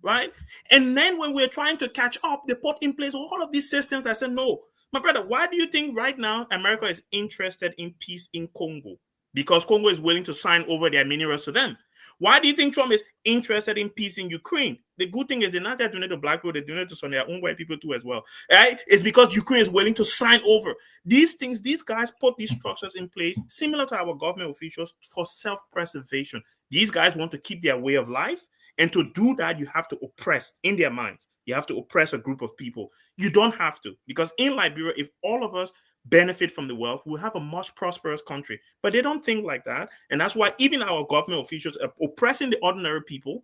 right? And then when we're trying to catch up, they put in place all of these systems that said, no, my brother, why do you think right now America is interested in peace in Congo? Because Congo is willing to sign over their minerals to them. Why do you think Trump is interested in peace in Ukraine? The good thing is they're not just doing it to black people, they're doing it to some of their own white people too as well. Right? It's because Ukraine is willing to sign over. These things, these guys put these structures in place, similar to our government officials, for self-preservation. These guys want to keep their way of life. And to do that, you have to oppress in their minds. You have to oppress a group of people. You don't have to. Because in Liberia, if all of us benefit from the wealth, we'll have a much prosperous country. But they don't think like that. And that's why even our government officials are oppressing the ordinary people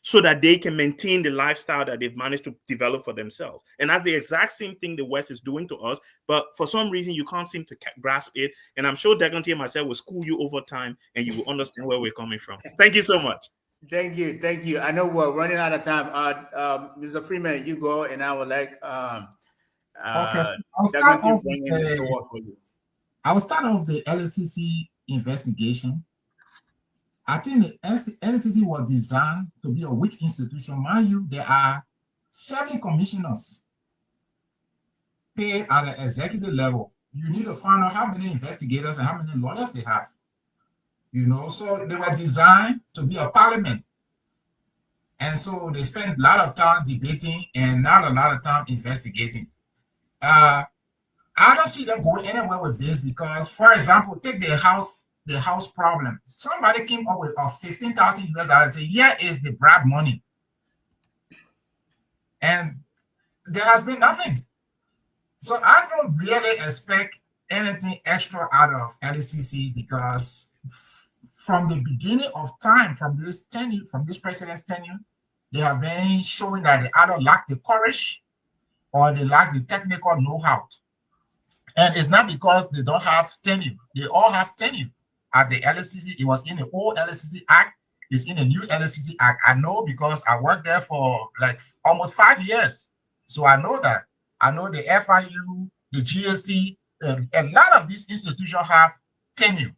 so that they can maintain the lifestyle that they've managed to develop for themselves. And that's the exact same thing the West is doing to us. But for some reason, you can't seem to grasp it. And I'm sure Dagonte and myself will school you over time and you will understand where we're coming from. Thank you so much. Thank you. Thank you. I know we're running out of time. Mr. Freeman, you go, and I would like okay, so I'll start off with I will start off the LCC investigation. I think the LCC was designed to be a weak institution. Mind you, there are 7 commissioners paid at the executive level. You need to find out how many investigators and how many lawyers they have. So they were designed to be a parliament. And so they spent a lot of time debating and not a lot of time investigating. I don't see them going anywhere with this because, for example, take the house problem. Somebody came up with $15,000 US and say, "Here is the bribe money," and there has been nothing. So I don't really expect anything extra out of LCC because from the beginning of time, from this president's tenure, they have been showing that they either lack the courage or they lack the technical know-how. And it's not because they don't have tenure. They all have tenure at the LCC. It was in the old LCC Act. It's in the new LCC Act. I know because I worked there for like almost 5 years. So I know that. I know the FIU, the GSC, a lot of these institutions have tenure.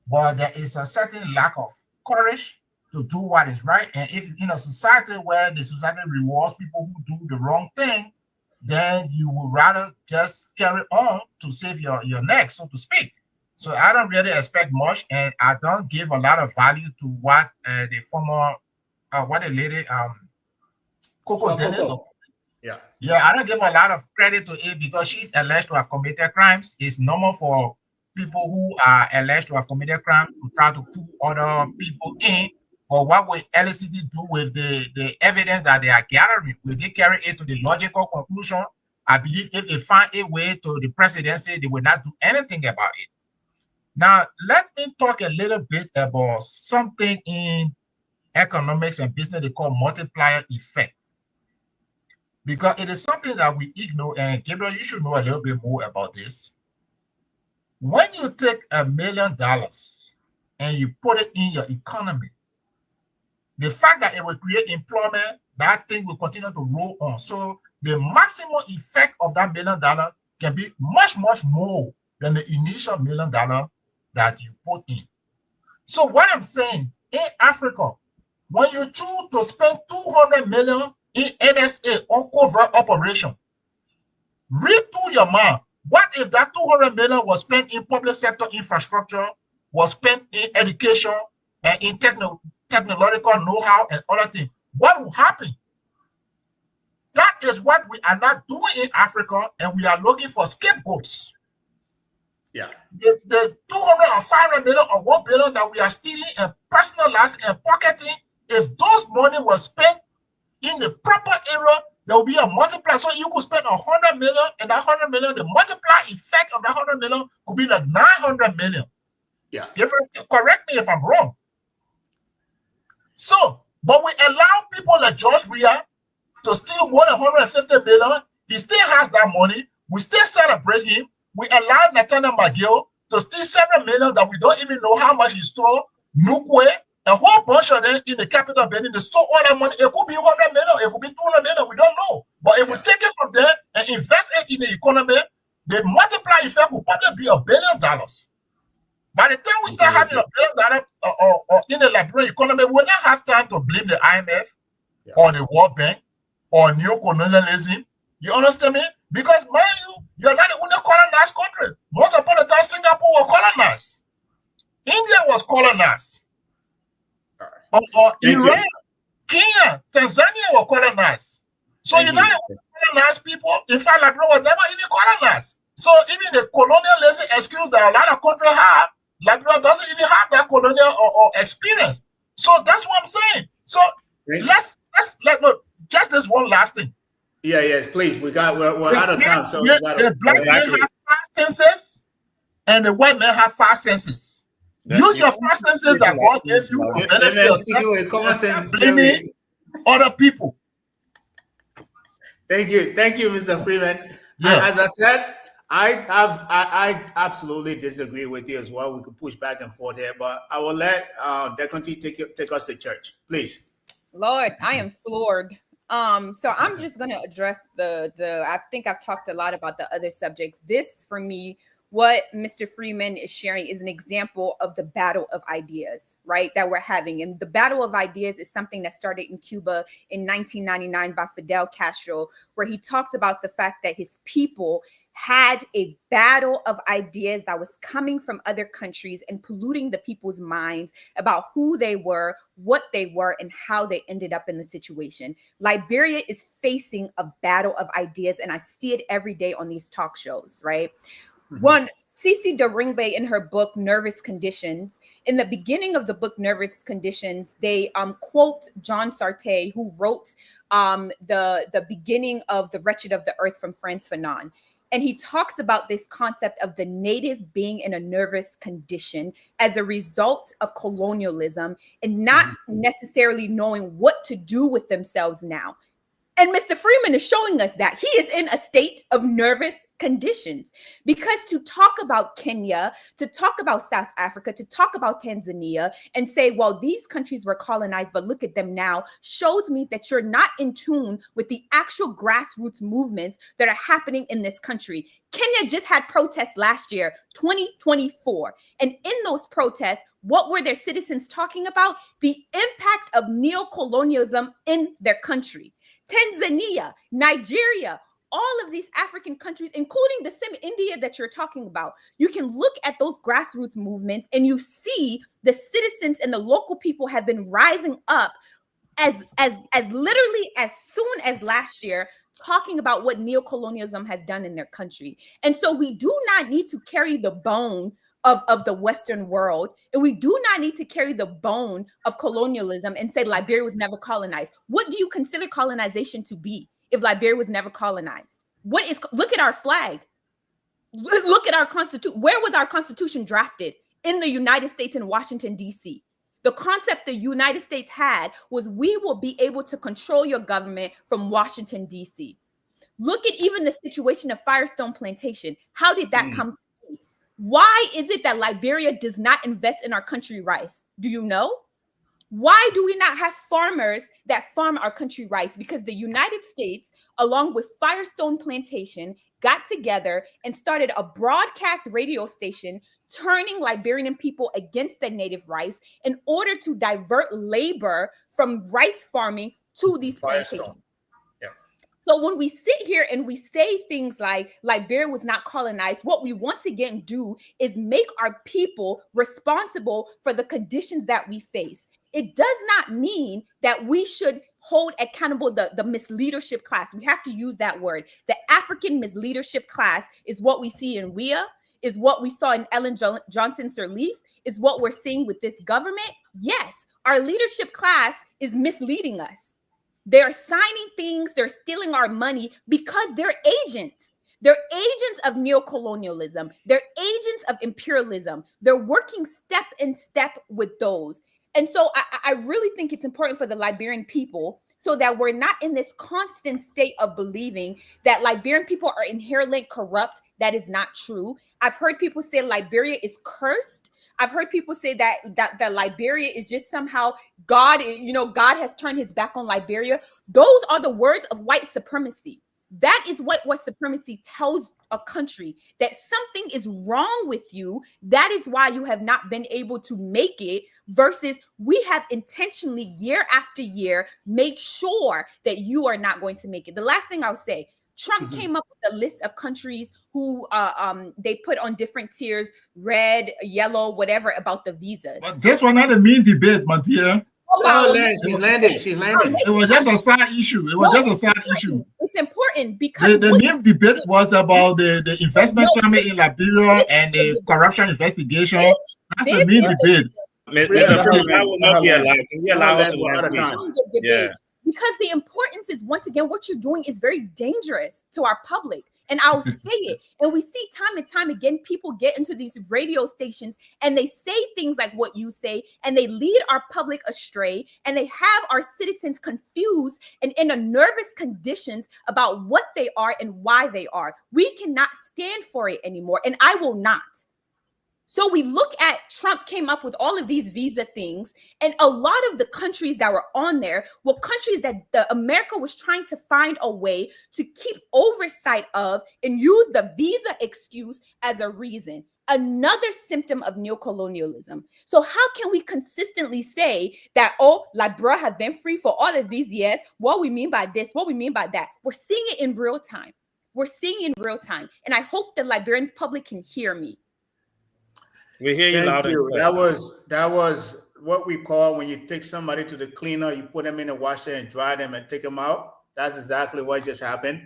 But there is a certain lack of courage to do what is right. And if in a society where the society rewards people who do the wrong thing, then you would rather just carry on to save your neck, so to speak. So I don't really expect much, and I don't give a lot of value to what the former, what the lady, Coco Dennis. Yeah, I don't give a lot of credit to it because she's alleged to have committed crimes. It's normal for people who are alleged to have committed crimes to try to pull other people in. But what will LCC do with the evidence that they are gathering? Will they carry it to the logical conclusion? I believe if they find a way to the presidency, they will not do anything about it. Now, let me talk a little bit about something in economics and business they call multiplier effect. Because it is something that we ignore, and Gabriel, you should know a little bit more about this. When you take $1 million and you put it in your economy, the fact that it will create employment, that thing will continue to roll on. So the maximum effect of that $1 million can be much, much more than the initial $1 million that you put in. So what I'm saying, in Africa, when you choose to spend $200 million in NSA on covert operation, retool your mind. What if that $200 million was spent in public sector infrastructure, was spent in education and in technological know-how and other things? What will happen? That is what we are not doing in Africa, and we are looking for scapegoats. Yeah. The 200 or 500 million or 1 billion that we are stealing and personalizing and pocketing, if those money was spent in the proper area, there will be a multiplier. So you could spend 100 million, and that 100 million, the multiplier effect of that 100 million could be like 900 million. Yeah. Correct me if I'm wrong. So, but we allow people like George Weah to steal more than 150 million. He still has that money. We still celebrate him. We allow Nathaniel McGill to steal 7 million that we don't even know how much he stole. Nukwe, a whole bunch of them in the Capitol building, they stole all that money. It could be 100 million, it could be 200 million, we don't know. But if we take it from there and invest it in the economy, the multiplier effect will probably be $1 billion. By the time we start having $1 billion or in the Liberian economy, we will not have time to blame the IMF or the World Bank or neo-colonialism. You understand me? Because, mind you, you're not the only colonized country. Once upon a time, Singapore was colonized. India was colonized. Or Iran, Kenya, Tanzania were colonized. So you're not the only colonized people. In fact, Liberia was never even colonized. So even the colonialism excuse that a lot of countries have, Liberia doesn't even have that colonial or experience. So that's what I'm saying. So let's look, just this one last thing. Yeah, yes, please. We're out of time. So the black men have 5 senses and the white men have 5 senses. Use your 5 senses that God gave you. other people. Thank you, Mr. Freeman. Yeah. As I said, I absolutely disagree with you as well. We could push back and forth here, but I will let Deconti take us to church, please. Lord, I am floored. So I'm just gonna address the I think I've talked a lot about the other subjects. This, for me, what Mr. Freeman is sharing is an example of the battle of ideas, right? That we're having. And the battle of ideas is something that started in Cuba in 1999 by Fidel Castro, where he talked about the fact that his people had a battle of ideas that was coming from other countries and polluting the people's minds about who they were, what they were, and how they ended up in the situation. Liberia is facing a battle of ideas, and I see it every day on these talk shows, right? One, Cici Daringbe, in her book Nervous Conditions, in the beginning of the book Nervous Conditions, they quote John Sartre, who wrote the beginning of The Wretched of the Earth from Frantz Fanon. And he talks about this concept of the native being in a nervous condition as a result of colonialism and not necessarily knowing what to do with themselves now. And Mr. Freeman is showing us that he is in a state of nervous conditions, because to talk about Kenya, to talk about South Africa, to talk about Tanzania and say, well, these countries were colonized, but look at them now, shows me that you're not in tune with the actual grassroots movements that are happening in this country. Kenya just had protests last year, 2024. And in those protests, what were their citizens talking about? The impact of neocolonialism in their country. Tanzania, Nigeria, all of these African countries, including the same India that you're talking about, you can look at those grassroots movements and you see the citizens and the local people have been rising up as literally as soon as last year, talking about what neocolonialism has done in their country. And so we do not need to carry the bone of the Western world, and we do not need to carry the bone of colonialism and say Liberia was never colonized. What do you consider colonization to be if Liberia was never colonized? Look at our flag. Look at our constitution. Where was our constitution drafted? In the United States in Washington, D.C. The concept the United States had was we will be able to control your government from Washington, D.C. Look at even the situation of Firestone Plantation. How did that come to be? Why is it that Liberia does not invest in our country rice? Do you know? Why do we not have farmers that farm our country rice? Because the United States, along with Firestone Plantation, got together and started a broadcast radio station turning Liberian people against the native rice in order to divert labor from rice farming to these plantations. So when we sit here and we say things like Liberia was not colonized, what we once again do is make our people responsible for the conditions that we face. It does not mean that we should hold accountable the misleadership class. We have to use that word. The African misleadership class is what we see in WIA, is what we saw in Ellen Johnson Sirleaf, is what we're seeing with this government. Yes, our leadership class is misleading us. They're signing things, they're stealing our money because they're agents. They're agents of neocolonialism. They're agents of imperialism. They're working step in step with those. And so I really think it's important for the Liberian people so that we're not in this constant state of believing that Liberian people are inherently corrupt. That is not true. I've heard people say Liberia is cursed. I've heard people say that Liberia is just somehow God, God has turned his back on Liberia. Those are the words of white supremacy. That is what white supremacy tells a country, that something is wrong with you. That is why you have not been able to make it, versus we have intentionally year after year made sure that you are not going to make it. The last thing I'll say, Trump came up with a list of countries who they put on different tiers, red, yellow, whatever, about the visas. But this was not a main debate, my dear. She's landing. It was just a side issue. It's important because the main debate was about the investment climate in Liberia and the corruption investigation. That's the main debate. Mr. Freeman, I will not be allowed. Can we allow us to land? Yeah. Because the importance is, once again, what you're doing is very dangerous to our public. And I'll say it. And we see time and time again, people get into these radio stations and they say things like what you say, and they lead our public astray, and they have our citizens confused and in a nervous conditions about what they are and why they are. We cannot stand for it anymore, and I will not. So we look at Trump came up with all of these visa things, and a lot of the countries that were on there were countries that America was trying to find a way to keep oversight of and use the visa excuse as a reason. Another symptom of neocolonialism. So how can we consistently say that, oh, Liberia have been free for all of these years? What we mean by this, what we mean by that? We're seeing it in real time. We're seeing it in real time. And I hope the Liberian public can hear me. We hear you loud Thank you. and clear. That was what we call when you take somebody to the cleaner, you put them in the washer and dry them and take them out. That's exactly what just happened.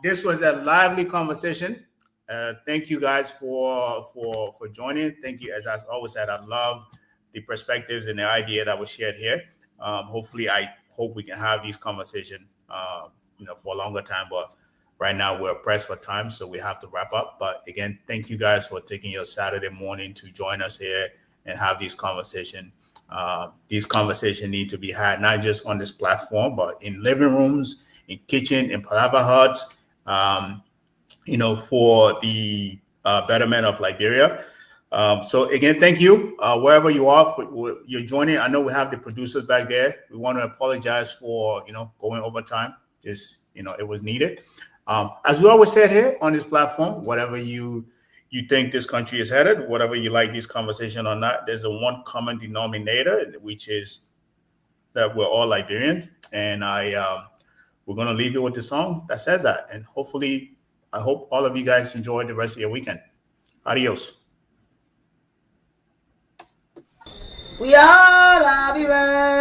This was a lively conversation. Thank you guys for joining. Thank you. As I always said, I love the perspectives and the idea that was shared here. Hopefully, I hope we can have these conversations, for a longer time. But right now, we're pressed for time, so we have to wrap up. But again, thank you guys for taking your Saturday morning to join us here and have these conversations. These conversations need to be had not just on this platform, but in living rooms, in kitchen, in palava huts, for the betterment of Liberia. So again, thank you. Wherever you are, you're joining. I know we have the producers back there. We want to apologize for, going over time. Just, it was needed. As we always said here on this platform, whatever you think this country is headed, whatever you like this conversation or not, there's a one common denominator, which is that we're all Liberians. And we're going to leave you with the song that says that. And hopefully, I hope all of you guys enjoy the rest of your weekend. Adios. We are Liberians.